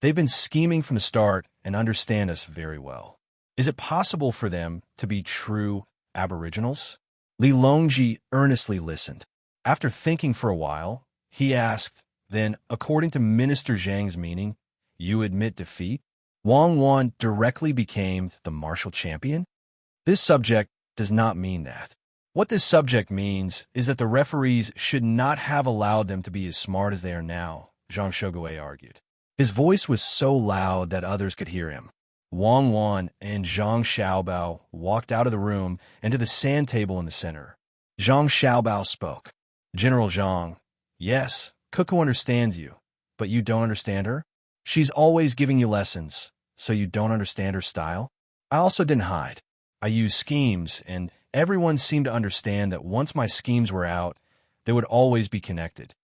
They've been scheming from the start and understand us very well. Is it possible for them to be true aboriginals?" Li Longji earnestly listened. After thinking for a while, he asked, "Then, according to Minister Zhang's meaning, you admit defeat? Wang Wan directly became the martial champion?" This subject does not mean that. What this subject means is that the referees should not have allowed them to be as smart as they are now, Zhang Shougui argued. His voice was so loud that others could hear him. Wang Wan and Zhang Xiaobao walked out of the room and to the sand table in the center. Zhang Xiaobao spoke. "General Zhang, yes, Cuckoo understands you, but you don't understand her? She's always giving you lessons, so you don't understand her style? I also didn't hide. I used schemes, and everyone seemed to understand that once my schemes were out, they would always be connected.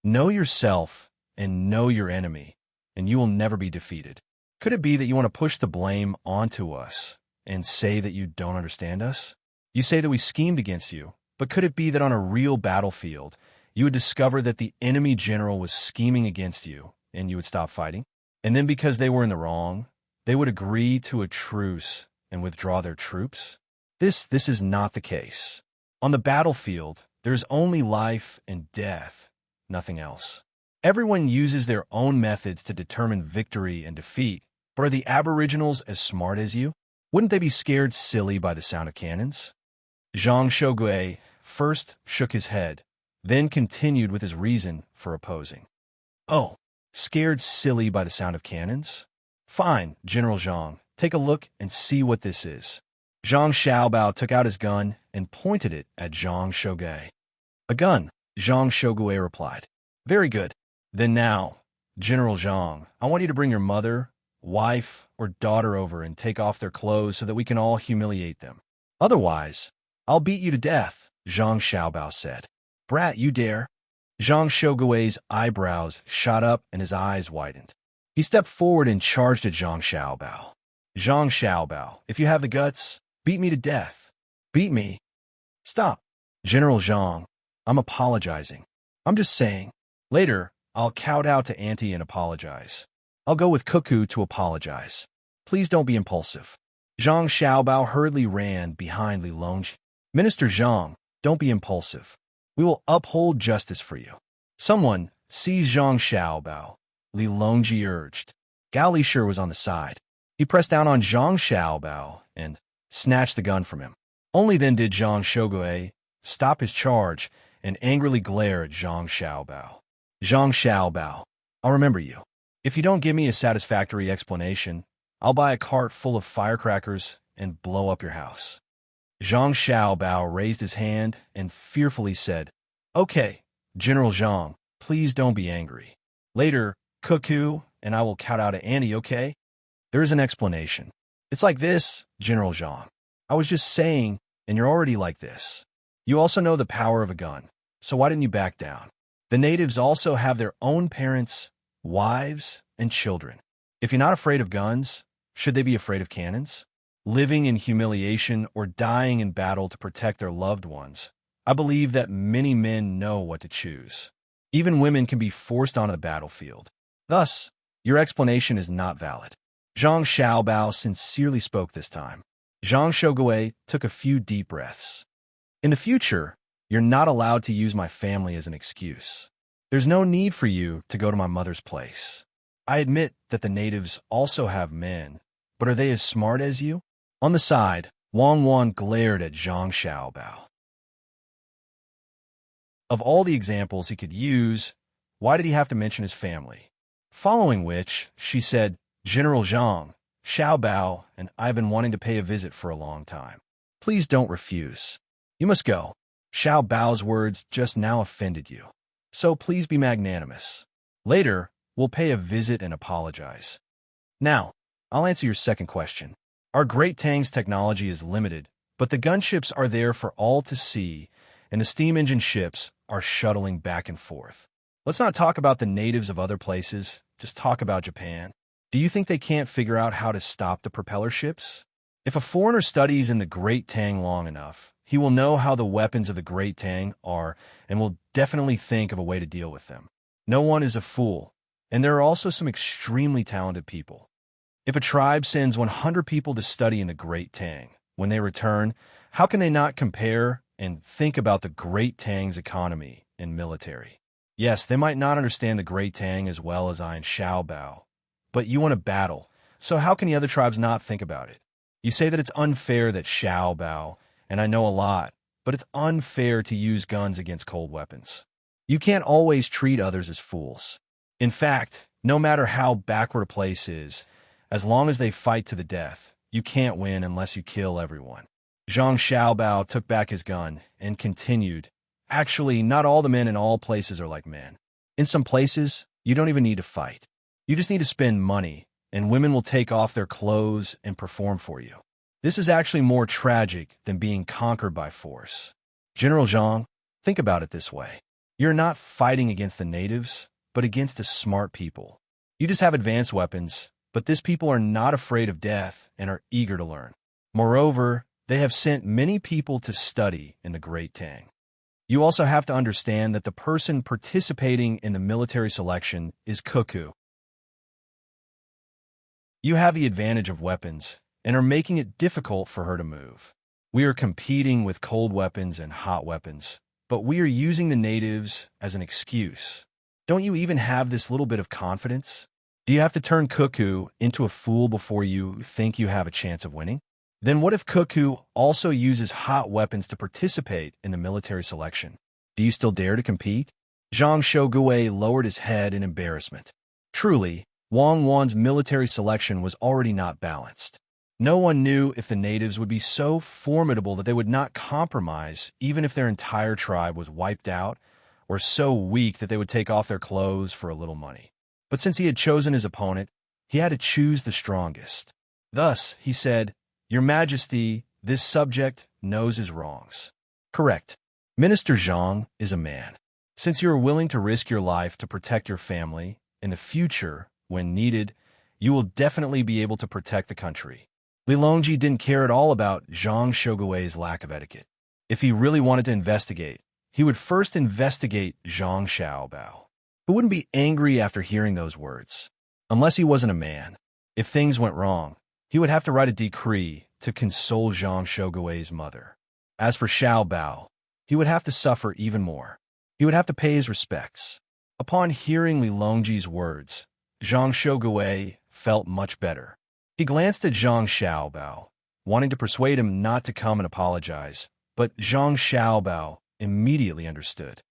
Know yourself and know your enemy, and you will never be defeated. Could it be that you want to push the blame onto us and say that you don't understand us? You say that we schemed against you, but could it be that on a real battlefield, you would discover that the enemy general was scheming against you, and you would stop fighting? And then because they were in the wrong, they would agree to a truce and withdraw their troops? This is not the case. On the battlefield, there is only life and death, nothing else. Everyone uses their own methods to determine victory and defeat, but are the aboriginals as smart as you? Wouldn't they be scared silly by the sound of cannons?" Zhang Shougui first shook his head, then continued with his reason for opposing. "Oh, scared silly by the sound of cannons? Fine, General Zhang, take a look and see what this is." Zhang Xiaobao took out his gun and pointed it at Zhang Shougui. "A gun," Zhang Shougui replied. "Very good. Then now, General Zhang, I want you to bring your mother, wife, or daughter over and take off their clothes so that we can all humiliate them. Otherwise, I'll beat you to death, Zhang Xiaobao said. Brat, you dare? Zhang Shougui's eyebrows shot up and his eyes widened. He stepped forward and charged at Zhang Xiaobao. Zhang Xiaobao, if you have the guts, beat me to death. Beat me? Stop. General Zhang, I'm apologizing. I'm just saying. Later, I'll kowtow to Auntie and apologize. I'll go with Cuckoo to apologize. Please don't be impulsive. Zhang Xiaobao hurriedly ran behind Li Longji. Minister Zhang, don't be impulsive. We will uphold justice for you. Someone seize Zhang Xiaobao, Li Longji urged. Gao Lishir was on the side. He pressed down on Zhang Xiaobao and snatched the gun from him. Only then did Zhang Shougui stop his charge and angrily glare at Zhang Xiaobao. Zhang Xiaobao, I'll remember you. If you don't give me a satisfactory explanation, I'll buy a cart full of firecrackers and blow up your house. Zhang Xiaobao raised his hand and fearfully said, Okay, General Zhang, please don't be angry. Later, Cuckoo and I will kowtow to Annie, okay? There is an explanation. It's like this, General Zhang. I was just saying, and you're already like this. You also know the power of a gun, so why didn't you back down? The natives also have their own parents, wives, and children. If you're not afraid of guns, should they be afraid of cannons? Living in humiliation or dying in battle to protect their loved ones, I believe that many men know what to choose. Even women can be forced onto the battlefield. Thus, your explanation is not valid. Zhang Xiaobao sincerely spoke this time. Zhang Shougui took a few deep breaths. In the future, you're not allowed to use my family as an excuse. There's no need for you to go to my mother's place. I admit that the natives also have men, but are they as smart as you? On the side, Wang Wan glared at Zhang Xiaobao. Of all the examples he could use, why did he have to mention his family? Following which, she said, General Zhang, Xiaobao and I have been wanting to pay a visit for a long time. Please don't refuse. You must go. Xiaobao's words just now offended you. So please be magnanimous. Later, we'll pay a visit and apologize. Now, I'll answer your second question. Our Great Tang's technology is limited, but the gunships are there for all to see, and the steam engine ships are shuttling back and forth. Let's not talk about the natives of other places, just talk about Japan. Do you think they can't figure out how to stop the propeller ships? If a foreigner studies in the Great Tang long enough, he will know how the weapons of the Great Tang are and will definitely think of a way to deal with them. No one is a fool, and there are also some extremely talented people. If a tribe sends 100 people to study in the Great Tang, when they return, how can they not compare and think about the Great Tang's economy and military? Yes, they might not understand the Great Tang as well as I and Xiaobao, but you want a battle, so how can the other tribes not think about it? You say that it's unfair that Xiaobao, and I know a lot, but it's unfair to use guns against cold weapons. You can't always treat others as fools. In fact, no matter how backward a place is, as long as they fight to the death, you can't win unless you kill everyone. Zhang Xiaobao took back his gun and continued, Actually, not all the men in all places are like men. In some places, you don't even need to fight. You just need to spend money, and women will take off their clothes and perform for you. This is actually more tragic than being conquered by force. General Zhang, think about it this way. You're not fighting against the natives, but against a smart people. You just have advanced weapons, but these people are not afraid of death and are eager to learn. Moreover, they have sent many people to study in the Great Tang. You also have to understand that the person participating in the military selection is Cuckoo. You have the advantage of weapons and are making it difficult for her to move. We are competing with cold weapons and hot weapons, but we are using the natives as an excuse. Don't you even have this little bit of confidence? Do you have to turn Cuckoo into a fool before you think you have a chance of winning? Then what if Cuckoo also uses hot weapons to participate in the military selection? Do you still dare to compete? Zhang Shougui lowered his head in embarrassment. Truly, Wang Wan's military selection was already not balanced. No one knew if the natives would be so formidable that they would not compromise even if their entire tribe was wiped out, or so weak that they would take off their clothes for a little money. But since he had chosen his opponent, he had to choose the strongest. Thus, he said, "Your Majesty, this subject knows his wrongs." Correct. Minister Zhang is a man. Since you are willing to risk your life to protect your family, in the future, when needed, you will definitely be able to protect the country. Li Longji didn't care at all about Zhang Shogui's lack of etiquette. If he really wanted to investigate, he would first investigate Zhang Xiaobao, who wouldn't be angry after hearing those words. Unless he wasn't a man. If things went wrong, he would have to write a decree to console Zhang Shogui's mother. As for Xiaobao, he would have to suffer even more. He would have to pay his respects. Upon hearing Li Longji's words, Zhang Shogui felt much better. He glanced at Zhang Xiaobao, wanting to persuade him not to come and apologize, but Zhang Xiaobao immediately understood.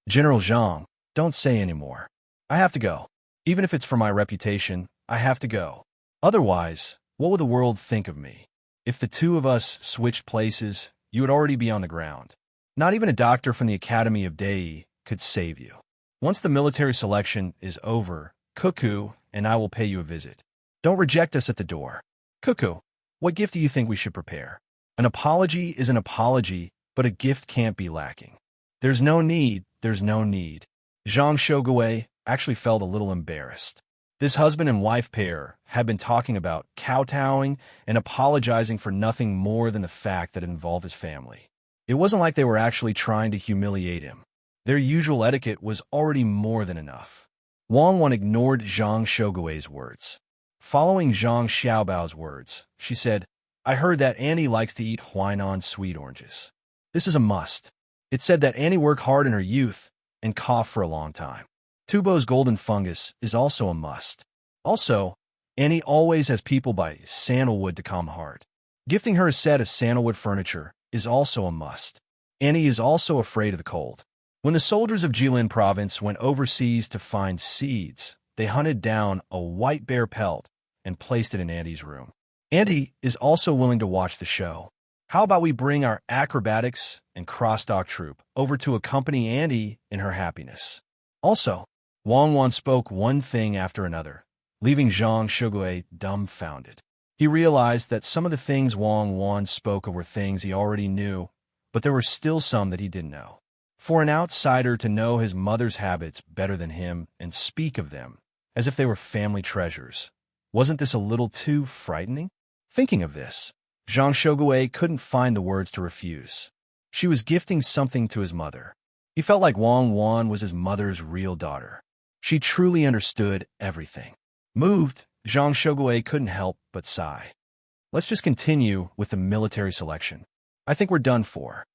"General Zhang, don't say any more. I have to go. Even if it's for my reputation, I have to go. Otherwise, what would the world think of me? If the two of us switched places, you would already be on the ground. Not even a doctor from the Academy of Dei could save you. Once the military selection is over, Cuckoo and I will pay you a visit. Don't reject us at the door. Cuckoo, what gift do you think we should prepare? An apology is an apology, but a gift can't be lacking. There's no need. Zhang Shogui actually felt a little embarrassed. This husband and wife pair had been talking about kowtowing and apologizing for nothing more than the fact that it involved his family. It wasn't like they were actually trying to humiliate him. Their usual etiquette was already more than enough. Wang Wan ignored Zhang Shogui's words. Following Zhang Xiaobao's words, she said, "I heard that Annie likes to eat Huainan sweet oranges. This is a must. It said that Annie worked hard in her youth and coughed for a long time. Tubo's golden fungus is also a must. Also, Annie always has people buy sandalwood to calm heart. Gifting her a set of sandalwood furniture is also a must. Annie is also afraid of the cold." When the soldiers of Jilin province went overseas to find seeds, they hunted down a white bear pelt and placed it in Andy's room. Andy is also willing to watch the show. How about we bring our acrobatics and crosstalk troupe over to accompany Andy in her happiness? Also, Wang Wan spoke one thing after another, leaving Zhang Shogui dumbfounded. He realized that some of the things Wang Wan spoke of were things he already knew, but there were still some that he didn't know. For an outsider to know his mother's habits better than him and speak of them as if they were family treasures, wasn't this a little too frightening? Thinking of this, Zhang Shogui couldn't find the words to refuse. She was gifting something to his mother. He felt like Wang Wan was his mother's real daughter. She truly understood everything. Moved, Zhang Shogui couldn't help but sigh. "Let's just continue with the military selection. I think we're done for."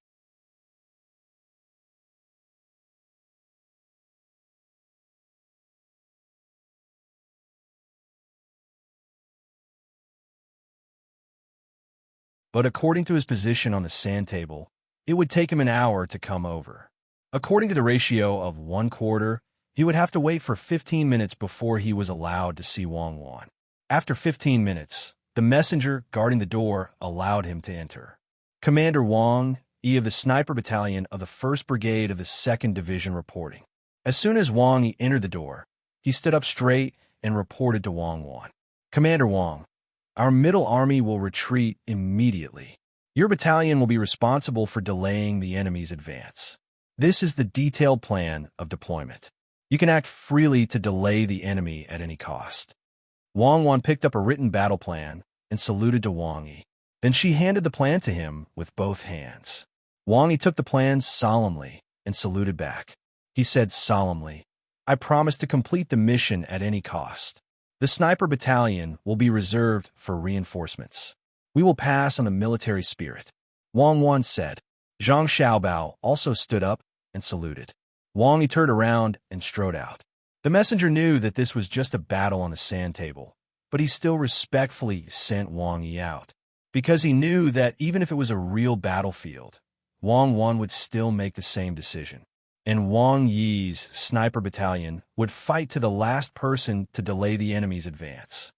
But according to his position on the sand table, it would take him an hour to come over. According to the ratio of 1/4, he would have to wait for 15 minutes before he was allowed to see Wang Wan. After 15 minutes, the messenger guarding the door allowed him to enter. Commander Wang Yi of the Sniper Battalion of the 1st Brigade of the 2nd Division reporting. As soon as Wang Yi entered the door, he stood up straight and reported to Wang Wan. "Commander Wang, our middle army will retreat immediately. Your battalion will be responsible for delaying the enemy's advance. This is the detailed plan of deployment. You can act freely to delay the enemy at any cost." Wang Wan picked up a written battle plan and saluted to Wang Yi. Then she handed the plan to him with both hands. Wang Yi took the plan solemnly and saluted back. He said solemnly, "I promise to complete the mission at any cost. The Sniper Battalion will be reserved for reinforcements. We will pass on the military spirit," Wang Wan said. Zhang Xiaobao also stood up and saluted. Wang Yi turned around and strode out. The messenger knew that this was just a battle on the sand table, but he still respectfully sent Wang Yi out, because he knew that even if it was a real battlefield, Wang Wan would still make the same decision. And Wang Yi's Sniper Battalion would fight to the last person to delay the enemy's advance.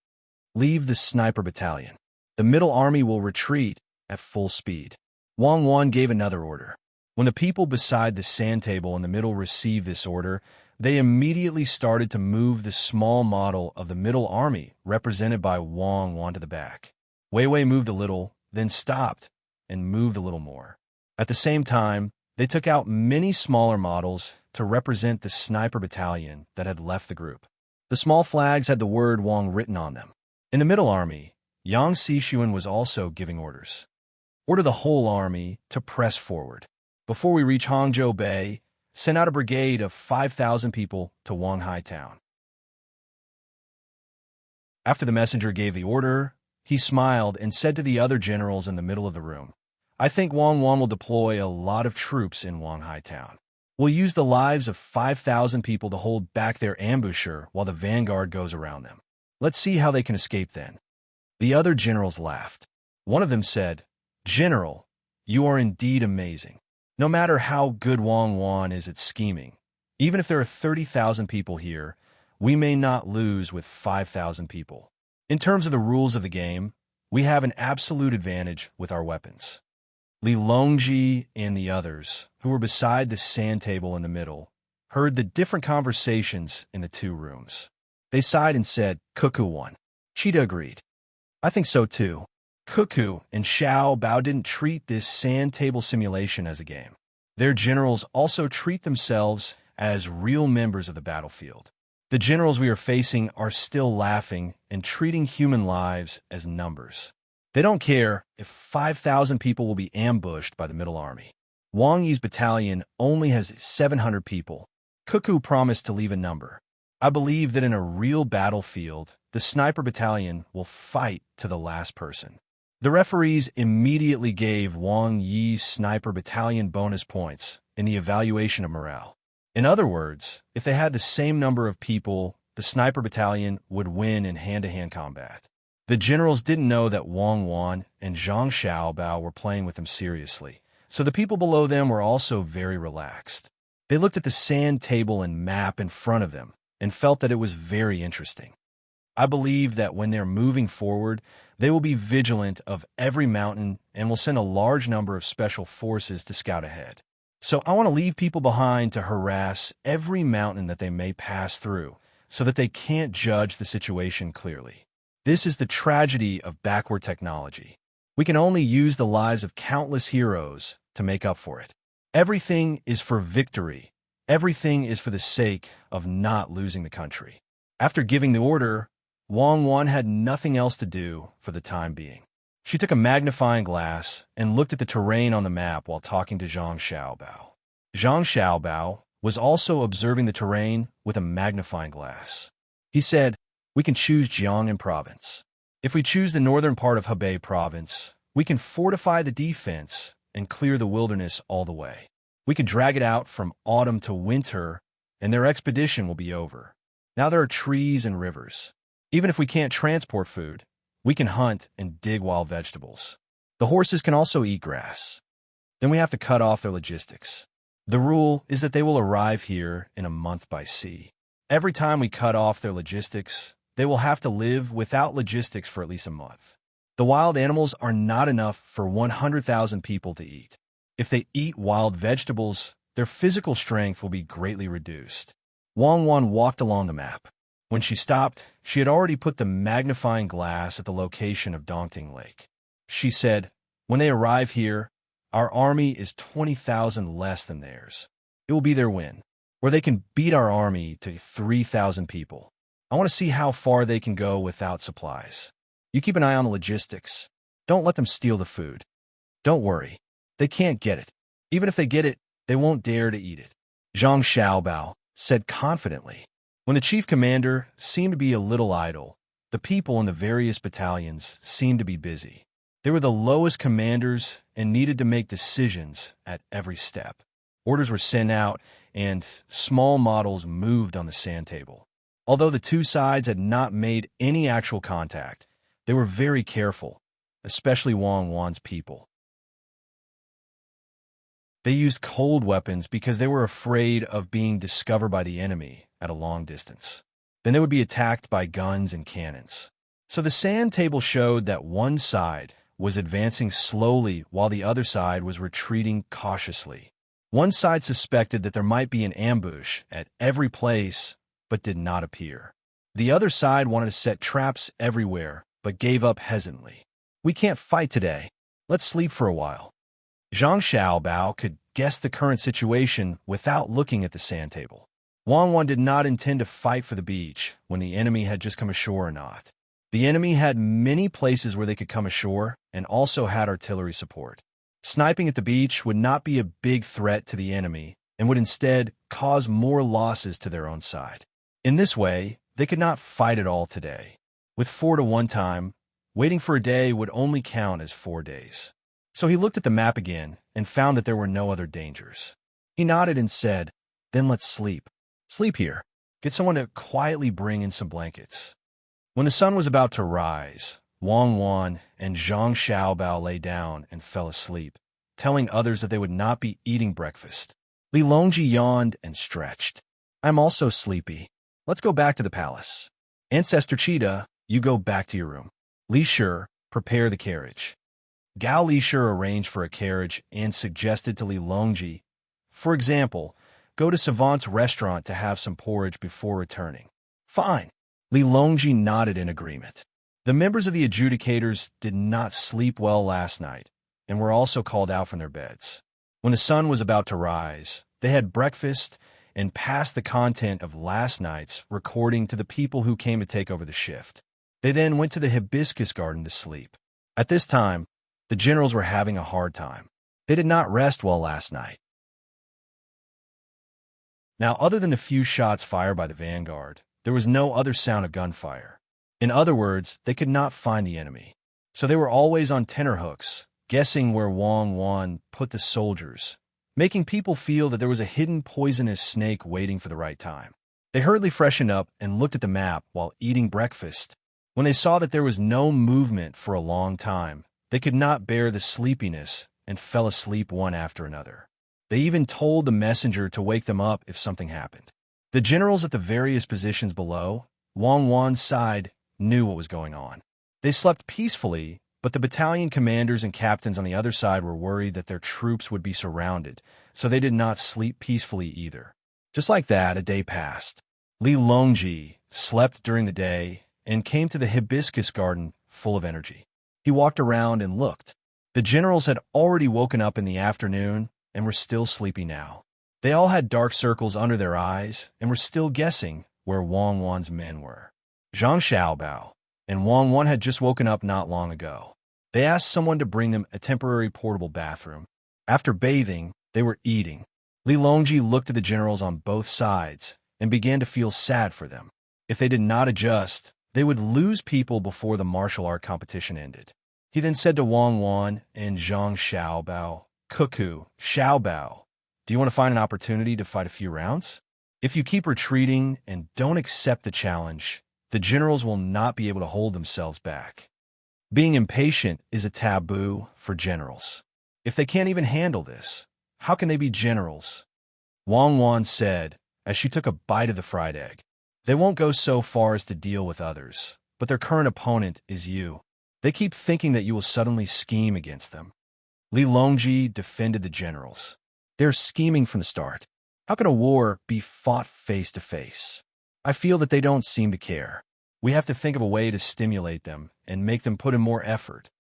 "Leave the Sniper Battalion. The middle army will retreat at full speed." Wang Wan gave another order. When the people beside the sand table in the middle received this order, They immediately started to move the small model of the middle army, represented by Wang Wan, to the back. Wei Wei moved a little, then stopped and moved a little more. At the same time, they took out many smaller models to represent the sniper battalion that had left the group. The small flags had the word Wang written on them. In the middle army, Yang Xishuan was also giving orders. Order the whole army to press forward. Before we reach Hangzhou Bay, send out a brigade of 5,000 people to Wanghai town. After the messenger gave the order, he smiled and said to the other generals in the middle of the room, I think Wang Wan will deploy a lot of troops in Wanghai town. We'll use the lives of 5,000 people to hold back their ambusher while the vanguard goes around them. Let's see how they can escape then. The other generals laughed. One of them said, General, you are indeed amazing. No matter how good Wang Wan is at scheming, even if there are 30,000 people here, we may not lose with 5,000 people. In terms of the rules of the game, we have an absolute advantage with our weapons. Li Longji and the others, who were beside the sand table in the middle, heard the different conversations in the two rooms. They sighed and said, Cuckoo won. Cheetah agreed. I think so too. Cuckoo and Xiao Bao didn't treat this sand table simulation as a game. Their generals also treat themselves as real members of the battlefield. The generals we are facing are still laughing and treating human lives as numbers. They don't care if 5,000 people will be ambushed by the middle army. Wang Yi's battalion only has 700 people. Cuckoo promised to leave a number. I believe that in a real battlefield, the sniper battalion will fight to the last person. The referees immediately gave Wang Yi's sniper battalion bonus points in the evaluation of morale. In other words, if they had the same number of people, the sniper battalion would win in hand-to-hand combat. The generals didn't know that Wang Wan and Zhang Xiaobao were playing with them seriously, so the people below them were also very relaxed. They looked at the sand table and map in front of them and felt that it was very interesting. I believe that when they're moving forward, they will be vigilant of every mountain and will send a large number of special forces to scout ahead. So I want to leave people behind to harass every mountain that they may pass through so that they can't judge the situation clearly. This is the tragedy of backward technology. We can only use the lives of countless heroes to make up for it. Everything is for victory. Everything is for the sake of not losing the country. After giving the order, Wang Wan had nothing else to do for the time being. She took a magnifying glass and looked at the terrain on the map while talking to Zhang Xiaobao. Zhang Xiaobao was also observing the terrain with a magnifying glass. He said, we can choose Jiangnan province. If we choose the northern part of Hebei province, we can fortify the defense and clear the wilderness all the way. We can drag it out from autumn to winter, and their expedition will be over. Now there are trees and rivers. Even if we can't transport food, we can hunt and dig wild vegetables. The horses can also eat grass. Then we have to cut off their logistics. The rule is that they will arrive here in a month by sea. Every time we cut off their logistics, they will have to live without logistics for at least a month. The wild animals are not enough for 100,000 people to eat. If they eat wild vegetables, their physical strength will be greatly reduced. Wang Wan walked along the map. When she stopped, she had already put the magnifying glass at the location of Dongting Lake. She said, when they arrive here, our army is 20,000 less than theirs. It will be their win, or they can beat our army to 3,000 people. I want to see how far they can go without supplies. You keep an eye on the logistics. Don't let them steal the food. Don't worry. They can't get it. Even if they get it, they won't dare to eat it. Zhang Xiaobao said confidently. When the chief commander seemed to be a little idle, the people in the various battalions seemed to be busy. They were the lowest commanders and needed to make decisions at every step. Orders were sent out, and small models moved on the sand table. Although the two sides had not made any actual contact, they were very careful, especially Wang Wan's people. They used cold weapons because they were afraid of being discovered by the enemy at a long distance. Then they would be attacked by guns and cannons. So the sand table showed that one side was advancing slowly while the other side was retreating cautiously. One side suspected that there might be an ambush at every place, but did not appear. The other side wanted to set traps everywhere, but gave up hesitantly. "We can't fight today. Let's sleep for a while." Zhang Xiaobao could guess the current situation without looking at the sand table. Wang Wan did not intend to fight for the beach when the enemy had just come ashore or not. The enemy had many places where they could come ashore and also had artillery support. Sniping at the beach would not be a big threat to the enemy and would instead cause more losses to their own side. In this way, they could not fight at all today. With 4-to-1 time, waiting for a day would only count as 4 days. So he looked at the map again and found that there were no other dangers. He nodded and said, "Then let's sleep. Sleep here. Get someone to quietly bring in some blankets." When the sun was about to rise, Wang Wan and Zhang Xiaobao lay down and fell asleep, telling others that they would not be eating breakfast. Li Longji yawned and stretched. "I'm also sleepy. Let's go back to the palace. Ancestor Cheetah, you go back to your room. Li Shi, prepare the carriage." Gao Li Shi arranged for a carriage and suggested to Li Longji, for example, go to Savant's restaurant to have some porridge before returning. "Fine." Li Longji nodded in agreement. The members of the adjudicators did not sleep well last night and were also called out from their beds. When the sun was about to rise, they had breakfast and passed the content of last night's recording to the people who came to take over the shift. They then went to the hibiscus garden to sleep. At this time, the generals were having a hard time. They did not rest well last night. Now, other than a few shots fired by the vanguard, there was no other sound of gunfire. In other words, they could not find the enemy. So they were always on tenterhooks, guessing where Wang Wan put the soldiers, making people feel that there was a hidden poisonous snake waiting for the right time. They hurriedly freshened up and looked at the map while eating breakfast. When they saw that there was no movement for a long time, they could not bear the sleepiness and fell asleep one after another. They even told the messenger to wake them up if something happened. The generals at the various positions below, Wang Wan's side, knew what was going on. They slept peacefully, but the battalion commanders and captains on the other side were worried that their troops would be surrounded, so they did not sleep peacefully either. Just like that, a day passed. Li Longji slept during the day and came to the hibiscus garden full of energy. He walked around and looked. The generals had already woken up in the afternoon and were still sleepy now. They all had dark circles under their eyes and were still guessing where Wang Wan's men were. Zhang Xiaobao and Wang Wan had just woken up not long ago. They asked someone to bring them a temporary portable bathroom. After bathing, they were eating. Li Longji looked at the generals on both sides and began to feel sad for them. If they did not adjust, they would lose people before the martial art competition ended. He then said to Wang Wan and Zhang Xiaobao, "Cuckoo, Xiaobao, do you want to find an opportunity to fight a few rounds? If you keep retreating and don't accept the challenge, the generals will not be able to hold themselves back. Being impatient is a taboo for generals. If they can't even handle this, how can they be generals?" Wang Wan said as she took a bite of the fried egg. "They won't go so far as to deal with others, but their current opponent is you. They keep thinking that you will suddenly scheme against them." Li Longji defended the generals. "They're scheming from the start. How can a war be fought face to face? I feel that they don't seem to care. We have to think of a way to stimulate them and make them put in more effort."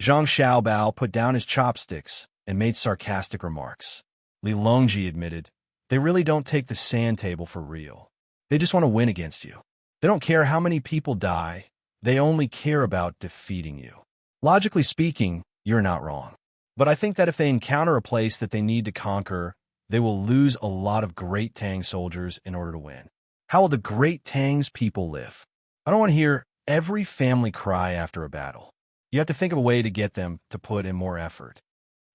Zhang Xiaobao put down his chopsticks and made sarcastic remarks. Li Longji admitted, "They really don't take the sand table for real. They just want to win against you. They don't care how many people die. They only care about defeating you. Logically speaking, you're not wrong. But I think that if they encounter a place that they need to conquer, they will lose a lot of great Tang soldiers in order to win. How will the great Tang's people live? I don't want to hear every family cry after a battle. You have to think of a way to get them to put in more effort."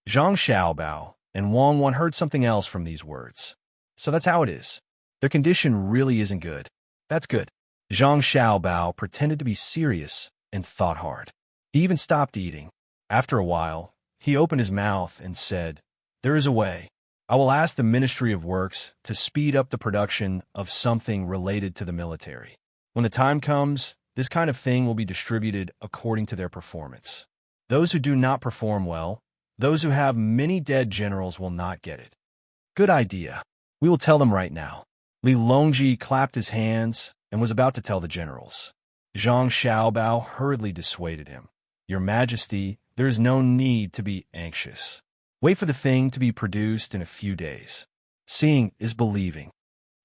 Zhang Xiaobao and Wang Wan heard something else from these words. So that's how it is. Their condition really isn't good. That's good. Zhang Xiaobao pretended to be serious and thought hard. He even stopped eating. After a while, he opened his mouth and said, "There is a way. I will ask the Ministry of Works to speed up the production of something related to the military. When the time comes, this kind of thing will be distributed according to their performance. Those who do not perform well, those who have many dead generals will not get it. Good idea. We will tell them right now. Li Longji clapped his hands and was about to tell the generals. Zhang Xiaobao hurriedly dissuaded him. Your Majesty, there is no need to be anxious. Wait for the thing to be produced in a few days. Seeing is believing.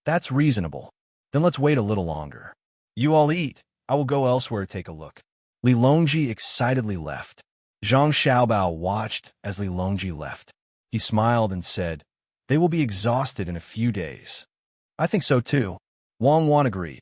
That's reasonable. Then let's wait a little longer. You all eat. I will go elsewhere to take a look. Li Longji excitedly left. Zhang Xiaobao watched as Li Longji left. He smiled and said, They will be exhausted in a few days. I think so too. Wang Wan agreed.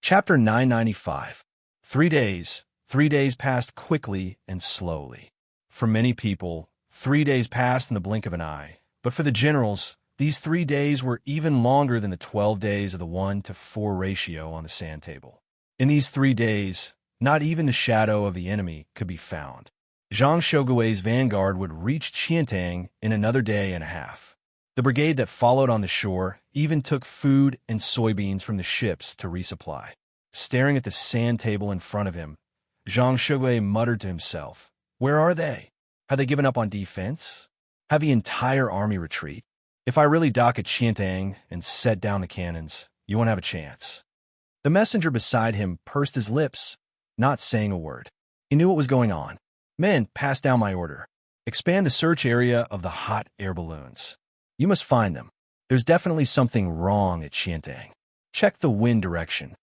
Chapter 995. 3 days. 3 days passed quickly and slowly. For many people, 3 days passed in the blink of an eye. But for the generals, these 3 days were even longer than the 12 days of the 1-to-4 ratio on the sand table. In these 3 days, not even the shadow of the enemy could be found. Zhang Shogui's vanguard would reach Qiantang in another day and a half. The brigade that followed on the shore even took food and soybeans from the ships to resupply. Staring at the sand table in front of him, Zhang Shugui muttered to himself, Where are they? Have they given up on defense? Have the entire army retreat? If I really dock at Qiantang and set down the cannons, you won't have a chance. The messenger beside him pursed his lips, not saying a word. He knew what was going on. Men, pass down my order. Expand the search area of the hot air balloons. You must find them. There's definitely something wrong at Qiantang. Check the wind direction.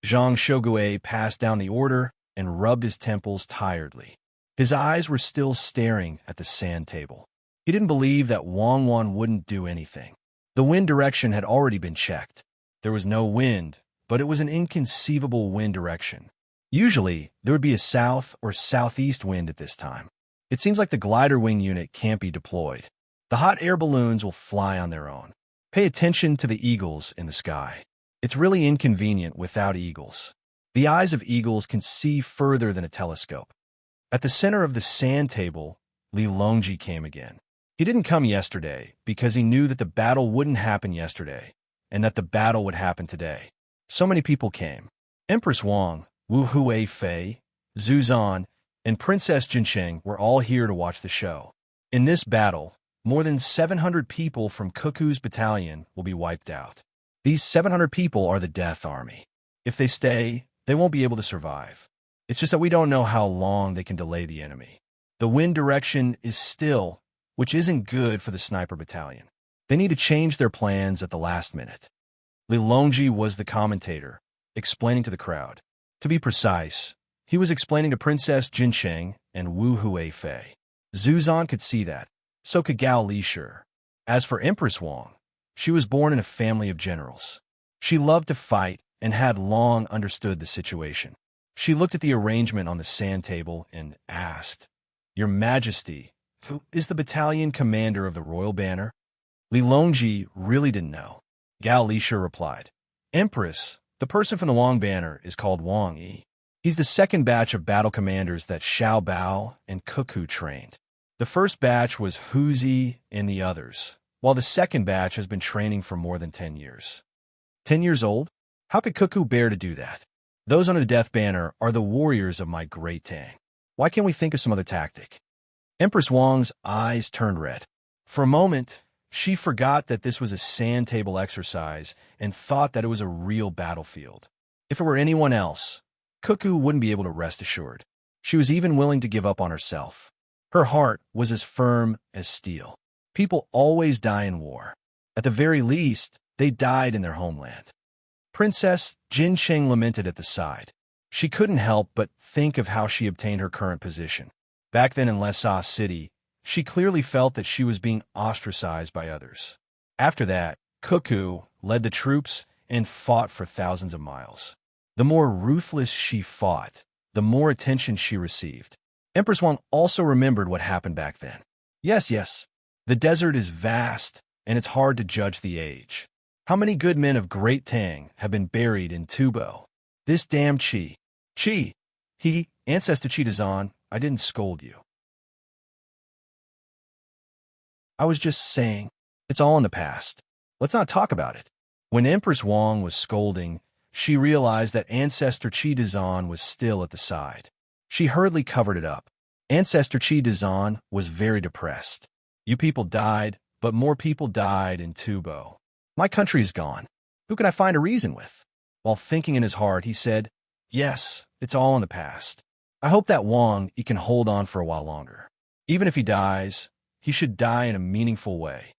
Zhang Shogui passed down the order and rubbed his temples tiredly. His eyes were still staring at the sand table. He didn't believe that Wang Wan wouldn't do anything. The wind direction had already been checked. There was no wind, but it was an inconceivable wind direction. Usually, there would be a south or southeast wind at this time. It seems like the glider wing unit can't be deployed. The hot air balloons will fly on their own. Pay attention to the eagles in the sky. It's really inconvenient without eagles. The eyes of eagles can see further than a telescope. At the center of the sand table, Li Longji came again. He didn't come yesterday because he knew that the battle wouldn't happen yesterday and that the battle would happen today. So many people came. Empress Wang, Wu Hui Fei, Zhu Zan, and Princess Jinsheng were all here to watch the show. In this battle, more than 700 people from Cuckoo's battalion will be wiped out. These 700 people are the Death Army. If they stay, they won't be able to survive. It's just that we don't know how long they can delay the enemy. The wind direction is still, which isn't good for the sniper battalion. They need to change their plans at the last minute. Li Longji was the commentator, explaining to the crowd. To be precise, he was explaining to Princess Jinsheng and Wu Hui Fei. Zhu Zan could see that. So could Gao Lishur. As for Empress Wang, she was born in a family of generals. She loved to fight and had long understood the situation. She looked at the arrangement on the sand table and asked, Your Majesty, who is the battalion commander of the Royal Banner? Li Longji really didn't know. Gao Lishur replied, Empress, the person from the Wang Banner is called Wang Yi. He's the second batch of battle commanders that Xiao Bao and Cuckoo trained. The first batch was Huzi and the others, while the second batch has been training for more than 10 years. 10 years old? How could Cuckoo bear to do that? Those under the Death Banner are the warriors of my great Tang. Why can't we think of some other tactic? Empress Wang's eyes turned red. For a moment, she forgot that this was a sand table exercise and thought that it was a real battlefield. If it were anyone else, Cuckoo wouldn't be able to rest assured. She was even willing to give up on herself. Her heart was as firm as steel. People always die in war. At the very least, they died in their homeland. Princess Jinsheng lamented at the side. She couldn't help but think of how she obtained her current position. Back then in Lhasa City, she clearly felt that she was being ostracized by others. After that, Cuckoo led the troops and fought for thousands of miles. The more ruthless she fought, the more attention she received. Empress Wang also remembered what happened back then. Yes, the desert is vast, and it's hard to judge the age. How many good men of Great Tang have been buried in Tubo? This damn Chi. Ancestor Chitazan, I didn't scold you. I was just saying, it's all in the past. Let's not talk about it. When Empress Wang was scolding, she realized that Ancestor Chitazan was still at the side. She hurriedly covered it up. Ancestor Chi Dazan was very depressed. You people died, but more people died in Tubo. My country is gone. Who can I find a reason with? While thinking in his heart, he said, yes, it's all in the past. I hope that Wang he can hold on for a while longer. Even if he dies, he should die in a meaningful way.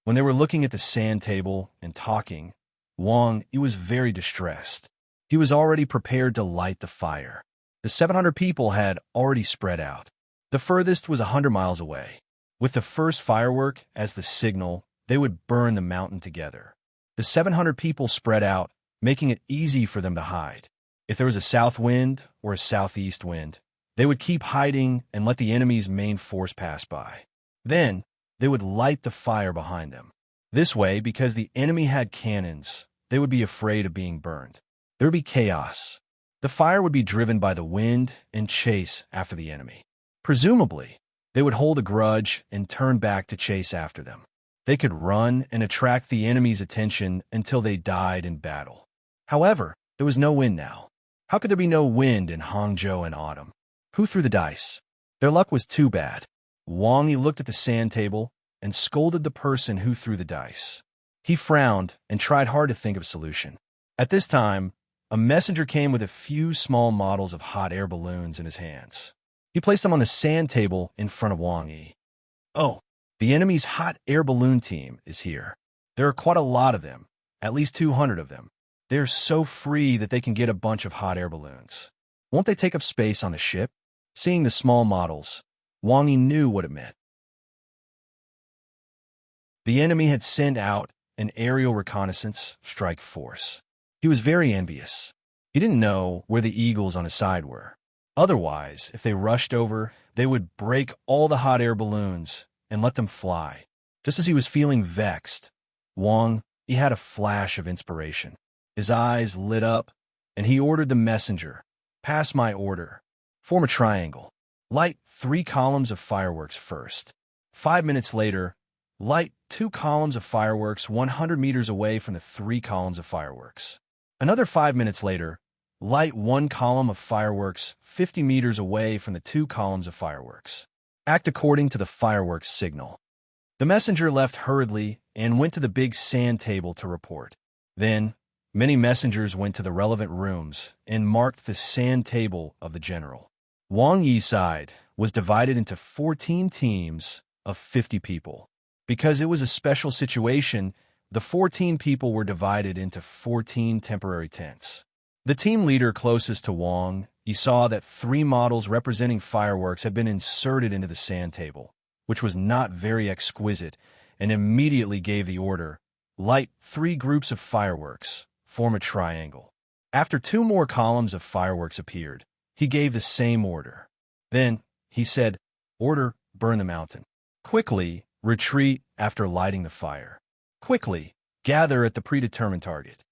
When they were looking at the sand table and talking, Wang he was very distressed. He was already prepared to light the fire. The 700 people had already spread out. The furthest was 100 miles away. With the first firework as the signal, they would burn the mountain together. The 700 people spread out, making it easy for them to hide. If there was a south wind or a southeast wind, they would keep hiding and let the enemy's main force pass by. Then, they would light the fire behind them. This way, because the enemy had cannons, they would be afraid of being burned. There would be chaos. The fire would be driven by the wind and chase after the enemy. Presumably, they would hold a grudge and turn back to chase after them. They could run and attract the enemy's attention until they died in battle. However, there was no wind now. How could there be no wind in Hangzhou in autumn? Who threw the dice? Their luck was too bad. Wang he looked at the sand table and scolded the person who threw the dice. He frowned and tried hard to think of a solution. At this time, a messenger came with a few small models of hot air balloons in his hands. He placed them on the sand table in front of Wang Yi. Oh, the enemy's hot air balloon team is here. There are quite a lot of them, at least 200 of them. They're so free that they can get a bunch of hot air balloons. Won't they take up space on the ship? Seeing the small models, Wang Yi knew what it meant. The enemy had sent out an aerial reconnaissance strike force. He was very envious. He didn't know where the eagles on his side were. Otherwise, if they rushed over, they would break all the hot air balloons and let them fly. Just as he was feeling vexed, Wang he had a flash of inspiration. His eyes lit up, and he ordered the messenger, pass my order. Form a triangle. Light 3 columns of fireworks first. 5 minutes later, light 2 columns of fireworks 100 meters away from the 3 columns of fireworks. Another 5 minutes later, light 1 column of fireworks 50 meters away from the 2 columns of fireworks. Act according to the fireworks signal. The messenger left hurriedly and went to the big sand table to report. Then, many messengers went to the relevant rooms and marked the sand table of the general. Wang Yi's side was divided into 14 teams of 50 people. Because it was a special situation, the 14 people were divided into 14 temporary tents. The team leader closest to Wang, he saw that 3 models representing fireworks had been inserted into the sand table, which was not very exquisite, and immediately gave the order, light 3 groups of fireworks, form a triangle. After 2 more columns of fireworks appeared, he gave the same order. Then, he said, order, burn the mountain. Quickly, retreat after lighting the fire. Quickly, gather at the predetermined target.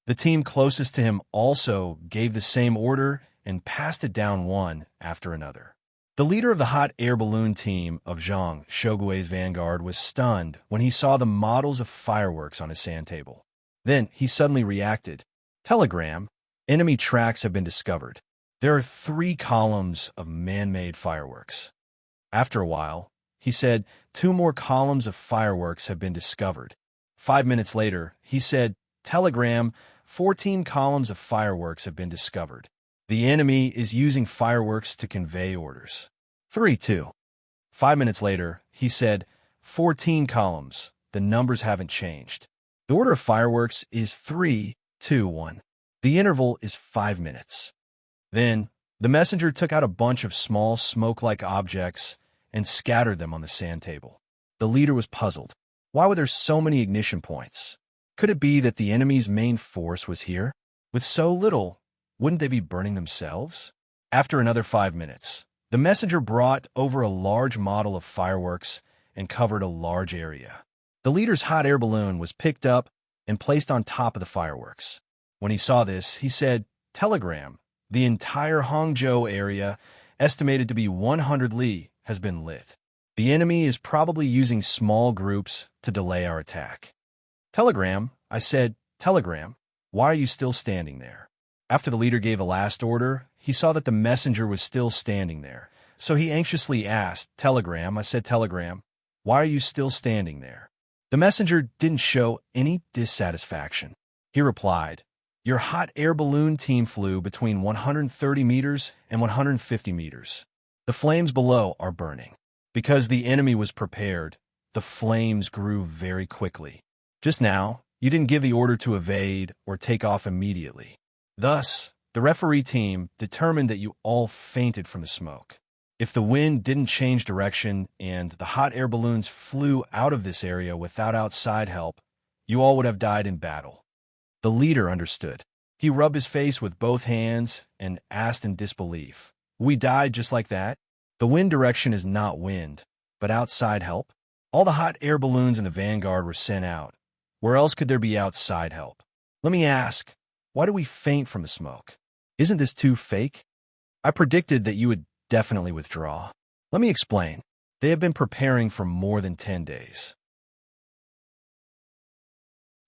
The team closest to him also gave the same order and passed it down one after another. The leader of the hot air balloon team of Zhang Shogui's vanguard was stunned when he saw the models of fireworks on his sand table. Then he suddenly reacted. Telegram, enemy tracks have been discovered. There are 3 columns of man-made fireworks. After a while, he said, 2 more columns of fireworks have been discovered. 5 minutes later, he said, telegram, 14 columns of fireworks have been discovered. The enemy is using fireworks to convey orders. 3-2. 5 minutes later, he said, 14 columns. The numbers haven't changed. The order of fireworks is 3-2-1. The interval is 5 minutes. Then, the messenger took out a bunch of small smoke-like objects and scattered them on the sand table. The leader was puzzled. Why were there so many ignition points? Could it be that the enemy's main force was here? With so little, wouldn't they be burning themselves? After another 5 minutes, the messenger brought over a large model of fireworks and covered a large area. The leader's hot air balloon was picked up and placed on top of the fireworks. When he saw this, he said, telegram, the entire Hangzhou area, estimated to be 100 li, has been lit. The enemy is probably using small groups to delay our attack. Telegram, I said, telegram, why are you still standing there? After the leader gave a last order, he saw that the messenger was still standing there, So he anxiously asked, "Telegram," I said, "Telegram, why are you still standing there?" The messenger didn't show any dissatisfaction. He replied, "Your hot air balloon team flew between 130 meters and 150 meters. The flames below are burning." Because the enemy was prepared, the flames grew very quickly. Just now, you didn't give the order to evade or take off immediately. Thus, the referee team determined that you all fainted from the smoke. If the wind didn't change direction and the hot air balloons flew out of this area without outside help, you all would have died in battle. The leader understood. He rubbed his face with both hands and asked in disbelief, "We died just like that? The wind direction is not wind, but outside help?" All the hot air balloons in the vanguard were sent out. Where else could there be outside help? Let me ask, why do we faint from the smoke? Isn't this too fake? I predicted that you would definitely withdraw. Let me explain. They have been preparing for more than 10 days.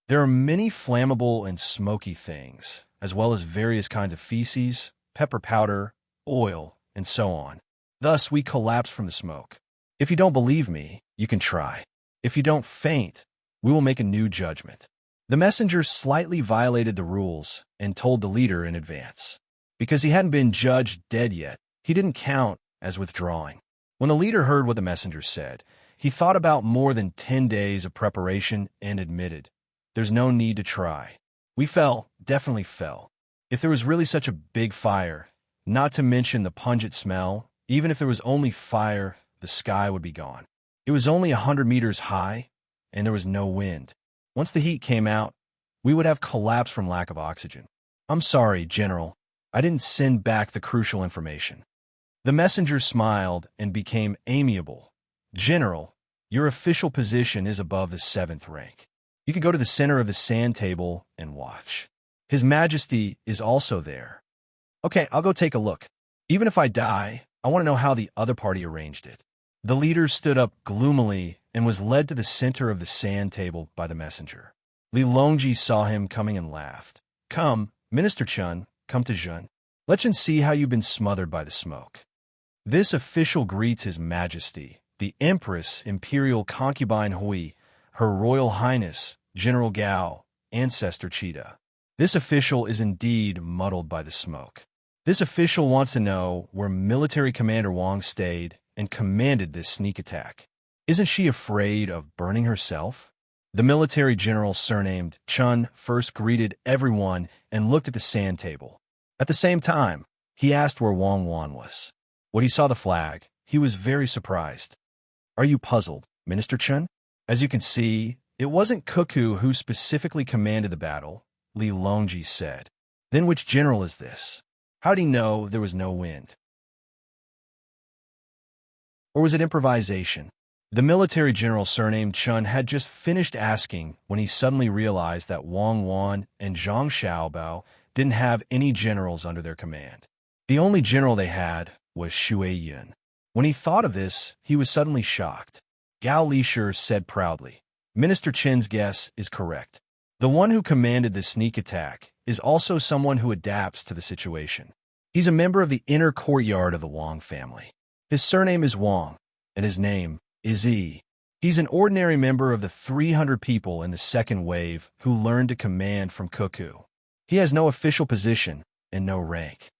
There are many flammable and smoky things, as well as various kinds of feces, pepper powder, oil, and so on. Thus, we collapse from the smoke. If you don't believe me, you can try. If you don't faint, we will make a new judgment. The messenger slightly violated the rules and told the leader in advance. Because he hadn't been judged dead yet, he didn't count as withdrawing. When the leader heard what the messenger said, he thought about more than 10 days of preparation and admitted, "There's no need to try. We fell, definitely fell. If there was really such a big fire, not to mention the pungent smell, even if there was only fire, the sky would be gone. It was only 100 meters high, and there was no wind. Once the heat came out, we would have collapsed from lack of oxygen. I'm sorry, General. I didn't send back the crucial information." The messenger smiled and became amiable. "General, your official position is above the 7th rank. You can go to the center of the sand table and watch. His Majesty is also there." "Okay, I'll go take a look. Even if I die, I want to know how the other party arranged it." The leader stood up gloomily and was led to the center of the sand table by the messenger. Li Longji saw him coming and laughed. "Come, Minister Chun, come to Jun. Let's see how you've been smothered by the smoke." This official greets His Majesty, the Empress Imperial Concubine Hui, Her Royal Highness, General Gao, Ancestor Cheetah. This official is indeed muddled by the smoke. This official wants to know where Military Commander Wang stayed and commanded this sneak attack. Isn't she afraid of burning herself? The military general surnamed Chun first greeted everyone and looked at the sand table. At the same time, he asked where Wang Wan was. When he saw the flag, he was very surprised. "Are you puzzled, Minister Chun?" "As you can see, it wasn't Cuckoo who specifically commanded the battle," Li Longji said. "Then which general is this? How'd he know there was no wind? Or was it improvisation?" The military general surnamed Chun had just finished asking when he suddenly realized that Wang Wan and Zhang Xiaobao didn't have any generals under their command. The only general they had was Xue Yun. When he thought of this, he was suddenly shocked. Gao Lishur said proudly, "Minister Chen's guess is correct. The one who commanded this sneak attack is also someone who adapts to the situation. He's a member of the inner courtyard of the Wang family. His surname is Wang, and his name is Yi. He's an ordinary member of the 300 people in the second wave who learned to command from Cuckoo. He has no official position and no rank."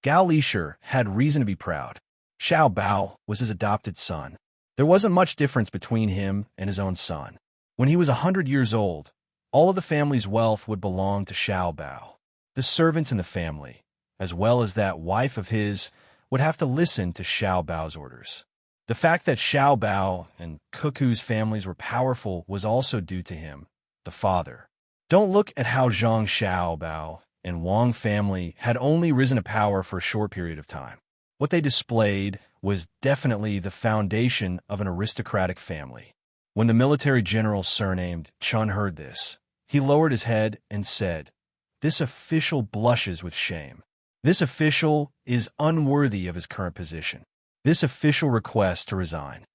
Gao Lishur had reason to be proud. Xiao Bao was his adopted son. There wasn't much difference between him and his own son. When he was 100 years old, all of the family's wealth would belong to Xiao Bao. The servants in the family, as well as that wife of his, would have to listen to Xiao Bao's orders. The fact that Xiao Bao and Cuckoo's families were powerful was also due to him, the father. Don't look at how Zhang Xiaobao and Wang family had only risen to power for a short period of time. What they displayed was definitely the foundation of an aristocratic family. When the military general surnamed Chun heard this, he lowered his head and said, "This official blushes with shame. This official is unworthy of his current position. This official requests to resign."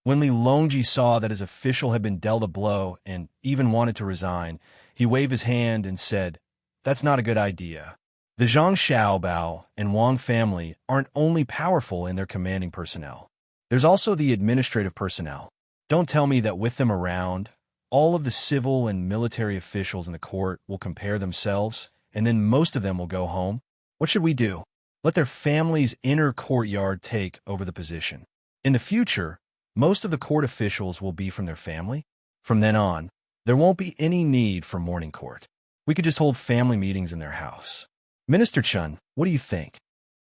When Li Longji saw that his official had been dealt a blow and even wanted to resign, he waved his hand and said, "That's not a good idea. The Zhang Xiaobao and Wang family aren't only powerful in their commanding personnel. There's also the administrative personnel. Don't tell me that with them around, all of the civil and military officials in the court will compare themselves, and then most of them will go home. What should we do? Let their family's inner courtyard take over the position. In the future, most of the court officials will be from their family. From then on, there won't be any need for morning court. We could just hold family meetings in their house. Minister Chun, what do you think?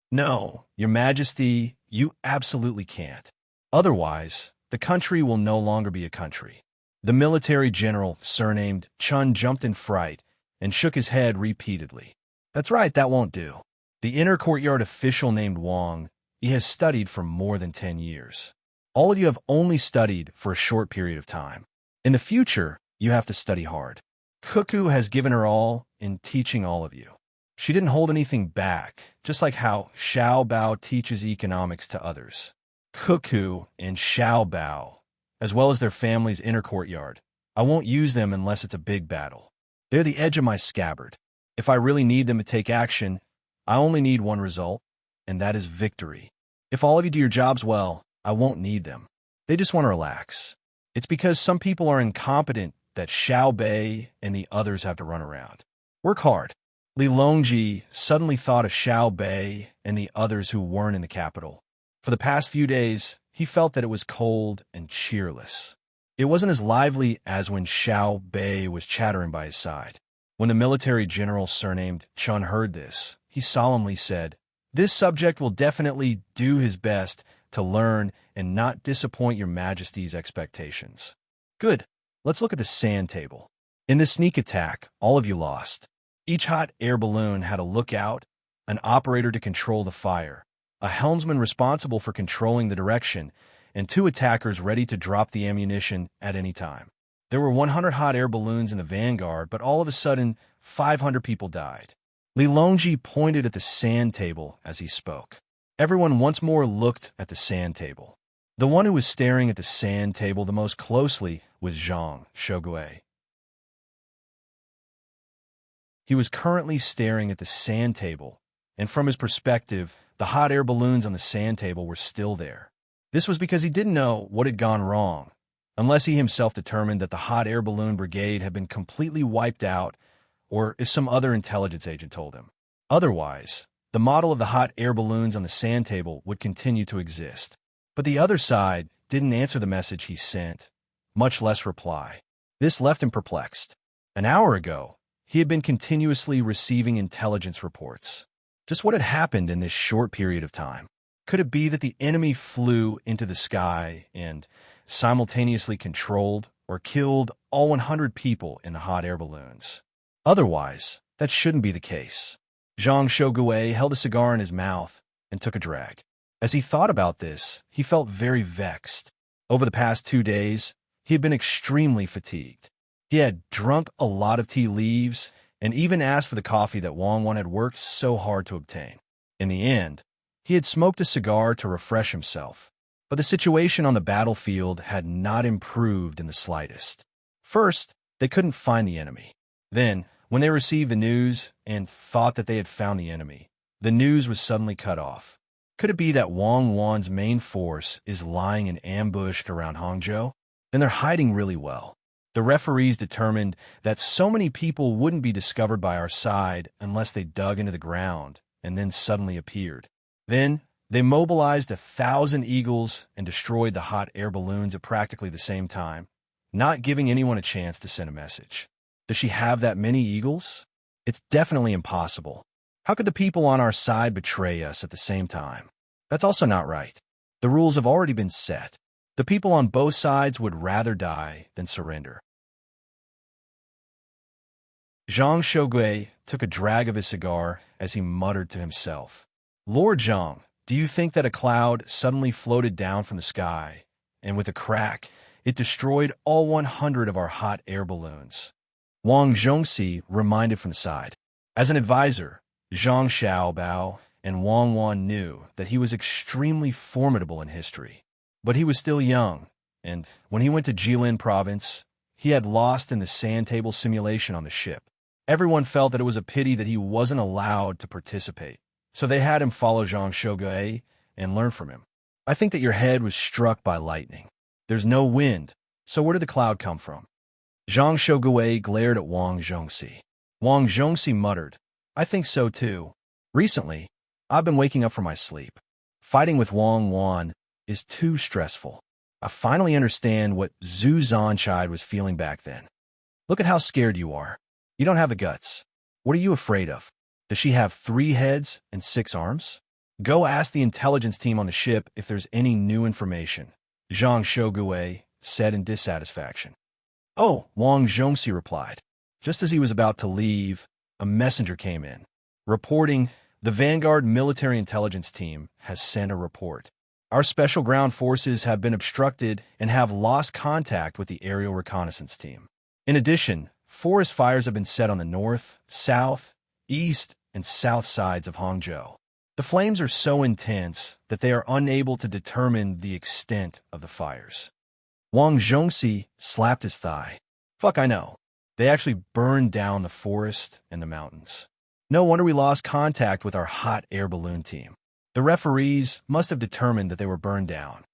No, Your Majesty, you absolutely can't. Otherwise, the country will no longer be a country. The military general, surnamed Chun, jumped in fright and shook his head repeatedly. That's right, that won't do. The inner courtyard official named Wang, he has studied for more than 10 years. All of you have only studied for a short period of time. In the future, you have to study hard. Cuckoo has given her all in teaching all of you. She didn't hold anything back, just like how Xiao Bao teaches economics to others. Cuckoo and Xiao Bao, as well as their family's inner courtyard, I won't use them unless it's a big battle. They're the edge of my scabbard. If I really need them to take action, I only need one result, and that is victory. If all of you do your jobs well, I won't need them. They just want to relax. It's because some people are incompetent that Xiao Bei and the others have to run around. Work hard. Li Longji suddenly thought of Xiao Bei and the others who weren't in the capital. For the past few days, he felt that it was cold and cheerless. It wasn't as lively as when Xiao Bei was chattering by his side. When the military general surnamed Chun heard this, he solemnly said, "This subject will definitely do his best to learn and not disappoint your Majesty's expectations." Good. Let's look at the sand table. In the sneak attack, all of you lost. Each hot air balloon had a lookout, an operator to control the fire, a helmsman responsible for controlling the direction, and 2 attackers ready to drop the ammunition at any time. There were 100 hot air balloons in the vanguard, but all of a sudden, 500 people died. Li Longji pointed at the sand table as he spoke. Everyone once more looked at the sand table. The one who was staring at the sand table the most closely was Zhang Shogui. He was currently staring at the sand table, and from his perspective, the hot air balloons on the sand table were still there. This was because he didn't know what had gone wrong, unless he himself determined that the hot air balloon brigade had been completely wiped out, or if some other intelligence agent told him. Otherwise, the model of the hot air balloons on the sand table would continue to exist. But the other side didn't answer the message he sent, much less reply. This left him perplexed. An hour ago, he had been continuously receiving intelligence reports. Just what had happened in this short period of time? Could it be that the enemy flew into the sky and simultaneously controlled or killed all 100 people in the hot air balloons? Otherwise, that shouldn't be the case. Zhang Shogui held a cigar in his mouth and took a drag. As he thought about this, he felt very vexed. Over the past 2 days, he had been extremely fatigued. He had drunk a lot of tea leaves and even asked for the coffee that Wang Wan had worked so hard to obtain. In the end, he had smoked a cigar to refresh himself. But the situation on the battlefield had not improved in the slightest. First, they couldn't find the enemy. Then, when they received the news and thought that they had found the enemy, the news was suddenly cut off. Could it be that Wang Wan's main force is lying in ambushed around Hangzhou? Then they're hiding really well. The referees determined that so many people wouldn't be discovered by our side unless they dug into the ground and then suddenly appeared. Then, they mobilized 1,000 eagles and destroyed the hot air balloons at practically the same time, not giving anyone a chance to send a message. Does she have that many eagles? It's definitely impossible. How could the people on our side betray us at the same time? That's also not right. The rules have already been set. The people on both sides would rather die than surrender. Zhang Shogui took a drag of his cigar as he muttered to himself. Lord Zhang, do you think that a cloud suddenly floated down from the sky, and with a crack, it destroyed all 100 of our hot air balloons? Wang Zhongxi reminded from the side. As an advisor, Zhang Xiaobao and Wang Wan knew that he was extremely formidable in history. But he was still young, and when he went to Jilin province, he had lost in the sand table simulation on the ship. Everyone felt that it was a pity that he wasn't allowed to participate, so they had him follow Zhang Shogui and learn from him. I think that your head was struck by lightning. There's no wind, so where did the cloud come from? Zhang Shogui glared at Wang Zhongxi. Wang Zhongxi muttered, I think so too. Recently, I've been waking up from my sleep. Fighting with Wang Wan is too stressful. I finally understand what Zhu Zanchide was feeling back then. Look at how scared you are. You don't have the guts. What are you afraid of? Does she have 3 heads and 6 arms? Go ask the intelligence team on the ship if there's any new information, Zhang Shogui said in dissatisfaction. Oh, Wang Zhongxi replied. Just as he was about to leave, a messenger came in, reporting, the Vanguard Military Intelligence Team has sent a report. Our Special Ground Forces have been obstructed and have lost contact with the Aerial Reconnaissance Team. In addition, forest fires have been set on the north, south, east, and south sides of Hangzhou. The flames are so intense that they are unable to determine the extent of the fires. Wang Zhongxi slapped his thigh. Fuck, I know. They actually burned down the forest and the mountains. No wonder we lost contact with our hot air balloon team. The referees must have determined that they were burned down.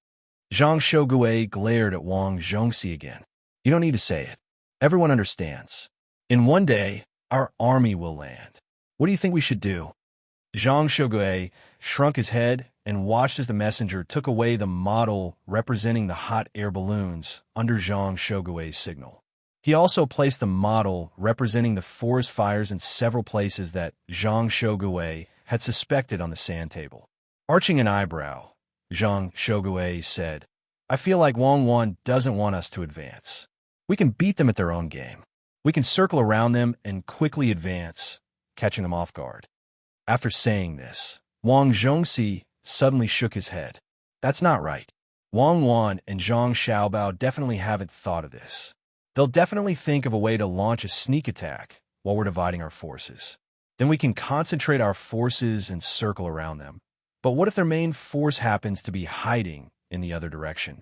Zhang Shogui glared at Wang Zhongxi again. You don't need to say it. Everyone understands. In one day, our army will land. What do you think we should do? Zhang Shogui shrunk his head and watched as the messenger took away the model representing the hot air balloons under Zhang Shogui's signal. He also placed the model representing the forest fires in several places that Zhang Shogui had suspected on the sand table. Arching an eyebrow, Zhang Shogui said, I feel like Wang Wan doesn't want us to advance. We can beat them at their own game. We can circle around them and quickly advance, catching them off guard. After saying this, Wang Zhongxi suddenly shook his head. That's not right. Wang Wan and Zhang Xiaobao definitely haven't thought of this. They'll definitely think of a way to launch a sneak attack while we're dividing our forces. Then we can concentrate our forces and circle around them. But what if their main force happens to be hiding in the other direction?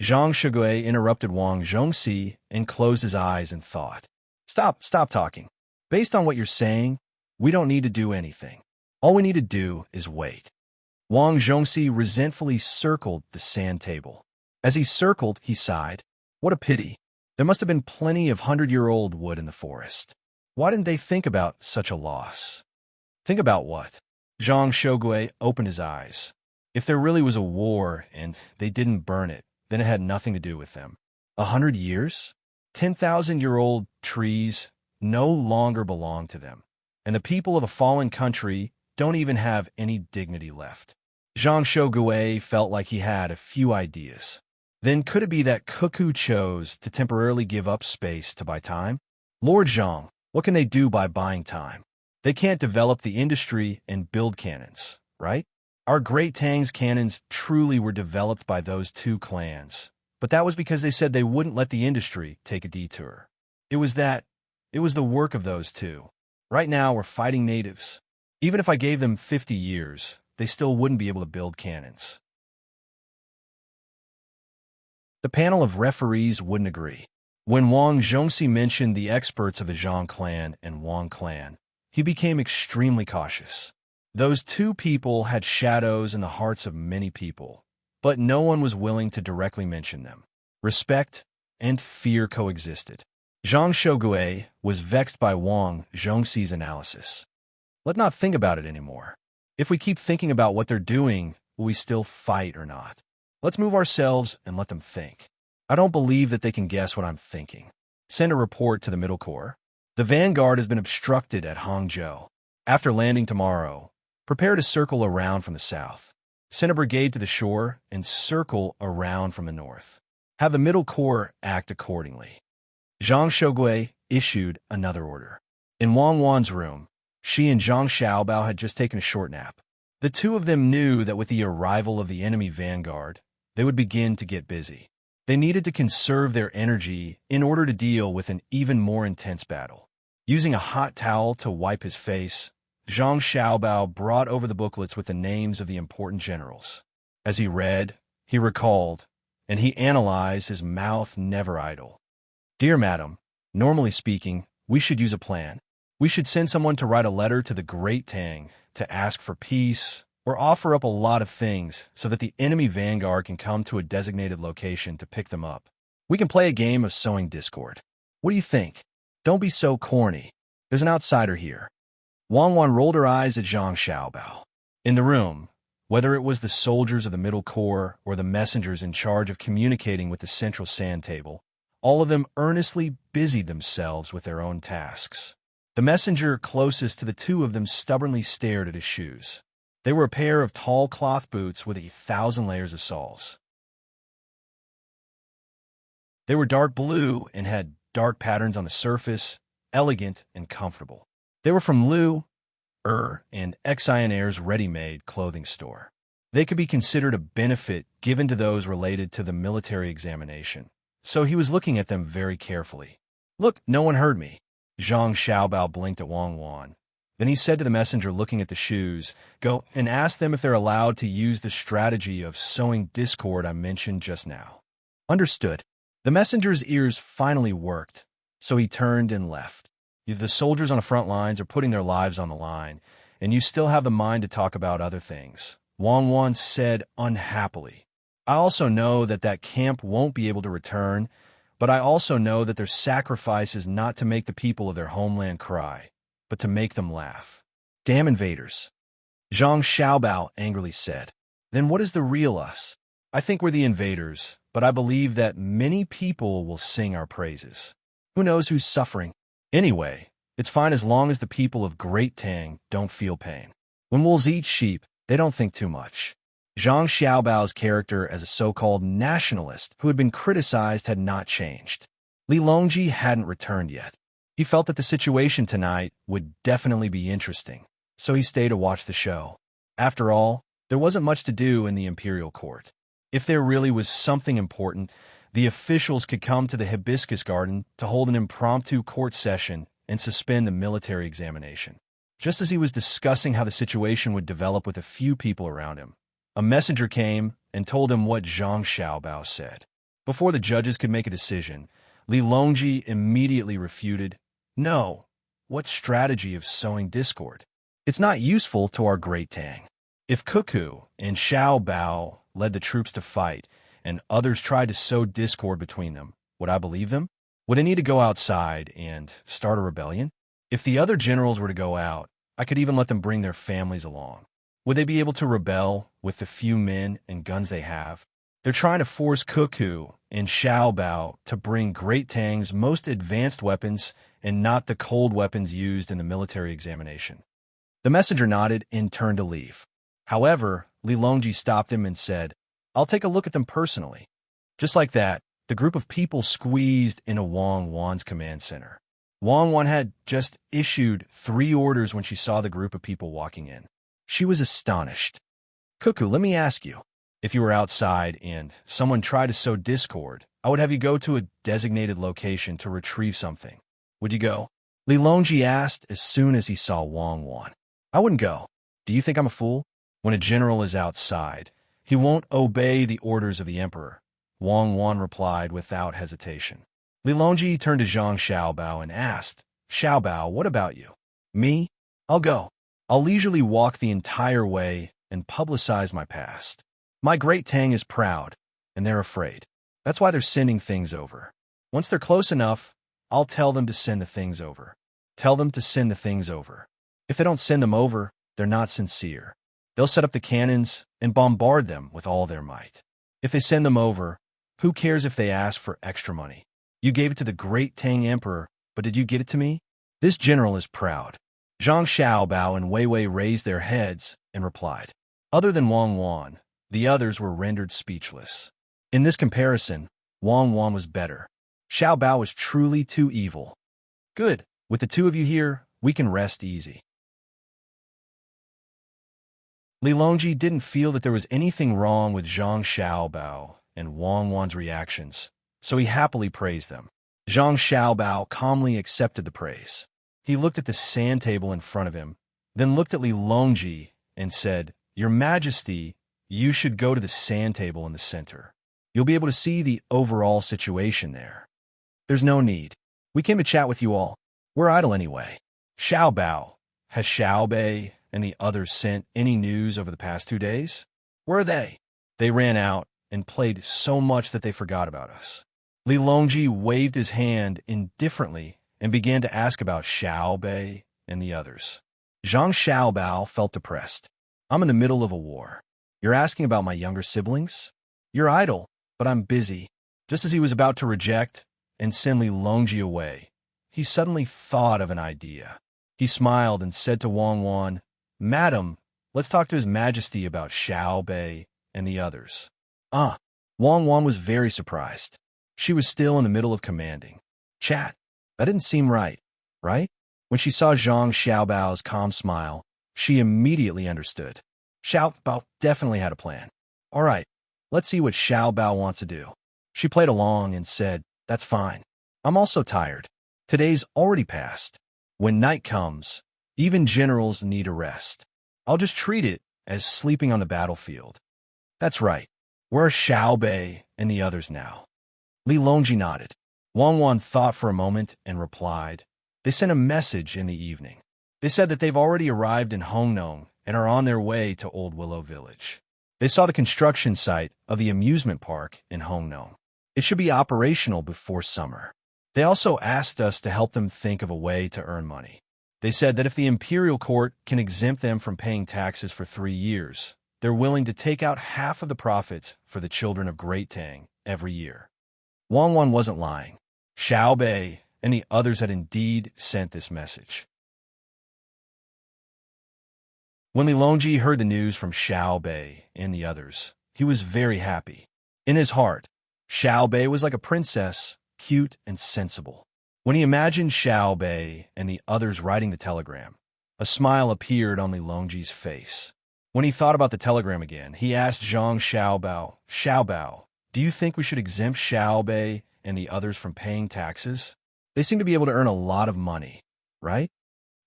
Zhang Shogui interrupted Wang Zhongxi and closed his eyes in thought. Stop talking. Based on what you're saying, we don't need to do anything. All we need to do is wait. Wang Zhongxi resentfully circled the sand table. As he circled, he sighed. What a pity. There must have been plenty of 100-year-old wood in the forest. Why didn't they think about such a loss? Think about what? Zhang Shogui opened his eyes. If there really was a war and they didn't burn it, then it had nothing to do with them. 100 years? 10,000-year-old trees no longer belong to them. And the people of a fallen country don't even have any dignity left. Zhang Shogui felt like he had a few ideas. Then could it be that Cuckoo chose to temporarily give up space to buy time? Lord Zhang, what can they do by buying time? They can't develop the industry and build cannons, right? Our great Tang's cannons truly were developed by those 2 clans, but that was because they said they wouldn't let the industry take a detour. It was the work of those 2. Right now, we're fighting natives. Even if I gave them 50 years, they still wouldn't be able to build cannons. The panel of referees wouldn't agree. When Wang Zhongxi mentioned the experts of the Zhang clan and Wang clan, he became extremely cautious. Those 2 people had shadows in the hearts of many people, but no one was willing to directly mention them. Respect and fear coexisted. Zhang Shogui was vexed by Wang Zhongxi's analysis. Let's not think about it anymore. If we keep thinking about what they're doing, will we still fight or not? Let's move ourselves and let them think. I don't believe that they can guess what I'm thinking. Send a report to the Middle Corps. The Vanguard has been obstructed at Hangzhou. After landing tomorrow, prepare to circle around from the south. Send a brigade to the shore and circle around from the north. Have the Middle Corps act accordingly. Zhang Shogui issued another order. In Wang Wan's room, she and Zhang Xiaobao had just taken a short nap. The 2 of them knew that with the arrival of the enemy vanguard, they would begin to get busy. They needed to conserve their energy in order to deal with an even more intense battle. Using a hot towel to wipe his face, Zhang Xiaobao brought over the booklets with the names of the important generals. As he read, he recalled, and he analyzed, his mouth never idle. Dear Madam, normally speaking, we should use a plan. We should send someone to write a letter to the great Tang to ask for peace or offer up a lot of things so that the enemy vanguard can come to a designated location to pick them up. We can play a game of sowing discord. What do you think? Don't be so corny. There's an outsider here. Wang Wan rolled her eyes at Zhang Xiaobao. In the room, whether it was the soldiers of the Middle Corps or the messengers in charge of communicating with the central sand table, all of them earnestly busied themselves with their own tasks. The messenger closest to the two of them stubbornly stared at his shoes. They were a pair of tall cloth boots with 1,000 layers of soles. They were dark blue and had dark patterns on the surface, elegant and comfortable. They were from Lu, and Xionaire's ready-made clothing store. They could be considered a benefit given to those related to the military examination, so he was looking at them very carefully. Look, no one heard me. Zhang Xiaobao blinked at Wang Wan. Then he said to the messenger looking at the shoes, "Go and ask them if they're allowed to use the strategy of sowing discord I mentioned just now." Understood. The messenger's ears finally worked, so he turned and left. The soldiers on the front lines are putting their lives on the line, and you still have the mind to talk about other things, Wang Wan said unhappily. I also know that camp won't be able to return, but I also know that their sacrifice is not to make the people of their homeland cry, but to make them laugh. Damn invaders. Zhang Xiaobao angrily said. Then what is the real us? I think we're the invaders, but I believe that many people will sing our praises. Who knows who's suffering? Anyway, it's fine as long as the people of Great Tang don't feel pain. When wolves eat sheep, they don't think too much. Zhang Xiaobao's character as a so-called nationalist who had been criticized had not changed. Li Longji hadn't returned yet. He felt that the situation tonight would definitely be interesting, so he stayed to watch the show. After all, there wasn't much to do in the imperial court. If there really was something important, the officials could come to the Hibiscus Garden to hold an impromptu court session and suspend the military examination. Just as he was discussing how the situation would develop with a few people around him, a messenger came and told him what Zhang Xiaobao said. Before the judges could make a decision, Li Longji immediately refuted, "No, what strategy of sowing discord? It's not useful to our great Tang. If Cuckoo and Xiaobao led the troops to fight, and others tried to sow discord between them, would I believe them? Would I need to go outside and start a rebellion? If the other generals were to go out, I could even let them bring their families along. Would they be able to rebel with the few men and guns they have? They're trying to force Cuckoo and Xiaobao to bring Great Tang's most advanced weapons and not the cold weapons used in the military examination." The messenger nodded and turned to leave. However, Li Longji stopped him and said, "I'll take a look at them personally." Just like that, the group of people squeezed into Wang Wan's command center. Wang Wan had just issued 3 orders when she saw the group of people walking in. She was astonished. "Cuckoo, let me ask you. If you were outside and someone tried to sow discord, I would have you go to a designated location to retrieve something. Would you go?" Li Longji asked as soon as he saw Wang Wan. "I wouldn't go. Do you think I'm a fool? When a general is outside, he won't obey the orders of the emperor," Wang Wan replied without hesitation. Li Longji turned to Zhang Xiaobao and asked, "Xiaobao, what about you?" "Me? I'll go. I'll leisurely walk the entire way and publicize my past. My great Tang is proud, and they're afraid. That's why they're sending things over. Once they're close enough, I'll tell them to send the things over. Tell them to send the things over. If they don't send them over, they're not sincere. They'll set up the cannons and bombard them with all their might. If they send them over, who cares if they ask for extra money? You gave it to the great Tang Emperor, but did you get it to me? This general is proud." Zhang Xiaobao and Wei Wei raised their heads and replied. Other than Wang Wan, the others were rendered speechless. In this comparison, Wang Wan was better. Xiaobao was truly too evil. "Good. With the two of you here, we can rest easy." Li Longji didn't feel that there was anything wrong with Zhang Xiaobao and Wang Wan's reactions, so he happily praised them. Zhang Xiaobao calmly accepted the praise. He looked at the sand table in front of him, then looked at Li Longji and said, "Your Majesty, you should go to the sand table in the center. You'll be able to see the overall situation there." "There's no need. We came to chat with you all. We're idle anyway." Xiao Bao, has Xiao Bei and the others sent any news over the past 2 days? Where are they? They ran out and played so much that they forgot about us. Li Longji waved his hand indifferently and began to ask about Xiao Bei and the others. Zhang Xiaobao felt depressed. I'm in the middle of a war. You're asking about my younger siblings? You're idle, but I'm busy. Just as he was about to reject and send Li Longji away, he suddenly thought of an idea. He smiled and said to Wang Wan, Madam, let's talk to His Majesty about Xiao Bei and the others. Wang Wan was very surprised. She was still in the middle of commanding. Chat, that didn't seem right, right? When she saw Zhang Xiaobao's calm smile, she immediately understood. Xiaobao definitely had a plan. All right, let's see what Xiaobao wants to do. She played along and said, That's fine. I'm also tired. Today's already passed. When night comes, even generals need a rest. I'll just treat it as sleeping on the battlefield. That's right. Where are Xiao Bei and the others now? Li Longji nodded. Wang Wan thought for a moment and replied, They sent a message in the evening. They said that they've already arrived in Hongnong and are on their way to Old Willow Village. They saw the construction site of the amusement park in Hongnong. It should be operational before summer. They also asked us to help them think of a way to earn money. They said that if the imperial court can exempt them from paying taxes for 3 years, they're willing to take out half of the profits for the children of Great Tang every year. Wang Wan wasn't lying. Xiao Bei and the others had indeed sent this message. When Li Longji heard the news from Xiao Bei and the others, he was very happy. In his heart, Xiao Bei was like a princess, cute and sensible. When he imagined Xiao Bei and the others writing the telegram, a smile appeared on Li Longji's face. When he thought about the telegram again, he asked Zhang Xiaobao, do you think we should exempt Xiao Bei and the others from paying taxes? They seem to be able to earn a lot of money, right?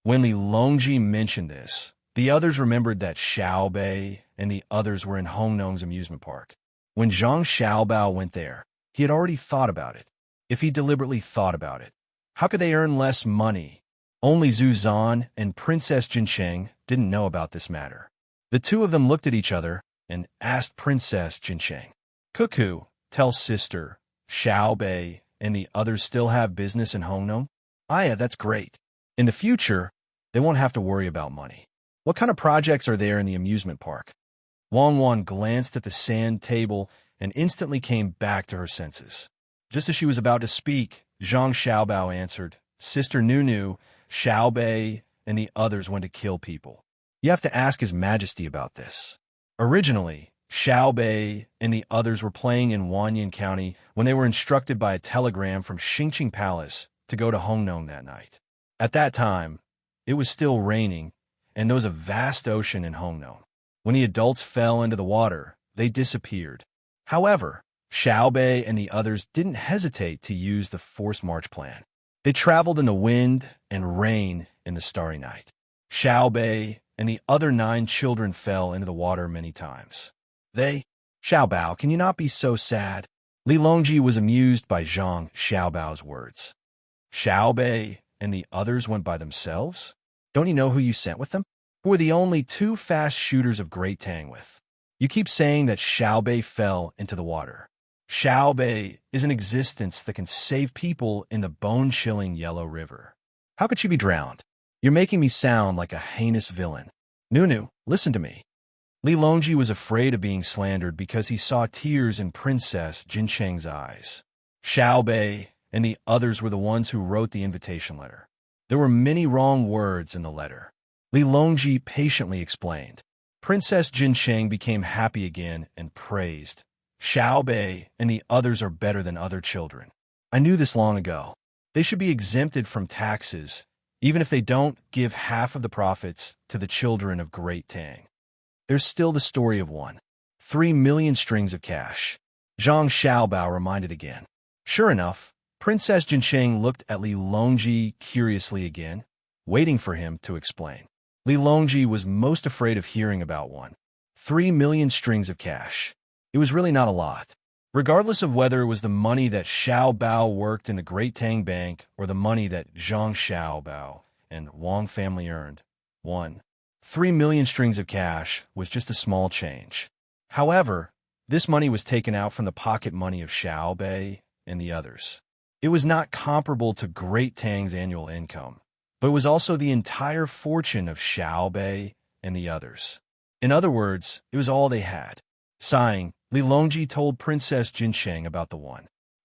When Li Longji mentioned this, the others remembered that Xiao Bei and the others were in Hongnong's amusement park. When Zhang Xiaobao went there, he had already thought about it. If he deliberately thought about it, how could they earn less money? Only Zhu Zan and Princess Jinsheng didn't know about this matter. The two of them looked at each other and asked Princess Jinsheng, Cuckoo, tell sister, Xiao Bei and the others still have business in Hongnong? Yeah, that's great. In the future, they won't have to worry about money. What kind of projects are there in the amusement park? Wang Wan glanced at the sand table and instantly came back to her senses. Just as she was about to speak, Zhang Xiaobao answered, Sister Nunu, Xiao Bei, and the others went to kill people. You have to ask His Majesty about this. Originally, Xiao Bei and the others were playing in Wanyan County when they were instructed by a telegram from Xingqing Palace to go to Hongnong that night. At that time, it was still raining, and there was a vast ocean in Hongnong. When the adults fell into the water, they disappeared. However, Xiao Bei and the others didn't hesitate to use the forced march plan. They traveled in the wind and rain in the starry night. Xiao Bei and the other 9 children fell into the water many times. Xiaobao, can you not be so sad? Li Longji was amused by Zhang Xiaobao's words. Xiao Bei and the others went by themselves? Don't you know who you sent with them? Who were the only 2 fast shooters of Great Tang with? You keep saying that Xiao Bei fell into the water. Xiao Bei is an existence that can save people in the bone-chilling Yellow River. How could she be drowned? You're making me sound like a heinous villain. Nunu, listen to me. Li Longji was afraid of being slandered because he saw tears in Princess Jinsheng's eyes. Xiao Bei and the others were the ones who wrote the invitation letter. There were many wrong words in the letter. Li Longji patiently explained. Princess Jinsheng became happy again and praised. Xiao Bei and the others are better than other children. I knew this long ago. They should be exempted from taxes, even if they don't give half of the profits to the children of Great Tang. There's still the story of 3 million strings of cash. Zhang Xiaobao reminded again. Sure enough, Princess Jinsheng looked at Li Longji curiously again, waiting for him to explain. Li Longji was most afraid of hearing about 3 million strings of cash. It was really not a lot. Regardless of whether it was the money that Xiao Bao worked in the Great Tang Bank or the money that Zhang Xiaobao and Wang family earned 3 million strings of cash was just a small change. However, this money was taken out from the pocket money of Xiao Bei and the others. It was not comparable to Great Tang's annual income, but it was also the entire fortune of Xiao Bei and the others. In other words, it was all they had. Sighing, Li Longji told Princess Jinsheng about the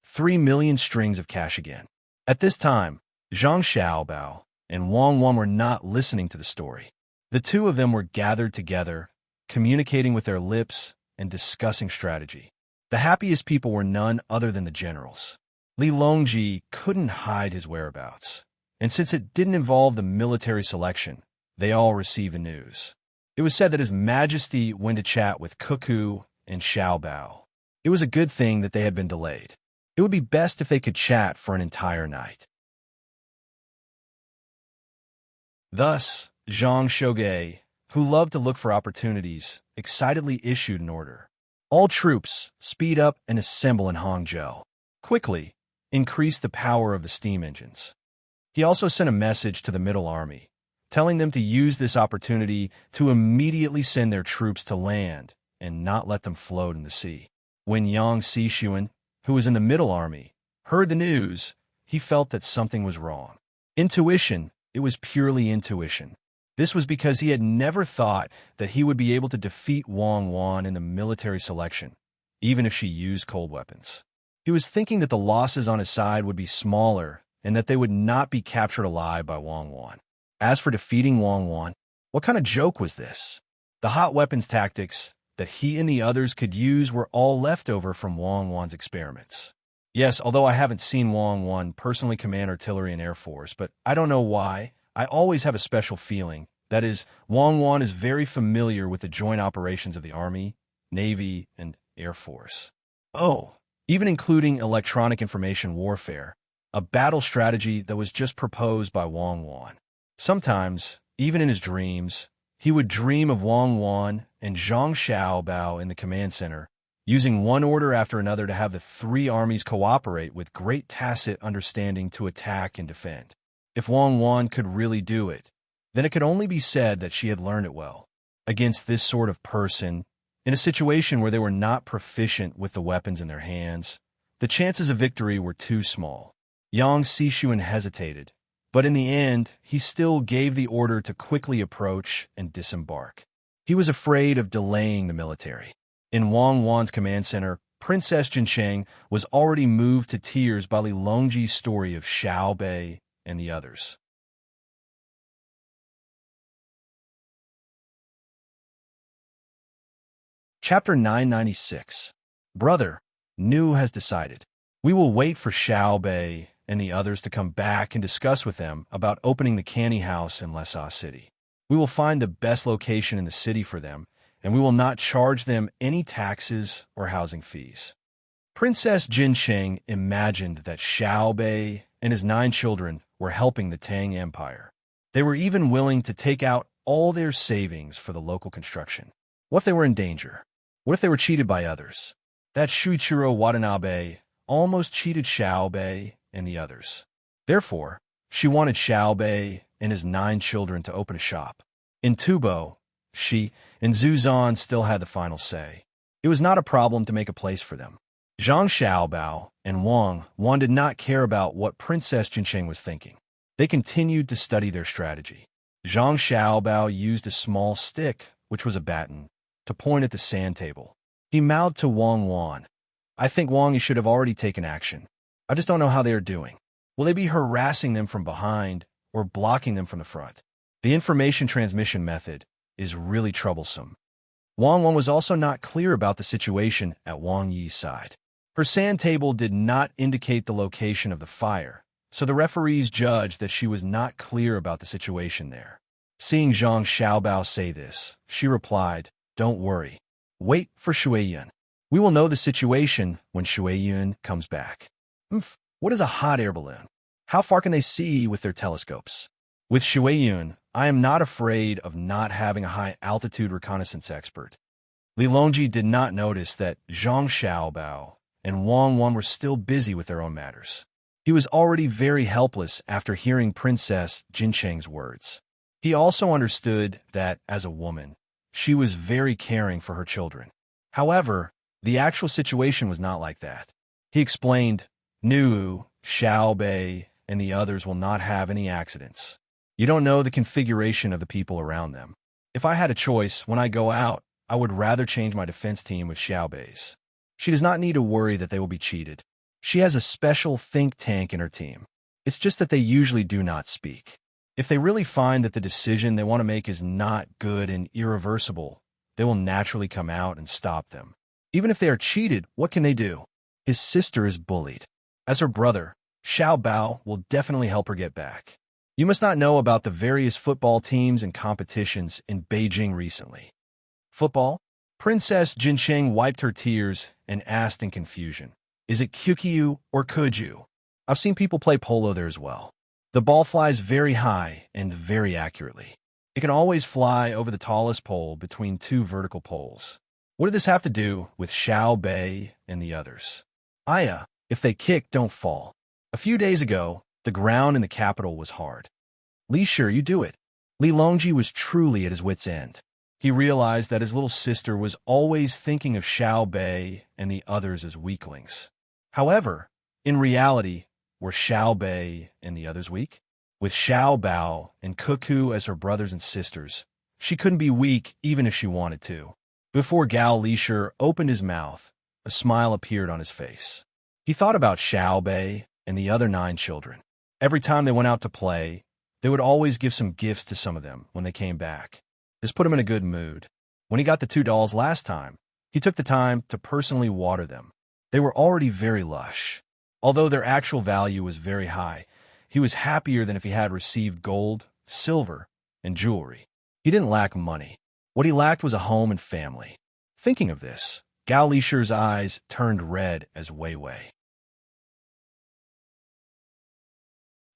3 million strings of cash again. At this time, Zhang Xiaobao and Wang Wan were not listening to the story. The two of them were gathered together, communicating with their lips and discussing strategy. The happiest people were none other than the generals. Li Longji couldn't hide his whereabouts, and since it didn't involve the military selection, they all received the news. It was said that His Majesty went to chat with Cuckoo and Xiaobao. It was a good thing that they had been delayed. It would be best if they could chat for an entire night. Thus, Zhang Shouge, who loved to look for opportunities, excitedly issued an order. All troops, speed up and assemble in Hangzhou. Quickly, increase the power of the steam engines. He also sent a message to the Middle Army, telling them to use this opportunity to immediately send their troops to land and not let them float in the sea. When Yang Xixuan, who was in the Middle Army, heard the news, he felt that something was wrong. Intuition, it was purely intuition. This was because he had never thought that he would be able to defeat Wang Wan in the military selection, even if she used cold weapons. He was thinking that the losses on his side would be smaller and that they would not be captured alive by Wang Wan. As for defeating Wang Wan, what kind of joke was this? The hot weapons tactics that he and the others could use were all leftover from Wang Wan's experiments. Yes, although I haven't seen Wang Wan personally command artillery and air force, but I don't know why, I always have a special feeling. That is, Wang Wan is very familiar with the joint operations of the Army, Navy, and Air Force. Oh, even including electronic information warfare, a battle strategy that was just proposed by Wang Wan. Sometimes, even in his dreams, he would dream of Wang Wan and Zhang Xiaobao in the command center, using one order after another to have the three armies cooperate with great tacit understanding to attack and defend. If Wang Wan could really do it, then it could only be said that she had learned it well. Against this sort of person, in a situation where they were not proficient with the weapons in their hands, the chances of victory were too small. Yang Xixuan hesitated, but in the end, he still gave the order to quickly approach and disembark. He was afraid of delaying the military. In Wang Wan's command center, Princess Jinsheng was already moved to tears by Li Longji's story of Xiao Bei and the others. Chapter 996. Brother, Nu has decided. We will wait for Xiao Bei and the others to come back and discuss with them about opening the candy house in Lesa City. We will find the best location in the city for them, and we will not charge them any taxes or housing fees. Princess Jinsheng imagined that Xiao Bei and his 9 children were helping the Tang Empire. They were even willing to take out all their savings for the local construction. What if they were in danger? What if they were cheated by others? That Shuichiro Watanabe almost cheated Xiao Bei and the others. Therefore, she wanted Xiao Bei and his 9 children to open a shop. In Tubo, she and Zuzan still had the final say. It was not a problem to make a place for them. Zhang Xiaobao and Wang Wan did not care about what Princess Jinsheng was thinking. They continued to study their strategy. Zhang Xiaobao used a small stick, which was a baton, to point at the sand table. He mouthed to Wang Wan, "I think, Wang, you should have already taken action. I just don't know how they are doing. Will they be harassing them from behind or blocking them from the front? The information transmission method is really troublesome." Wang Wan was also not clear about the situation at Wang Yi's side. Her sand table did not indicate the location of the fire, so the referees judged that she was not clear about the situation there. Seeing Zhang Xiaobao say this, she replied, "Don't worry. Wait for Shuiyun. We will know the situation when Shuiyun comes back." What is a hot air balloon? How far can they see with their telescopes? With Shuiyun, I am not afraid of not having a high-altitude reconnaissance expert. Li Longji did not notice that Zhang Xiaobao and Wang Wan were still busy with their own matters. He was already very helpless after hearing Princess Jincheng's words. He also understood that, as a woman, she was very caring for her children. However, the actual situation was not like that. He explained, Nu, Xiao Bei, and the others will not have any accidents. You don't know the configuration of the people around them. If I had a choice, when I go out, I would rather change my defense team with Xiao Bei's. She does not need to worry that they will be cheated. She has a special think tank in her team. It's just that they usually do not speak. If they really find that the decision they want to make is not good and irreversible, they will naturally come out and stop them. Even if they are cheated, what can they do? His sister is bullied. As her brother, Xiao Bao will definitely help her get back. You must not know about the various football teams and competitions in Beijing recently. Football? Princess Jincheng wiped her tears and asked in confusion, is it Kukyu or Kuju? I've seen people play polo there as well. The ball flies very high and very accurately. It can always fly over the tallest pole between two vertical poles. What did this have to do with Xiao Bei and the others? Aya, if they kick, don't fall. A few days ago, the ground in the capital was hard. Li sure you do it. Li Longji was truly at his wit's end. He realized that his little sister was always thinking of Xiao Bei and the others as weaklings. However, in reality, were Xiao Bei and the others weak? With Xiao Bao and Cuckoo as her brothers and sisters, she couldn't be weak even if she wanted to. Before Gao Lisher opened his mouth, a smile appeared on his face. He thought about Xiao Bei and the other 9 children. Every time they went out to play, they would always give some gifts to some of them when they came back. This put him in a good mood. When he got the 2 dolls last time, he took the time to personally water them. They were already very lush. Although their actual value was very high, he was happier than if he had received gold, silver, and jewelry. He didn't lack money. What he lacked was a home and family. Thinking of this, Gao Lisher's eyes turned red as Wei Wei.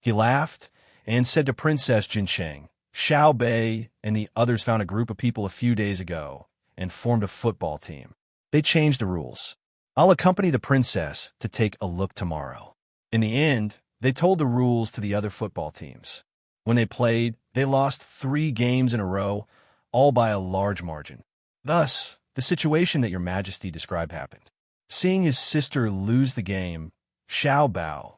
He laughed and said to Princess Jincheng, Xiao Bei and the others found a group of people a few days ago and formed a football team. They changed the rules. I'll accompany the princess to take a look tomorrow. In the end, they told the rules to the other football teams. When they played, they lost 3 games in a row, all by a large margin. Thus, the situation that your majesty described happened. Seeing his sister lose the game, Xiao Bao,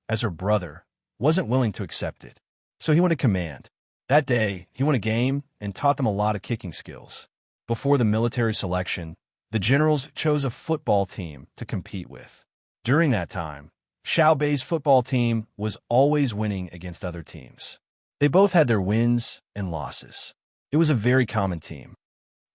as her brother, wasn't willing to accept it. So he went to command. That day, he won a game and taught them a lot of kicking skills. Before the military selection, the generals chose a football team to compete with. During that time, Xiao Bei's football team was always winning against other teams. They both had their wins and losses. It was a very common team.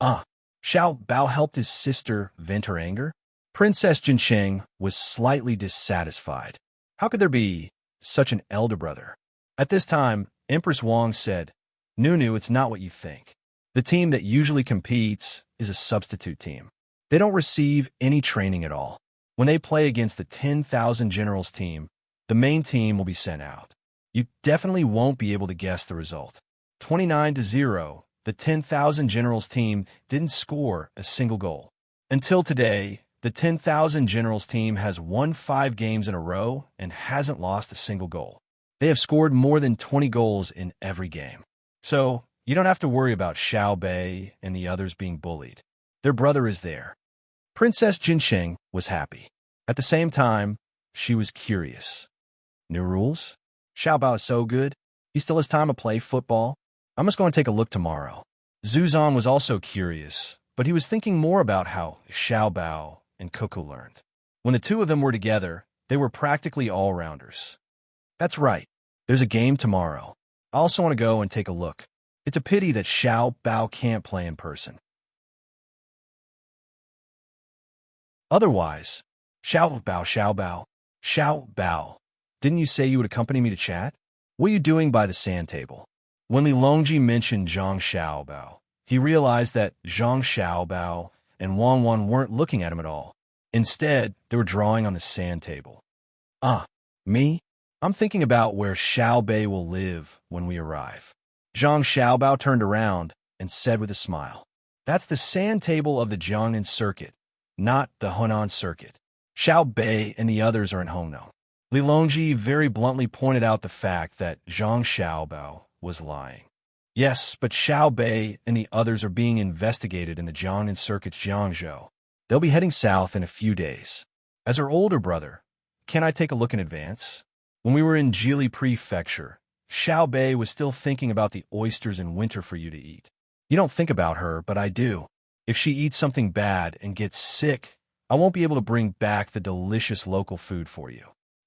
Xiao Bao helped his sister vent her anger. Princess Jincheng was slightly dissatisfied. How could there be such an elder brother? At this time, Empress Wang said, Nunu, it's not what you think. The team that usually competes is a substitute team. They don't receive any training at all. When they play against the 10,000 Generals team, the main team will be sent out. You definitely won't be able to guess the result. 29-0, the 10,000 Generals team didn't score a single goal. Until today, the 10,000 Generals team has won 5 games in a row and hasn't lost a single goal. They have scored more than 20 goals in every game. So, you don't have to worry about Xiao Bei and the others being bullied. Their brother is there. Princess Jincheng was happy. At the same time, she was curious. New rules? Xiao Bao is so good. He still has time to play football. I'm just going to take a look tomorrow. Zuzan was also curious, but he was thinking more about how Xiao Bao and Cuckoo learned. When the 2 of them were together, they were practically all-rounders. That's right. There's a game tomorrow. I also want to go and take a look. It's a pity that Xiao Bao can't play in person. Otherwise, Xiao Bao, didn't you say you would accompany me to chat? What are you doing by the sand table? When Li Longji mentioned Zhang Xiaobao, he realized that Zhang Xiaobao and Wang Wan weren't looking at him at all. Instead, they were drawing on the sand table. Me? I'm thinking about where Xiao Bei will live when we arrive. Zhang Xiaobao turned around and said with a smile, That's the sand table of the Jiangnan circuit, not the Hunan circuit. Xiao Bei and the others are in Hongno. Li Longji very bluntly pointed out the fact that Zhang Xiaobao was lying. Yes, but Xiao Bei and the others are being investigated in the Jiangnan Circuit's Jiangzhou. They'll be heading south in a few days. As her older brother, can I take a look in advance? When we were in Jili Prefecture, Xiao Bei was still thinking about the oysters in winter for you to eat. You don't think about her, but I do. If she eats something bad and gets sick, I won't be able to bring back the delicious local food for you.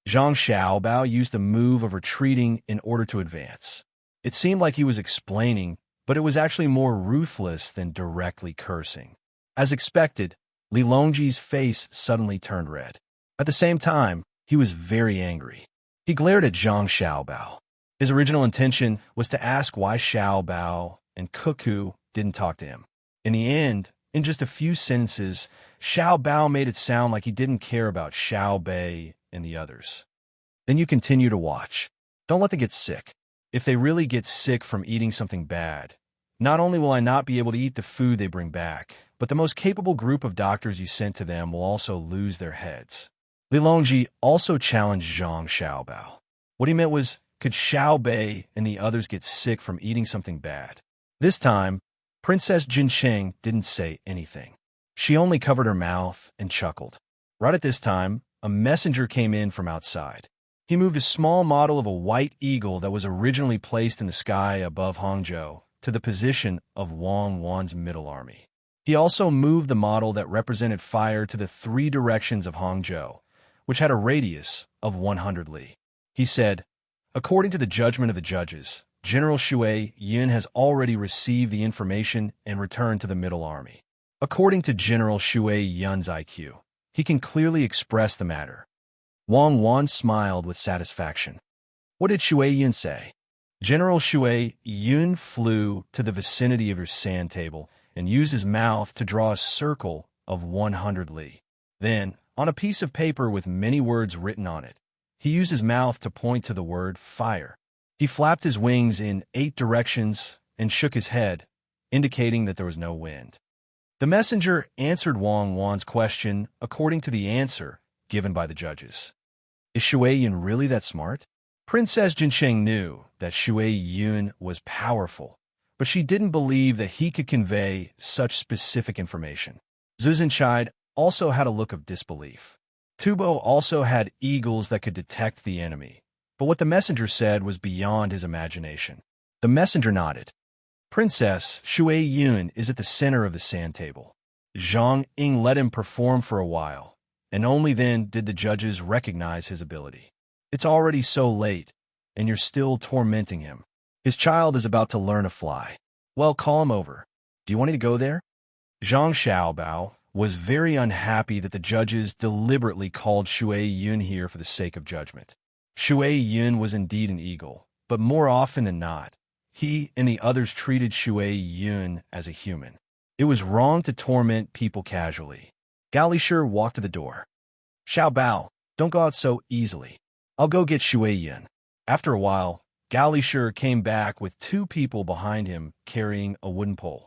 Zhang Xiaobao used a move of retreating in order to advance. It seemed like he was explaining, but it was actually more ruthless than directly cursing. As expected, Li Longji's face suddenly turned red. At the same time, he was very angry. He glared at Zhang Xiaobao. His original intention was to ask why Xiaobao and Cuckoo didn't talk to him. In the end, in just a few sentences, Xiaobao made it sound like he didn't care about Xiao Bei and the others. Then you continue to watch. Don't let them get sick. If they really get sick from eating something bad, not only will I not be able to eat the food they bring back, but the most capable group of doctors you sent to them will also lose their heads. Li Longji also challenged Zhang Xiaobao. What he meant was, could Xiao Bei and the others get sick from eating something bad? This time, Princess Jinsheng didn't say anything. She only covered her mouth and chuckled. Right at this time, a messenger came in from outside. He moved a small model of a white eagle that was originally placed in the sky above Hangzhou to the position of Wang Wan's middle army. He also moved the model that represented fire to the 3 directions of Hangzhou, which had a radius of 100 li. He said, according to the judgment of the judges, General Shui Yun has already received the information and returned to the middle army. According to General Shui Yun's IQ, he can clearly express the matter. Wang Wan smiled with satisfaction. What did Shui Yun say? General Shui Yun flew to the vicinity of your sand table and used his mouth to draw a circle of 100 li. Then, on a piece of paper with many words written on it, he used his mouth to point to the word fire. He flapped his wings in 8 directions and shook his head, indicating that there was no wind. The messenger answered Wang Wan's question according to the answer given by the judges. Is Shui Yun really that smart? Princess Jinsheng knew that Shui Yun was powerful, but she didn't believe that he could convey such specific information. Zhu Zhenchide also had a look of disbelief. Tubo also had eagles that could detect the enemy, but what the messenger said was beyond his imagination. The messenger nodded. Princess Shui Yun is at the center of the sand table. Zhang Ying let him perform for a while, and only then did the judges recognize his ability. It's already so late, and you're still tormenting him. His child is about to learn to fly. Well, call him over. Do you want me to go there? Zhang Xiaobao was very unhappy that the judges deliberately called Shui Yun here for the sake of judgment. Shui Yun was indeed an eagle, but more often than not, he and the others treated Shui Yun as a human. It was wrong to torment people casually. Gao Lishur walked to the door. Xiao Bao, don't go out so easily. I'll go get Shui Yun. After a while, Gao Lishur came back with 2 people behind him carrying a wooden pole.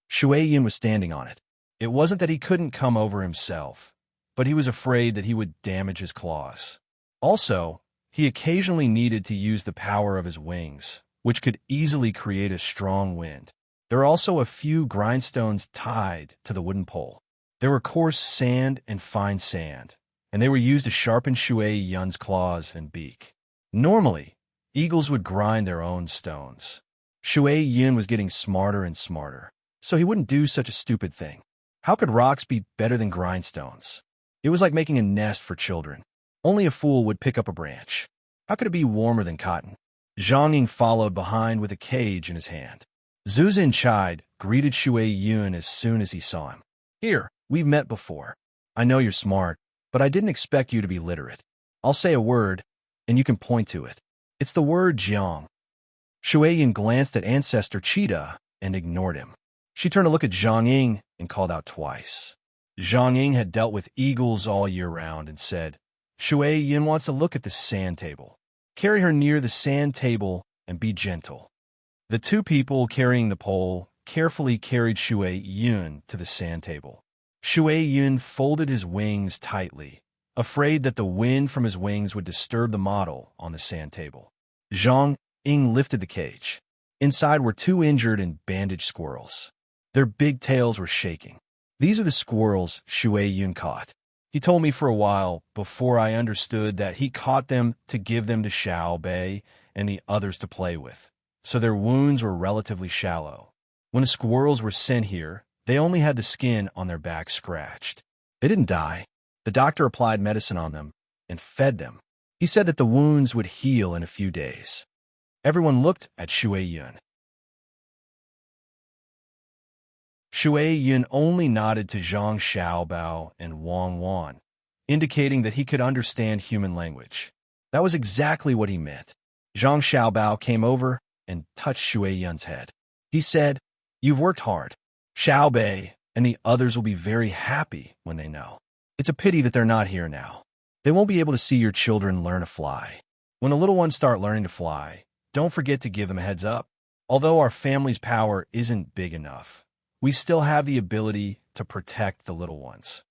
Shui Yun was standing on it. It wasn't that he couldn't come over himself, but he was afraid that he would damage his claws. Also, he occasionally needed to use the power of his wings, which could easily create a strong wind. There were also a few grindstones tied to the wooden pole. There were coarse sand and fine sand, and they were used to sharpen Shui Yun's claws and beak. Normally, eagles would grind their own stones. Shui Yun was getting smarter and smarter, so he wouldn't do such a stupid thing. How could rocks be better than grindstones? It was like making a nest for children. Only a fool would pick up a branch. How could it be warmer than cotton? Zhang Ying followed behind with a cage in his hand. Zhu Zhenchide greeted Shui Yun as soon as he saw him. Here, we've met before. I know you're smart, but I didn't expect you to be literate. I'll say a word, and you can point to it. It's the word Jiang. Shui Yun glanced at Ancestor Cheetah and ignored him. She turned to look at Zhang Ying and called out twice. Zhang Ying had dealt with eagles all year round and said, Shui Yun wants to look at the sand table. Carry her near the sand table and be gentle. The 2 people carrying the pole carefully carried Shui Yun to the sand table. Shui Yun folded his wings tightly, afraid that the wind from his wings would disturb the model on the sand table. Zhang Ying lifted the cage. Inside were two injured and bandaged squirrels. Their big tails were shaking. These are the squirrels Shui Yun caught. He told me for a while before I understood that he caught them to give them to Xiao Bei and the others to play with, so their wounds were relatively shallow. When the squirrels were sent here, they only had the skin on their back scratched. They didn't die. The doctor applied medicine on them and fed them. He said that the wounds would heal in a few days. Everyone looked at Shui Yun. Shui Yun only nodded to Zhang Xiaobao and Wang Wan, indicating that he could understand human language. That was exactly what he meant. Zhang Xiaobao came over and touched Shui Yun's head. He said, "You've worked hard. Xiao Bei and the others will be very happy when they know. It's a pity that they're not here now. They won't be able to see your children learn to fly. When the little ones start learning to fly, don't forget to give them a heads up. Although our family's power isn't big enough, we still have the ability to protect the little ones."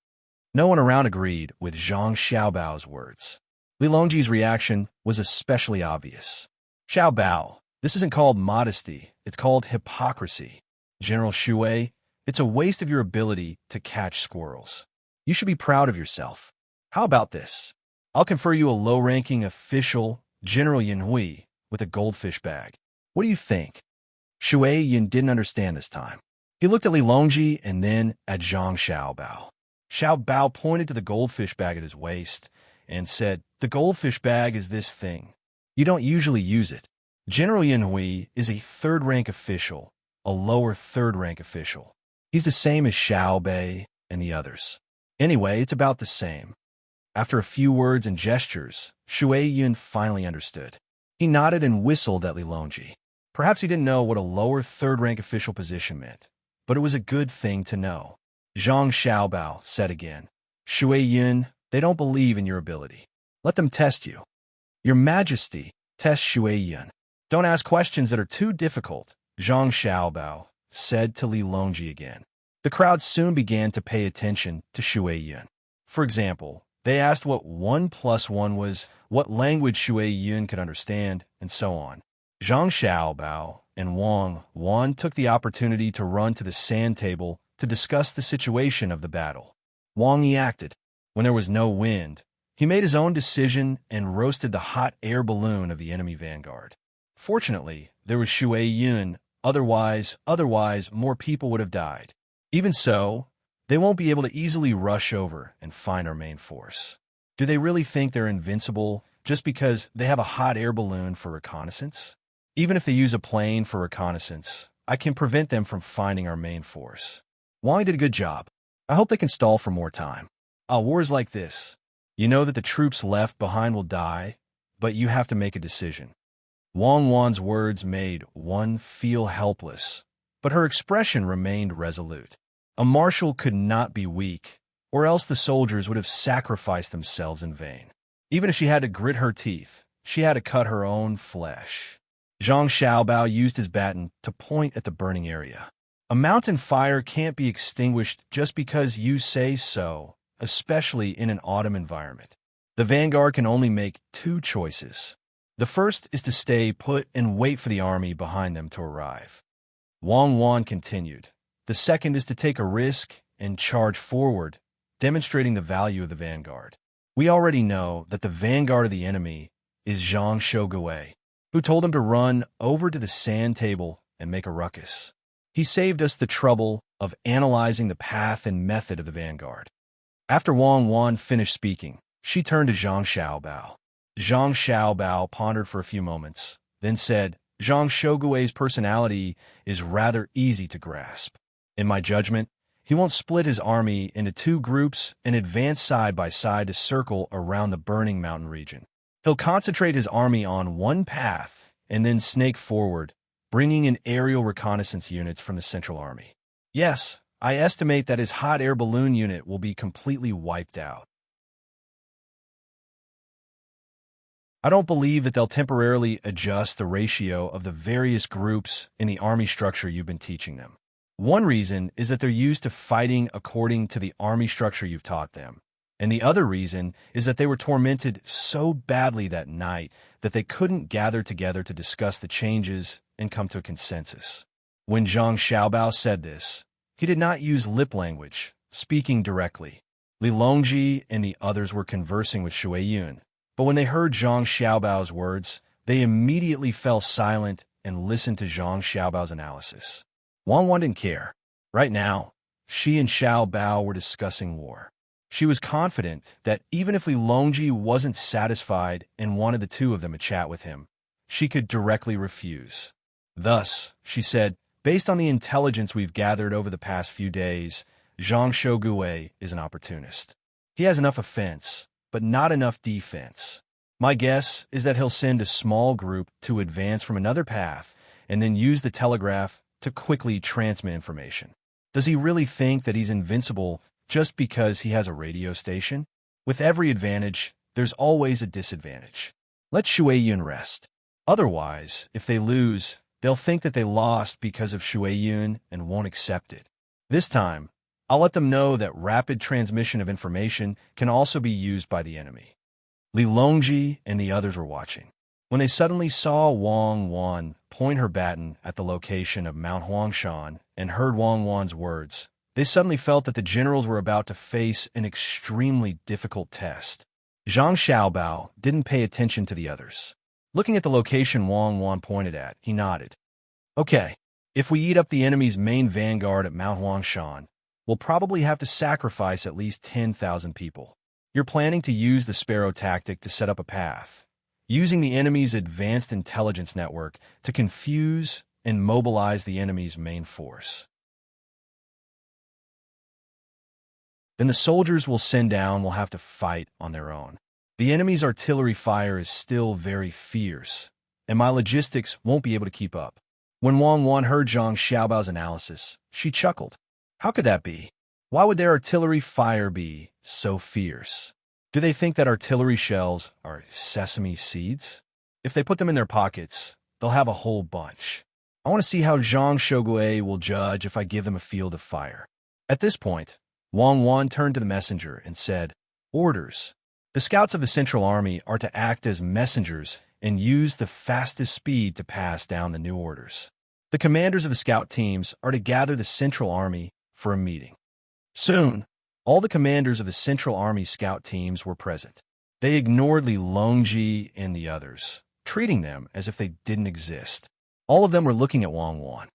No one around agreed with Zhang Xiaobao's words. Li Longji's reaction was especially obvious. "Xiaobao, this isn't called modesty, it's called hypocrisy. General Shui, it's a waste of your ability to catch squirrels. You should be proud of yourself. How about this? I'll confer you a low-ranking official, General Yanhui, with a goldfish bag. What do you think?" Shui Yun didn't understand this time. He looked at Li Longji and then at Zhang Xiaobao. Xiaobao pointed to the goldfish bag at his waist and said, "The goldfish bag is this thing. You don't usually use it. General Yanhui is a third-rank official, a lower third-rank official. He's the same as Xiao Bei and the others. Anyway, it's about the same." After a few words and gestures, Shui Yun finally understood. He nodded and whistled at Li Longji. Perhaps he didn't know what a lower third-rank official position meant, but it was a good thing to know. Zhang Xiaobao said again, "Shui Yun, they don't believe in your ability. Let them test you." "Your Majesty, test Shui Yun. Don't ask questions that are too difficult," Zhang Xiaobao said to Li Longji again. The crowd soon began to pay attention to Shui Yun. For example, they asked what 1 + 1 was, what language Shui Yun could understand, and so on. Zhang Xiaobao and Wang Wan took the opportunity to run to the sand table to discuss the situation of the battle. Wang Yi acted. When there was no wind, he made his own decision and roasted the hot air balloon of the enemy vanguard. Fortunately, there was Shui Yun, otherwise more people would have died. Even so, they won't be able to easily rush over and find our main force. Do they really think they're invincible just because they have a hot air balloon for reconnaissance? Even if they use a plane for reconnaissance, I can prevent them from finding our main force. Wang did a good job. I hope they can stall for more time. Wars like this. You know that the troops left behind will die, but you have to make a decision. Wang Wan's words made one feel helpless, but her expression remained resolute. A marshal could not be weak, or else the soldiers would have sacrificed themselves in vain. Even if she had to grit her teeth, she had to cut her own flesh. Zhang Xiaobao used his baton to point at the burning area. A mountain fire can't be extinguished just because you say so, especially in an autumn environment. The vanguard can only make two choices. The first is to stay put and wait for the army behind them to arrive. Wang Wan continued. The second is to take a risk and charge forward, demonstrating the value of the vanguard. We already know that the vanguard of the enemy is Zhang Shogui, who told him to run over to the sand table and make a ruckus. He saved us the trouble of analyzing the path and method of the vanguard. After Wang Wan finished speaking, she turned to Zhang Xiaobao. Zhang Xiaobao pondered for a few moments, then said, "Zhang Shogui's personality is rather easy to grasp. In my judgment, he won't split his army into two groups and advance side by side to circle around the burning mountain region. He'll concentrate his army on one path and then snake forward, bringing in aerial reconnaissance units from the Central Army. Yes, I estimate that his hot air balloon unit will be completely wiped out. I don't believe that they'll temporarily adjust the ratio of the various groups in the army structure you've been teaching them. One reason is that they're used to fighting according to the army structure you've taught them. And the other reason is that they were tormented so badly that night that they couldn't gather together to discuss the changes and come to a consensus. When Zhang Xiaobao said this, he did not use lip language, speaking directly. Li Longji and the others were conversing with Shui Yun, but when they heard Zhang Xiaobao's words, they immediately fell silent and listened to Zhang Xiaobao's analysis. Wang Wan didn't care. Right now, she and Xiao Bao were discussing war. She was confident that even if Li Longji wasn't satisfied and wanted the two of them to chat with him, she could directly refuse. Thus, she said, based on the intelligence we've gathered over the past few days, Zhang Shougue is an opportunist. He has enough offense, but not enough defense. My guess is that he'll send a small group to advance from another path and then use the telegraph to quickly transmit information. Does he really think that he's invincible just because he has a radio station? With every advantage, there's always a disadvantage. Let Shui Yun rest. Otherwise, if they lose, they'll think that they lost because of Shui Yun and won't accept it. This time, I'll let them know that rapid transmission of information can also be used by the enemy. Li Longji and the others were watching. When they suddenly saw Wang Wan point her baton at the location of Mount Huangshan and heard Wang Wan's words, they suddenly felt that the generals were about to face an extremely difficult test. Zhang Xiaobao didn't pay attention to the others. Looking at the location Wang Wan pointed at, he nodded. Okay, if we eat up the enemy's main vanguard at Mount Huangshan, we'll probably have to sacrifice at least 10,000 people. You're planning to use the sparrow tactic to set up a path, using the enemy's advanced intelligence network to confuse and mobilize the enemy's main force. Then the soldiers we'll send down will have to fight on their own. The enemy's artillery fire is still very fierce, and my logistics won't be able to keep up. When Wang Wan heard Zhang Xiaobao's analysis, she chuckled. How could that be? Why would their artillery fire be so fierce? Do they think that artillery shells are sesame seeds? If they put them in their pockets, they'll have a whole bunch. I want to see how Zhang Shougue will judge if I give them a field of fire. At this point, Wang Wan turned to the messenger and said, Orders. The scouts of the Central Army are to act as messengers and use the fastest speed to pass down the new orders. The commanders of the scout teams are to gather the Central Army for a meeting. Soon, all the commanders of the Central Army scout teams were present. They ignored Li Longji and the others, treating them as if they didn't exist. All of them were looking at Wang Wan.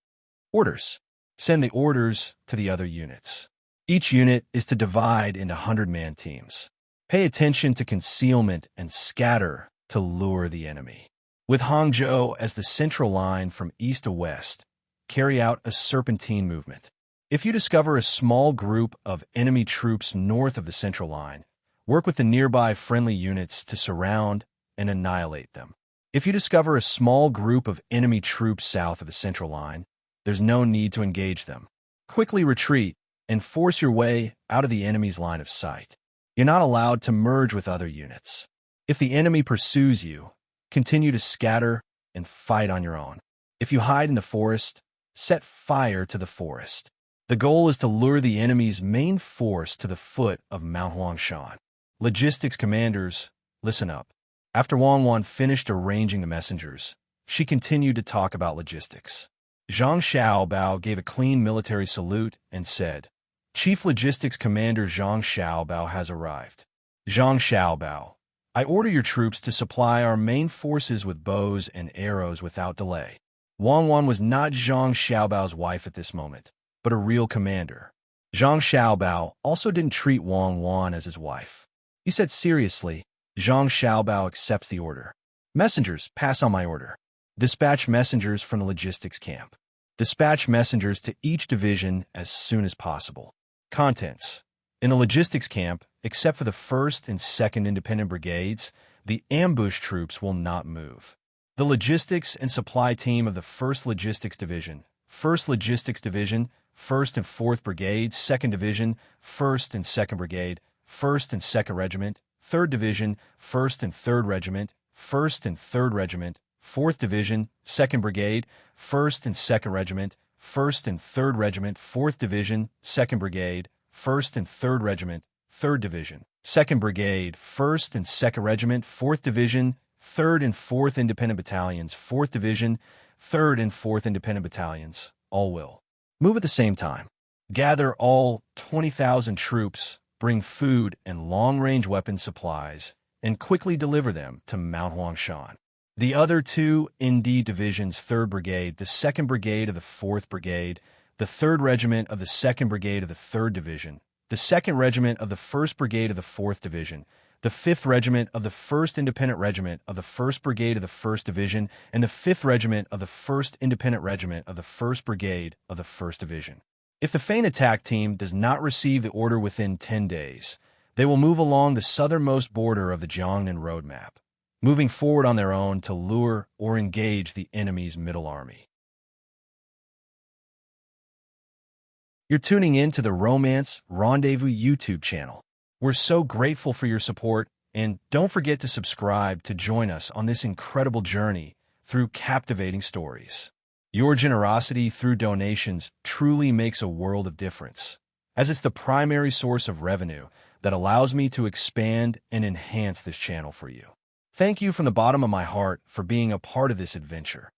Orders. Send the orders to the other units. Each unit is to divide into 100-man teams. Pay attention to concealment and scatter to lure the enemy. With Hangzhou as the central line from east to west, carry out a serpentine movement. If you discover a small group of enemy troops north of the central line, work with the nearby friendly units to surround and annihilate them. If you discover a small group of enemy troops south of the central line, there's no need to engage them. Quickly retreat and force your way out of the enemy's line of sight. You're not allowed to merge with other units. If the enemy pursues you, continue to scatter and fight on your own. If you hide in the forest, set fire to the forest. The goal is to lure the enemy's main force to the foot of Mount Huangshan. Logistics commanders, listen up. After Wang Wan finished arranging the messengers, she continued to talk about logistics. Zhang Xiaobao gave a clean military salute and said, Chief Logistics Commander Zhang Xiaobao has arrived. Zhang Xiaobao, I order your troops to supply our main forces with bows and arrows without delay. Wang Wan was not Zhang Xiaobao's wife at this moment, but a real commander. Zhang Xiaobao also didn't treat Wang Wan as his wife. He said seriously, Zhang Xiaobao accepts the order. Messengers, pass on my order. Dispatch messengers from the logistics camp. Dispatch messengers to each division as soon as possible. Contents. In the logistics camp, except for the 1st and 2nd Independent Brigades, the ambush troops will not move. The logistics and supply team of the 1st Logistics Division, 1st Logistics Division, 1st and 4th Brigades, 2nd Division, 1st and 2nd Brigade, 1st and 2nd Regiment, 3rd Division, 1st and 3rd Regiment, 1st and 3rd Regiment, 4th Division, 2nd Brigade, 1st and 2nd Regiment, 1st and 3rd Regiment, 4th Division, 2nd Brigade, 1st and 3rd Regiment, 3rd Division, 2nd Brigade, 1st and 2nd Regiment, 4th Division, 3rd and 4th Independent Battalions, 4th Division, 3rd and 4th Independent Battalions, all will move at the same time. Gather all 20,000 troops, bring food and long-range weapon supplies, and quickly deliver them to Mount Huangshan. The other two ND divisions, 3rd Brigade, the 2nd Brigade of the 4th Brigade, the 3rd Regiment of the 2nd Brigade of the 3rd Division, the 2nd Regiment of the 1st Brigade of the 4th Division, the 5th Regiment of the 1st Independent Regiment of the 1st Brigade of the 1st Division, and the 5th Regiment of the 1st Independent Regiment of the 1st Brigade of the 1st Division. If the feint attack team does not receive the order within 10 days, they will move along the southernmost border of the Jiangnan roadmap, moving forward on their own to lure or engage the enemy's middle army. You're tuning in to the Romance Rendezvous YouTube channel. We're so grateful for your support, and don't forget to subscribe to join us on this incredible journey through captivating stories. Your generosity through donations truly makes a world of difference, as it's the primary source of revenue that allows me to expand and enhance this channel for you. Thank you from the bottom of my heart for being a part of this adventure.